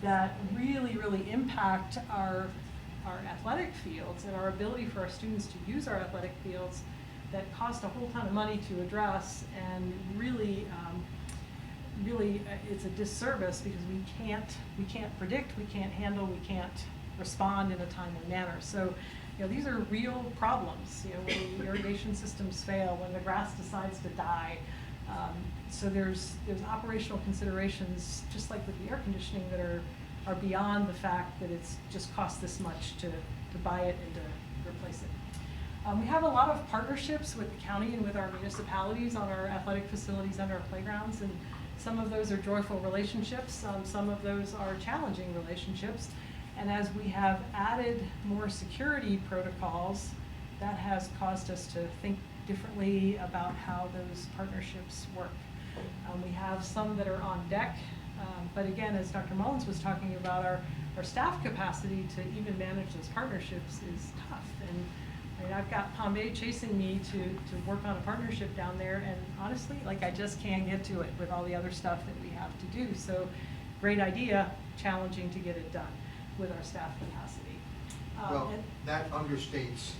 that really, really impact our athletic fields and our ability for our students to use our athletic fields that cost a whole ton of money to address, and really, it's a disservice because we can't predict, we can't handle, we can't respond in a timely manner. So, these are real problems. When the irrigation systems fail, when the grass decides to die. So there's operational considerations, just like with the air conditioning, that are beyond the fact that it's just cost this much to buy it and to replace it. We have a lot of partnerships with the county and with our municipalities on our athletic facilities and our playgrounds, and some of those are joyful relationships, some of those are challenging relationships. And as we have added more security protocols, that has caused us to think differently about how those partnerships work. We have some that are on deck, but again, as Dr. Mullins was talking about, our staff capacity to even manage those partnerships is tough. And I mean, I've got Palm Bay chasing me to work on a partnership down there, and honestly, like, I just can't get to it with all the other stuff that we have to do. So, great idea, challenging to get it done with our staff capacity. Well, And- that understates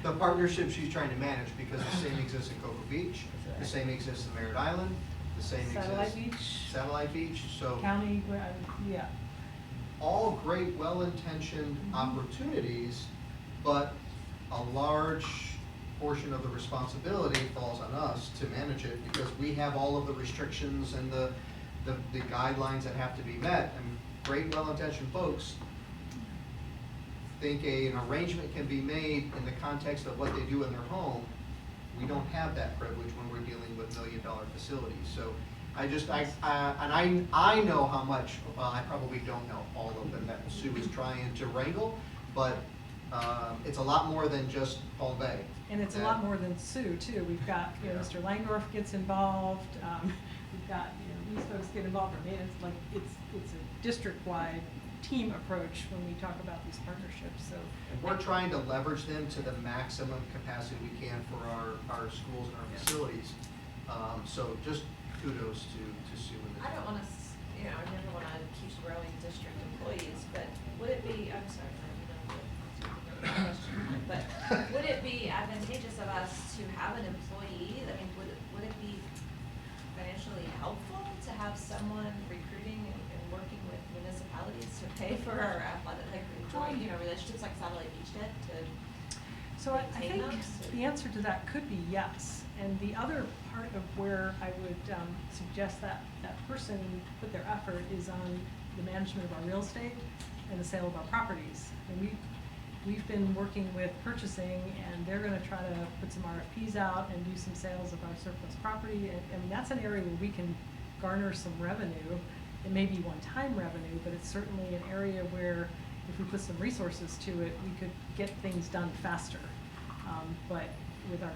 the partnership she's trying to manage, because the same exists in Cocoa Beach, the same exists in Merritt Island, the same exists. Satellite Beach. Satellite Beach, so. County, yeah. All great, well-intentioned opportunities, but a large portion of the responsibility falls on us to manage it, because we have all of the restrictions and the guidelines that have to be met. And great, well-intentioned folks think an arrangement can be made in the context of what they do in their home. We don't have that privilege when we're dealing with million-dollar facilities. So I know how much, well, I probably don't know all of them that Sue is trying to wrangle, but it's a lot more than just Palm Bay. And it's a lot more than Sue, too. We've got, you know, Mr. Langdorf gets involved, we've got, you know, these folks get involved. I mean, it's like, it's a district-wide team approach when we talk about these partnerships, so. And we're trying to leverage them to the maximum capacity we can for our schools and our facilities. So just kudos to Sue and the team. I don't wanna, you know, I never wanna keep growing district employees, but would it be, I'm sorry, I don't know the question, but would it be advantageous of us to have an employee? I mean, would it be financially helpful to have someone recruiting and working with municipalities to pay for our athletic, like, joint, you know, relationships like Satellite Beach did to? So I maintain think those? the answer to that could be yes. And the other part of where I would suggest that person put their effort is on the management of our real estate and the sale of our properties. And we've been working with purchasing, and they're gonna try to put some RFPs out and do some sales of our surplus property. And I mean, that's an area where we can garner some revenue. It may be one-time revenue, but it's certainly an area where if we put some resources to it, we could get things done faster. But with our.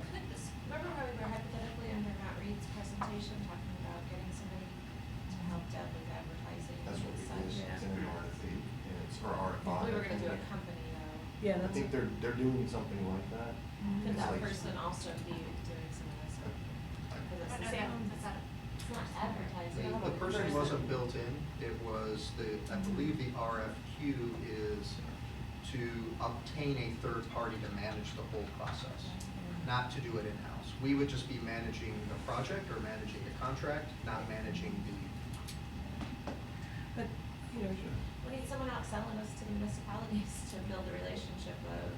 Remember how we were hypothetically under Matt Reed's presentation, talking about getting somebody to help Deb with advertising That's what and we such? did, it's in an RFP, and it's for RFI. We were gonna do a company though. Yeah, I that's. think they're doing something like that. Could It's that like- person also be doing some of this? Because it's But the no, same. that's not- It's not advertising. The person wasn't built in, it was I believe the RFQ is to obtain a third party to manage the whole process, not to do it in-house. We would just be managing the project or managing the contract, not managing But, you know, We need someone out selling us to the municipalities to build a relationship of.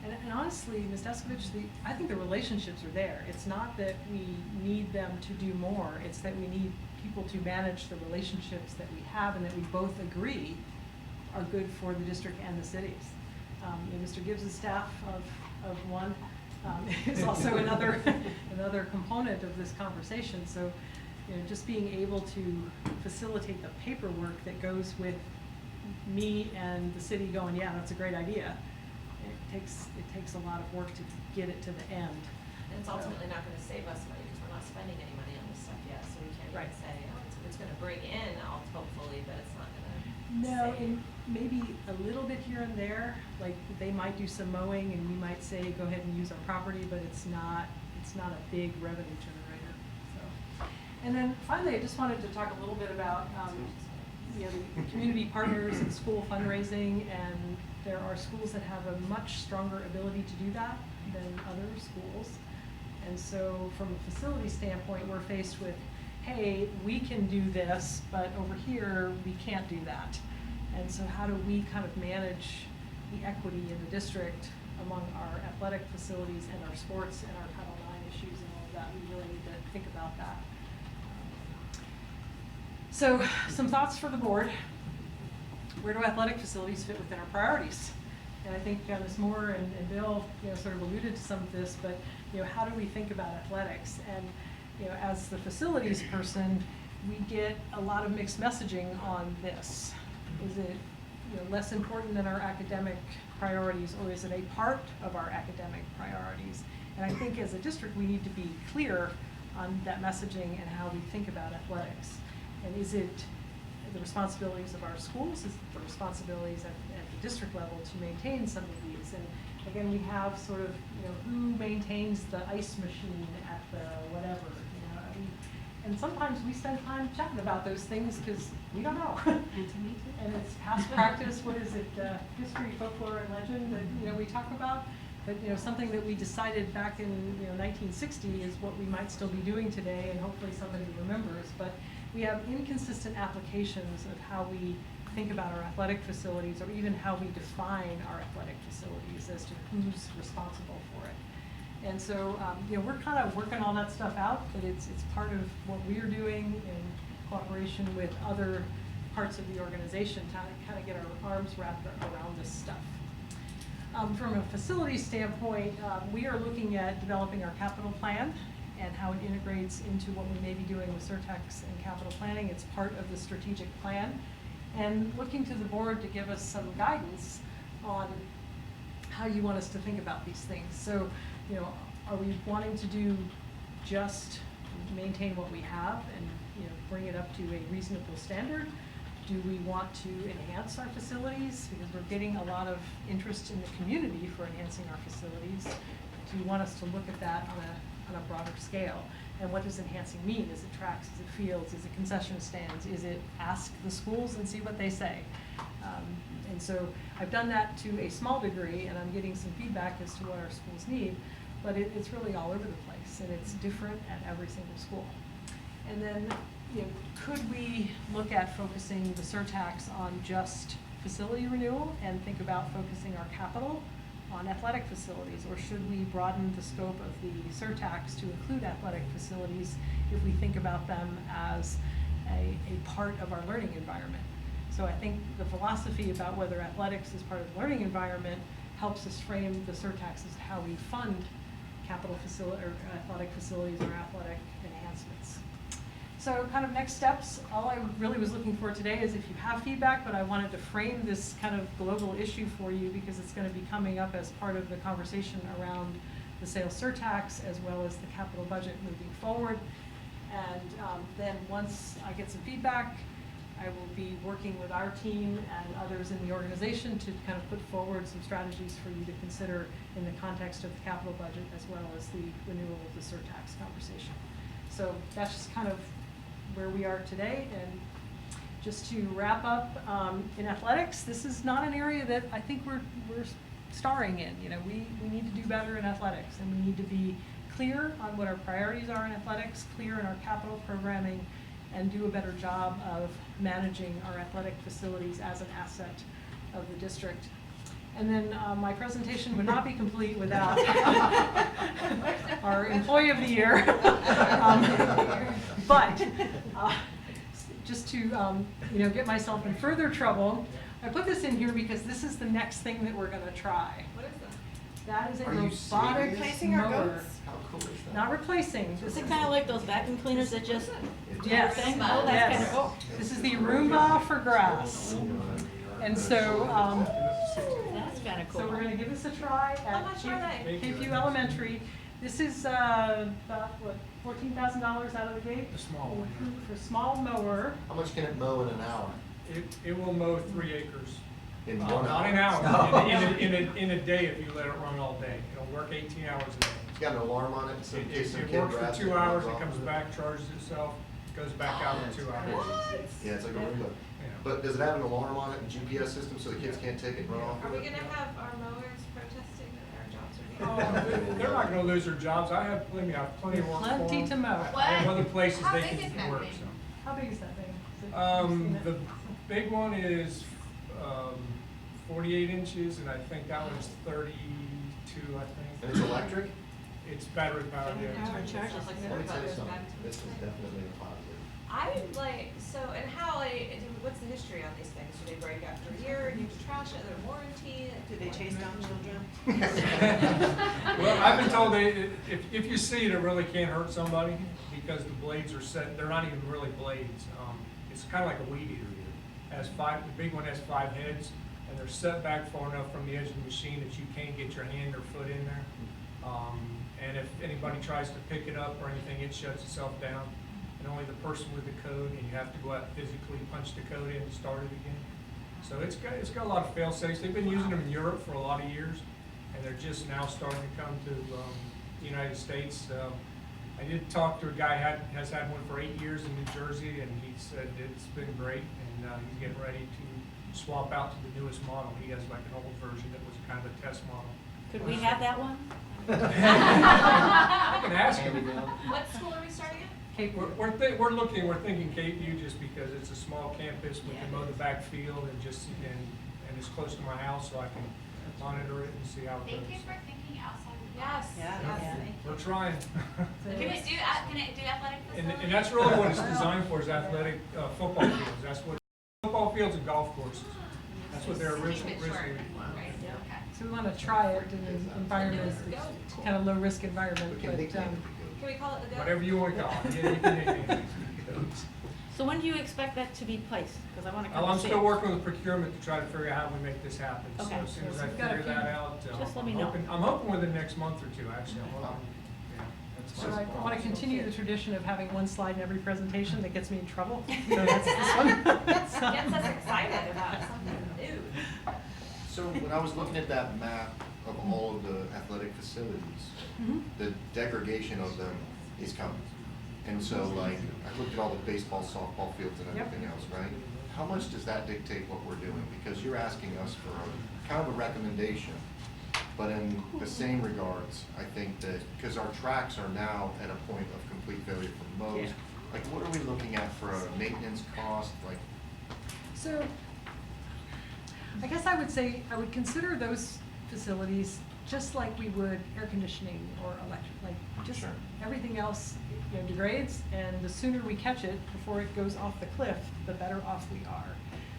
and honestly, Ms. Deskovich, I think the relationships are there. It's not that we need them to do more, it's that we need people to manage the relationships that we have and that we both agree are good for the district and the cities. You know, Mr. Gibbs' staff of one is also another component of this conversation. So, you know, just being able to facilitate the paperwork that goes with me and the city going, yeah, that's a great idea. It takes a lot of work to get it to the end. And it's ultimately not gonna save us money, because we're not spending any money on this stuff yet, so we can't Right. even say, oh, it's gonna bring in, hopefully, but it's not gonna No, save. and maybe a little bit here and there, like they might do some mowing and we might say, go ahead and use our property, but it's not a big revenue generator, so. And then finally, I just wanted to talk a little bit about, you know, the community partners and school fundraising, and there are schools that have a much stronger ability to do that than other schools. And so from a facility standpoint, we're faced with, hey, we can do this, but over here, we can't do that. And so how do we kind of manage the equity in the district among our athletic facilities and our sports and our Title IX issues and all of that? We really need to think about that. So some thoughts for the board. Where do athletic facilities fit within our priorities? And I think Ms. Moore and Bill, you know, sort of alluded to some of this, but, you know, how do we think about athletics? And, you know, as the facilities person, we get a lot of mixed messaging on this. Is it, you know, less important than our academic priorities, or is it a part of our academic priorities? And I think as a district, we need to be clear on that messaging and how we think about athletics. And is it the responsibilities of our schools, is it the responsibilities at the district level to maintain some of these? And again, we have sort of, who maintains the ice machine at the whatever, and sometimes we spend time chatting about those things because we don't know. And to me too. And it's past practice, what is it, history, folklore, and legend that, we talk about? But, something that we decided back in, 1960 is what we might still be doing today, and hopefully somebody remembers. But we have inconsistent applications of how we think about our athletic facilities, or even how we define our athletic facilities as to who's responsible for it. And so, we're kind of working all that stuff out, but it's part of what we're doing in cooperation with other parts of the organization to kind of get our arms wrapped around this stuff. From a facility standpoint, we are looking at developing our capital plan and how it integrates into what we may be doing with Surtax and capital planning. It's part of the strategic plan. And looking to the board to give us some guidance on how you want us to think about these things. So, are we wanting to do just maintain what we have and, bring it up to a reasonable standard? Do we want to enhance our facilities? Because we're getting a lot of interest in the community for enhancing our facilities. Do you want us to look at that on a broader scale? And what does enhancing mean? Is it tracks? Is it fields? Is it concession stands? Is it ask the schools and see what they say? And so I've done that to a small degree, and I'm getting some feedback as to what our schools need, but it's really all over the place, and it's different at every single school. And then, could we look at focusing the surtax on just facility renewal and think about focusing our capital on athletic facilities, or should we broaden the scope of the surtax to include athletic facilities if we think about them as a part of our learning environment? So I think the philosophy about whether athletics is part of the learning environment helps us frame the surtax as how we fund capital facility or athletic facilities or athletic enhancements. So kind of next steps, all I really was looking for today is if you have feedback, but I wanted to frame this kind of global issue for you because it's going to be coming up as part of the conversation around the sales surtax as well as the capital budget moving forward. And then once I get some feedback, I will be working with our team and others in the organization to kind of put forward some strategies for you to consider in the context of the capital budget as well as the renewal of the surtax conversation. So that's just kind of where we are today. And just to wrap up, in athletics, this is not an area that I think we're starring in. We need to do better in athletics, and we need to be clear on what our priorities are in athletics, clear in our capital programming, and do a better job of managing our athletic facilities as an asset of the district. And then my presentation would not be complete without our Employee of the Year. But just to get myself in further trouble, I put this in here because this is the next thing that we're going to try. What is that? That is a Are you robotic replacing mower. our goats? How cool is that? Not replacing. Is it kind of like those vacuum cleaners that just? Yes, Thing? Oh, that's kind yes. of, oh. This is the Roomba for grass. And so, That's kind of cool. so we're gonna give this a try How at much are they? KPU Elementary. This is, about, what, $14,000 out of the gate? A small one. For small mower. How much can it mow in an hour? It will mow 3 acres. In Not 1 hour? an hour, No. in a day if you let it run all day. It'll work 18 hours a day. It's got an alarm on it, so in case some It kid works grabs for it. 2 and hours, runs it off comes with back, charges itself, goes back out in 2 hours. Yeah, it's like a Roomba. Yeah. But does it have an alarm on it and GPS system so the kids can't take it and run off Are with we it? gonna have our mowers protesting that our jobs are being? Oh, they're not gonna lose their jobs. I have plenty of work for them. Plenty to mow. I have other places How they big is can that work, thing? so. How big is that thing? Is it- have you seen it? The big one is 48 inches, and I think that one's 32, I And think. it's electric? It's battery powered, Battery yeah. powered charges. Sounds like Let me tell you everybody's something, back to this is definitely a positive. I would like, so, and how, what's the history on these things? Do they break after a year, you have to trash it, their warranty? Do they chase down children? Well, I've been told if you see it, it really can't hurt somebody because the blades are set, they're not even really blades. It's kind of like a weed eater. The big one has 5 heads, and they're set back far enough from the edge of the machine that you can't get your hand or foot in there. And if anybody tries to pick it up or anything, it shuts itself down. And only the person with the code, and you have to go out physically punch the code in and start it again. So it's got a lot of fail safes. They've been using them in Europe for a lot of years, and they're just now starting to come to the United States. I did talk to a guy has had one for 8 years in New Jersey, and he said it's been great, and he's getting ready to swap out to the newest model. He has like an old version that was kind of a test model. Could we have that one? I can ask him. What school are we starting at? Cape Wood. We're thinking Cape View just because it's a small campus, we can mow the back field and and it's close to my house, so I can monitor it and see how it goes. Thank you for thinking outside the Yes. box. Yeah. We're trying. Can it do athletic facilities? And that's really what it's designed for, is athletic, football fields. That's what, football fields and golf courses. That's what they're Keep originally. it short, right, okay. So we want to try it in an environment, kind of low-risk environment, We can but, nickname Can we call it the go? Whatever you want to call it. Yeah, you can nickname it. So when do you expect that to be placed? Because I want to come Well, I'm and see still it. working with procurement to try to figure out how we make this happen. So Okay. as soon as I We've got a figure few- that out, Just let me I'm know. hoping within the next month or two, actually. I'm hoping, yeah. So I want to continue the tradition of having one slide in every presentation that gets me in trouble. So that's this one. Gets us excited about something new. So when I was looking at that map of all of the athletic facilities, the degradation of them is coming. And so like, I looked at all the baseball, softball fields and everything else, right? How much does that dictate what we're doing? Because you're asking us for kind of a recommendation, but in the same regards, I think that, because our tracks are now at a point of complete failure for most, Yeah. like what are we looking at for a maintenance cost, like? So, I guess I would say, I would consider those facilities just like we would air conditioning or electric, like just Sure. everything else, degrades, and the sooner we catch it before it goes off the cliff, the better off we are.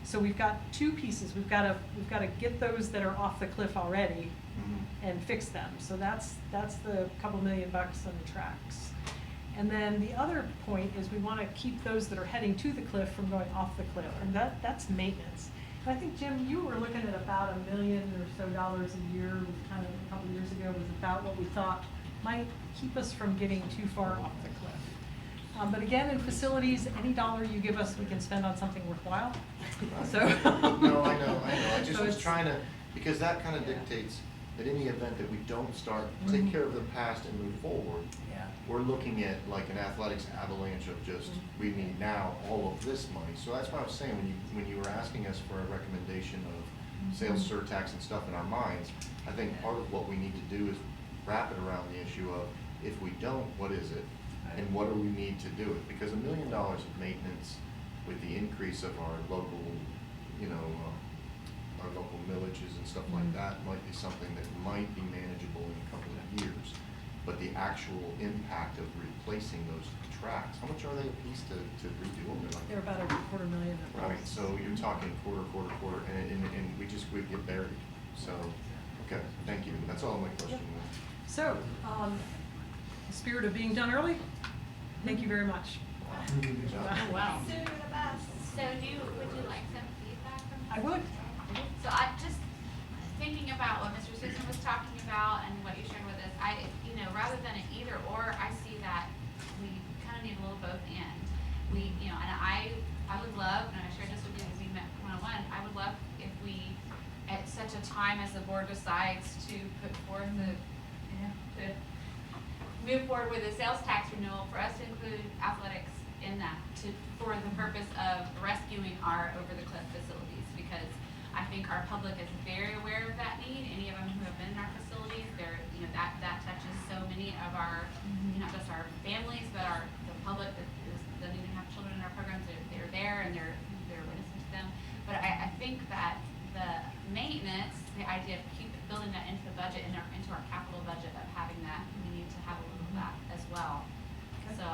So we've got two pieces. We've got to get those that are off the cliff already and fix them. So that's the couple $1 million on the tracks. And then the other point is we want to keep those that are heading to the cliff from going off the cliff, and that's maintenance. And I think, Jim, you were looking at about $1 million or so a year, was kind of a couple of years ago, was about what we thought might keep us from getting too far off the cliff. But again, in facilities, any dollar you give us, we can spend on something worthwhile. So. No, I know. I just So was it's- trying to, because that kind of Yeah. dictates that in the event that we don't start, take care of the past and move forward, Yeah. we're looking at like an athletics avalanche of just, we need now all of this money. So that's what I was saying, when you were asking us for a recommendation of sales surtax and stuff in our minds, I think part of what we need to do is wrap it around the issue of, if we don't, what is it? And what do we need to do it? Because $1 million of maintenance with the increase of our local, our local millages and stuff like that might be something that might be manageable in a couple of years. But the actual impact of replacing those tracks, how much are they a piece to redo them? They're about $250,000. Right, so you're talking quarter, and we get buried. So, okay, thank you. That's all my question was. So, the spirit of being done early, thank you very much. Good job. Wow. Sue, you're the best. So would you like some feedback from us? I would. So I just, thinking about what Mr. Susan was talking about and what you shared with us, rather than an either or, I see that we kind of need a little both and. And I would love, and I shared this with you as we met one-on-one, I would love if we, at such a time as the board decides to put forth to move forward with a sales tax renewal, for us to include athletics in that, for the purpose of rescuing our over-the-cliff facilities, because I think our public is very aware of that need. Any of them who have been in our facilities, that touches so many of our, not just our families, but the public that doesn't even have children in our programs. They're there and they're witnessing to them. But I think that the maintenance, the idea of building that into the budget, into our capital budget of having that, we need to have a little of that as well. So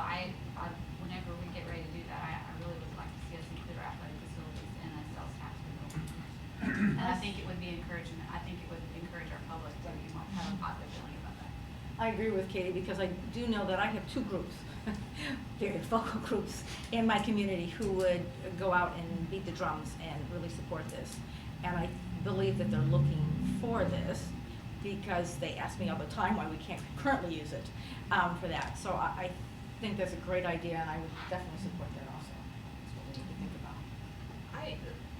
whenever we get ready to do that, I really would like to see us include our athletic facilities in a sales tax renewal. And I think it would be encouragement. I think it would encourage our public to have a positive feeling about that. I agree with Katie, because I do know that I have two groups, very vocal groups in my community who would go out and beat the drums and really support this. And I believe that they're looking for this. because they ask me all the time why we can't currently use it, for that. So I think that's a great idea, and I would definitely support that also. That's what we need to think about.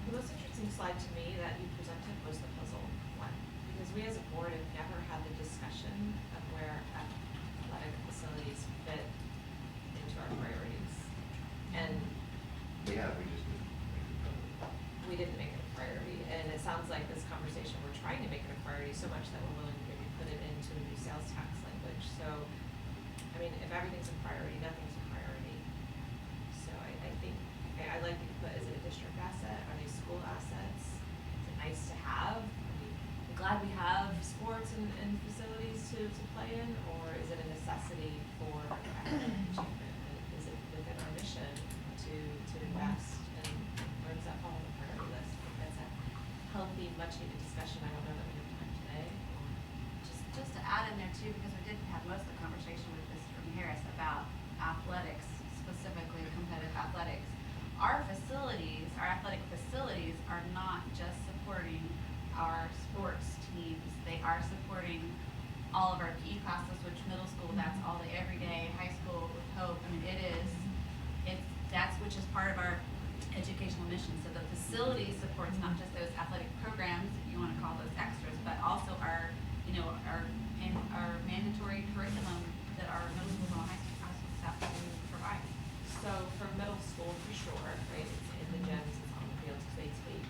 The most interesting slide to me that you presented was the puzzle one, because we as a board have never had the discussion of where athletic facilities fit into our priorities. And Yeah, we just didn't make it public. we didn't make it a priority, and it sounds like this conversation, we're trying to make it a priority so much that we're willing to maybe put it into a new sales tax language. So, I mean, if everything's a priority, nothing's a priority. So I think, I like that you put, is it a district asset, are they school assets? Is it nice to have? Are we glad we have sports and facilities to play in, or is it a necessity for academic achievement? And is it within our mission to invest, and where does that fall on the priority list? I think that's a healthy, much needed discussion. I don't know that we have time today, or Just to add in there too, because we did have most of the conversation with Mr. Harris about athletics, specifically competitive athletics. Our facilities, our athletic facilities are not just supporting our sports teams, they are supporting all of our PE classes, which middle school, that's all day, every day, high school with Hope. I mean, that's which is part of our educational mission. So the facility supports not just those athletic programs, if you want to call those extras, but also our, our mandatory curriculum that our middle school and high school staff provide. so for middle school, for sure, right, it's in the gyms, it's on the fields, it's PE.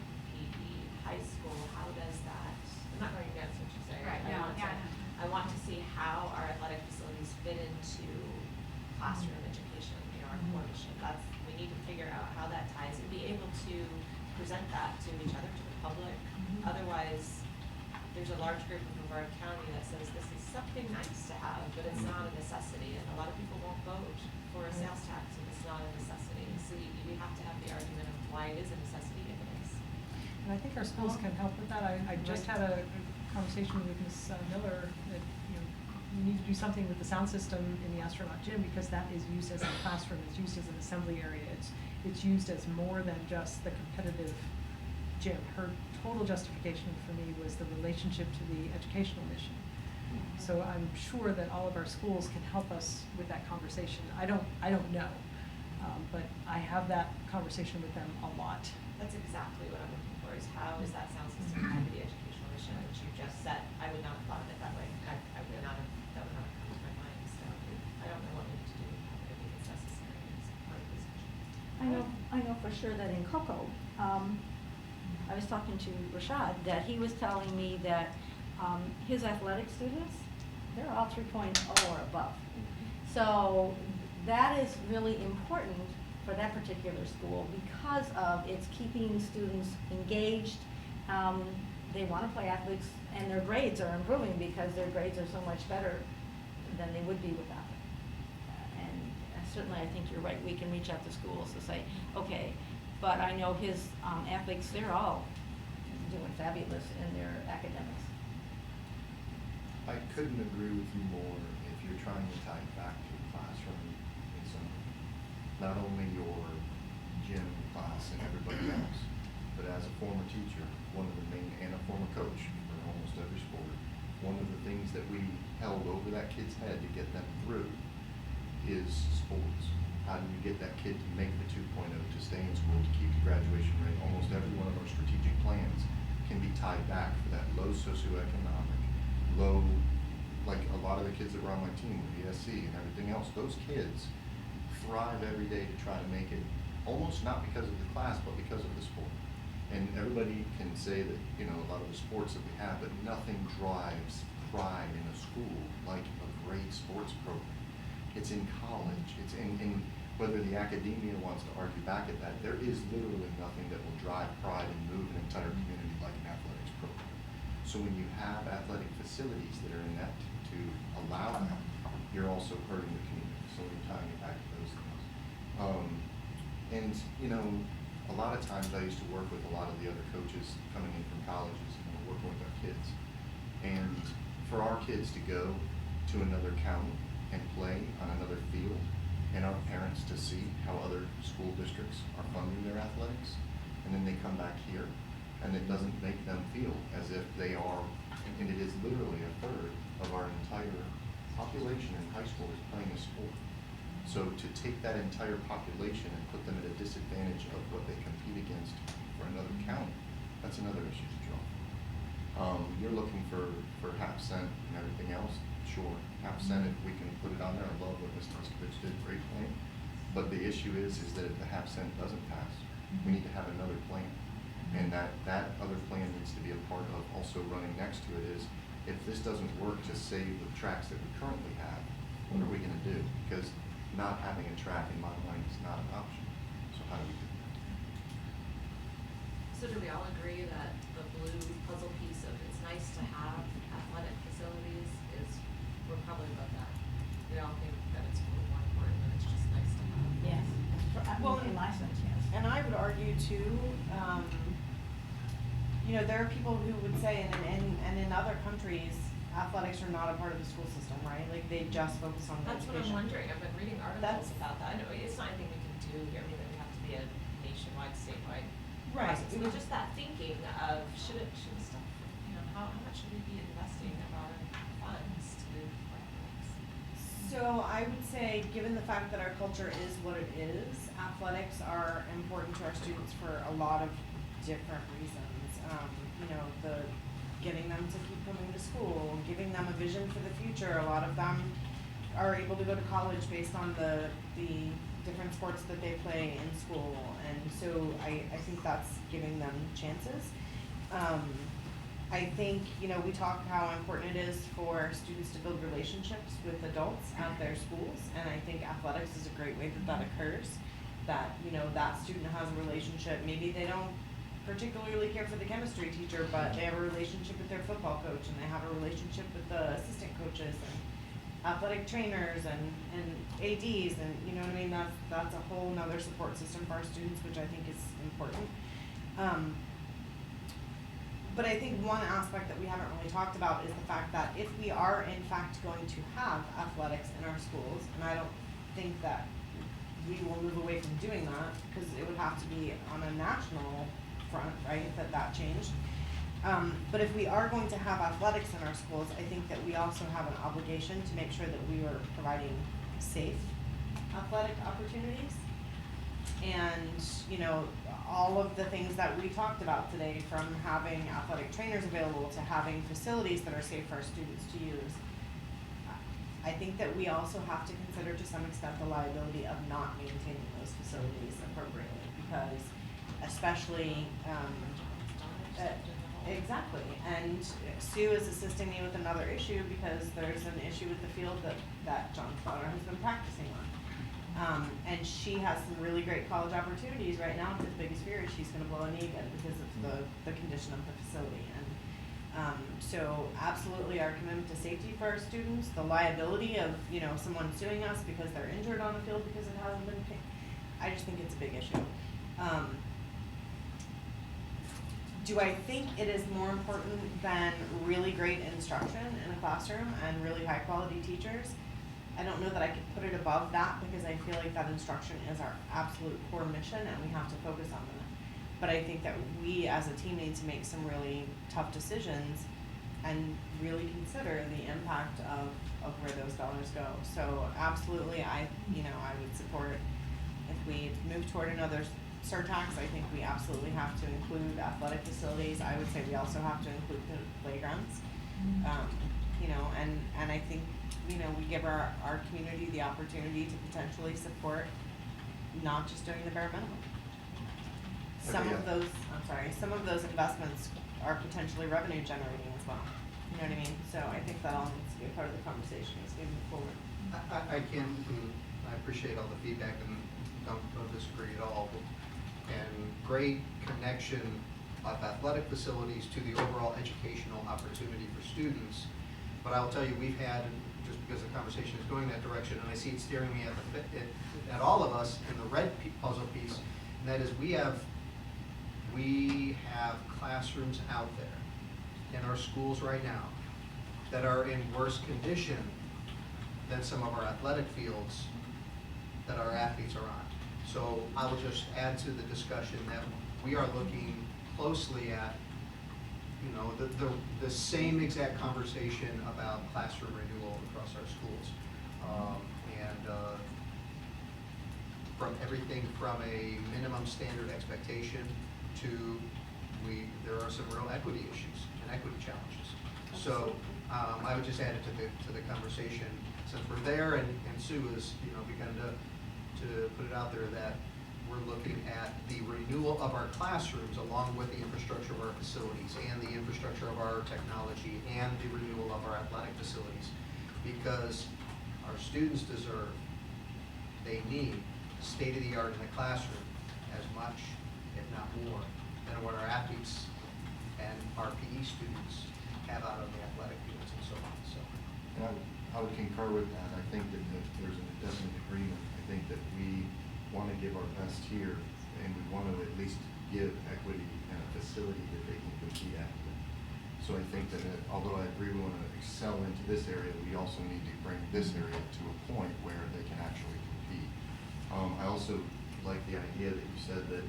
High school, how does that, I'm not going against what you're saying. Right, I no, want yeah, to- I know. I want to see how our athletic facilities fit into classroom education, our core mission. We need to figure out how that ties and be able to present that to each other, to the public. Otherwise, there's a large group of Brevard County that says this is something nice to have, but it's not a necessity, and a lot of people won't vote for a sales tax if it's not a necessity. So you have to have the argument of why it is a necessity if it is. And I think our schools can help with that. I just had a conversation with Ms. Miller that, we need to do something with the sound system in the astronaut gym, because that is used as a classroom, it's used as an assembly area, it's used as more than just the competitive gym. Her total justification for me was the relationship to the educational mission. So I'm sure that all of our schools can help us with that conversation. I don't know, but I have that conversation with them a lot. That's exactly what I'm looking for, is how is that sound system tied to the educational mission, which you just said. I would not have thought of it that way. I would not have, that would not have come to my mind, so I don't know what we need to do with that, but I think it's necessary, it's part of this mission. I know for sure that in Cocoa, I was talking to Rashad, that he was telling me that his athletic students, they're all 3.0 or above. So that is really important for that particular school because of it's keeping students engaged. They want to play athletics, and their grades are improving because their grades are so much better than they would be without it. And certainly, I think you're right. We can reach out to schools to say, okay, but I know his athletes, they're all doing fabulous in their academics. I couldn't agree with you more if you're trying to tie it back to the classroom in some, not only your gym class and everybody else, but as a former teacher, one of the main, and a former coach for almost every sport, one of the things that we held over that kid's head to get them through is sports. How do you get that kid to make the 2.0, to stay in school, to keep the graduation rate? Almost every one of our strategic plans can be tied back for that low socioeconomic, low, like a lot of the kids that were on my team with ESC and everything else, those kids thrive every day to try to make it, almost not because of the class, but because of the sport. And everybody can say that, a lot of the sports that we have, but nothing drives pride in a school like a great sports program. It's in college, it's in whether the academia wants to argue back at that, there is literally nothing that will drive pride and move an entire community like an athletics program. So when you have athletic facilities that are inept to allow that, you're also hurting the community. So you're tying it back to those things. A lot of times I used to work with a lot of the other coaches coming in from colleges and working with our kids. And for our kids to go to another county and play on another field, and our parents to see how other school districts are funding their athletics, and then they come back here and it doesn't make them feel as if they are, and it is literally a third of our entire population in high school is playing a sport. So to take that entire population and put them at a disadvantage of what they compete against for another county, that's another issue to draw. You're looking for half cent and everything else, sure, half cent if we can put it on there. I love what Ms. Tuskovich did, great point. But the issue is that if the half cent doesn't pass, we need to have another plan. And that other plan needs to be a part of also running next to it is, if this doesn't work to save the tracks that we currently have, what are we gonna do? Because not having a track in my mind is not an option. So how do we do that? So do we all agree that the blue puzzle piece of it's nice to have athletic facilities is, we're probably above that? We all think that it's a little more important than it's just nice to have? Yes, well, in my sense, yes. And I would argue too, you know, there are people who would say, and in other countries, athletics are not a part of the school system, right? Like they just focus on the That's what education. I'm wondering, I've been reading articles about that, I know it's not anything we can do here, I mean, it would have to be a nationwide, statewide Right. process, but just that thinking of, should stuff, you know, how much should we be investing of our funds to do athletics? So I would say, given the fact that our culture is what it is, athletics are important to our students for a lot of different reasons. You know, the getting them to keep coming to school, giving them a vision for the future. A lot of them are able to go to college based on the different sports that they play in school, and so I think that's giving them chances. I think, you know, we talk how important it is for students to build relationships with adults at their schools, and I think athletics is a great way that occurs. That, you know, that student has a relationship, maybe they don't particularly care for the chemistry teacher, but they have a relationship with their football coach, and they have a relationship with the assistant coaches and athletic trainers and ADs, and you know what I mean, that's a whole nother support system for our students, which I think is important. But I think one aspect that we haven't really talked about is the fact that if we are in fact going to have athletics in our schools, and I don't think that we will move away from doing that, because it would have to be on a national front, right, that changed. But if we are going to have athletics in our schools, I think that we also have an obligation to make sure that we are providing safe athletic opportunities. And, you know, all of the things that we talked about today, from having athletic trainers available to having facilities that are safe for our students to use, I think that we also have to consider to some extent the liability of not maintaining those facilities appropriately, because especially, exactly, and Sue is assisting me with another issue because there's an issue with the field that John Slaughter has been practicing on. And she has some really great college opportunities right now. His biggest fear is she's gonna blow a knee again because of the condition of the facility. And so absolutely our commitment to safety for our students, the liability of, you know, someone suing us because they're injured on the field because it hasn't been paid. I just think it's a big issue. Do I think it is more important than really great instruction in a classroom and really high quality teachers? I don't know that I could put it above that, because I feel like that instruction is our absolute core mission and we have to focus on that. But I think that we as a team need to make some really tough decisions and really consider the impact of where those dollars go. So absolutely, I would support if we move toward another surtax. I think we absolutely have to include athletic facilities. I would say we also have to include the playgrounds. And I think, we give our community the opportunity to potentially support not just doing the bare minimum. Some of those investments are potentially revenue generating as well. You know what I mean? So I think that all needs to be a part of the conversation as we move forward. I appreciate all the feedback and don't disagree at all. And great connection of athletic facilities to the overall educational opportunity for students. But I'll tell you, we've had, just because the conversation is going that direction, and I see it staring me at all of us in the red puzzle piece, and that is we have classrooms out there in our schools right now that are in worse condition than some of our athletic fields that our athletes are on. So I will just add to the discussion that we are looking closely at, you know, the same exact conversation about classroom renewal across our schools. From everything from a minimum standard expectation to there are some real equity issues and equity challenges. So I would just add it to the conversation since we're there, and Sue has, you know, begun to put it out there that we're looking at the renewal of our classrooms along with the infrastructure of our facilities and the infrastructure of our technology and the renewal of our athletic facilities, because our students deserve, they need state-of-the-art in the classroom as much, if not more, than what our athletes and our PE students have out on the athletic fields and so on. So, And I would concur with that. I think that there's a definite agreement. I think that we want to give our best here, and we want to at least give equity and a facility that they can compete at. So I think that although I agree we want to excel into this area, we also need to bring this area to a point where they can actually compete. I also like the idea that you said that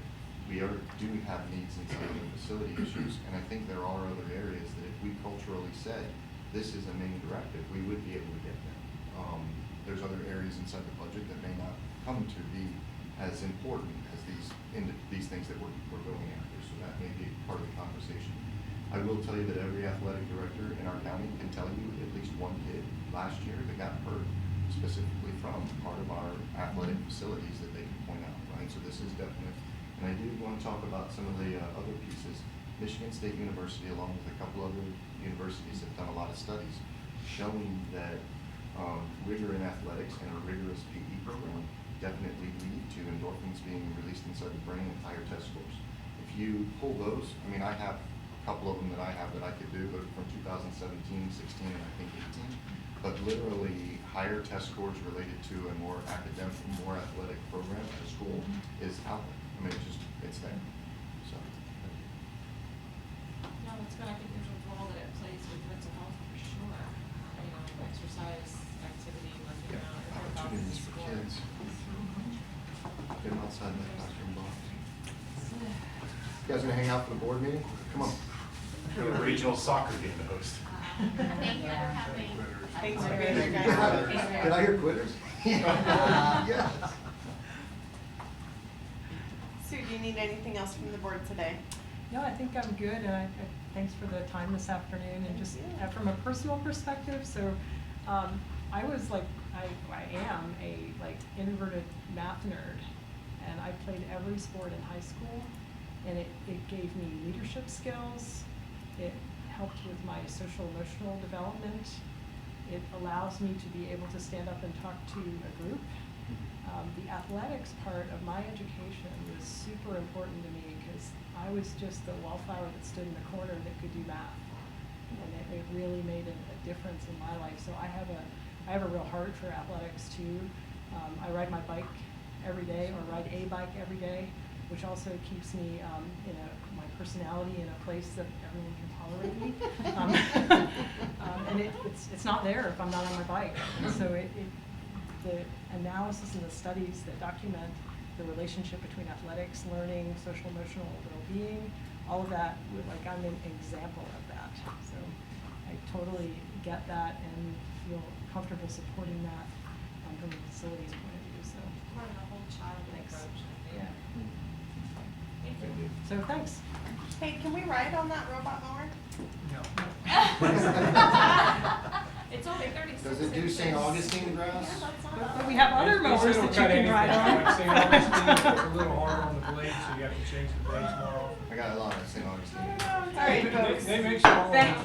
we do have needs inside the facility issues, and I think there are other areas that if we culturally said this is a main directive, we would be able to get them. There's other areas inside the budget that may not come to be as important as these things that we're going after, so that may be part of the conversation. I will tell you that every athletic director in our county can tell you at least one kid last year that got hurt specifically from part of our athletic facilities that they can point out, right? So this is definite. And I do want to talk about some of the other pieces. Michigan State University, along with a couple other universities, have done a lot of studies showing that rigor in athletics and a rigorous PE program definitely lead to endorphins being released inside the brain and higher test scores. If you pull those, I mean, I have a couple of them that I have that I could do, but from 2017, 16, and I think 18. But literally, higher test scores related to a more academic, more athletic program at a school is out there. I mean, it's there. So. No, that's good. I think there's a role that it plays with mental health for sure. You know, exercise, activity, working Yeah, out, opportunities for kids. Get them outside that classroom box. You guys gonna hang out for the board meeting? Come on. We have a regional soccer game to host. Thank you for coming. Thanks for Did being here, I guys. hear quitters? Yes. Sue, do you need anything else from the board today? No, I think I'm good, and thanks for the time this afternoon, and just from a personal perspective, so, I was like, I am a introverted math nerd, and I played every sport in high school, and it gave me leadership skills, it helped with my social emotional development, it allows me to be able to stand up and talk to a group. The athletics part of my education was super important to me because I was just the wallflower that stood in the corner that could do math, and it really made a difference in my life. So I have a real heart for athletics too. I ride my bike every day, or ride a bike every day, which also keeps me my personality in a place that everyone can tolerate me. And it's not there if I'm not on my bike. And so the analysis and the studies that document the relationship between athletics, learning, social emotional well-being, all of that, I'm an example of that. So I totally get that and feel comfortable supporting that from a facilities point of view. So Part of the whole child approach, I think. yeah. Thank you. So thanks. Hey, can we ride on that robot mower? No. It's only 36 Does it do inches. St. Augustine grass? But we have other They said mowers it'll that you cut can ride anything. on. Like St. Augustine, it's a little harder on the blades, so you have to change the blades more often. I got a lot of St. Augustine. All right, folks. They make some. Thanks.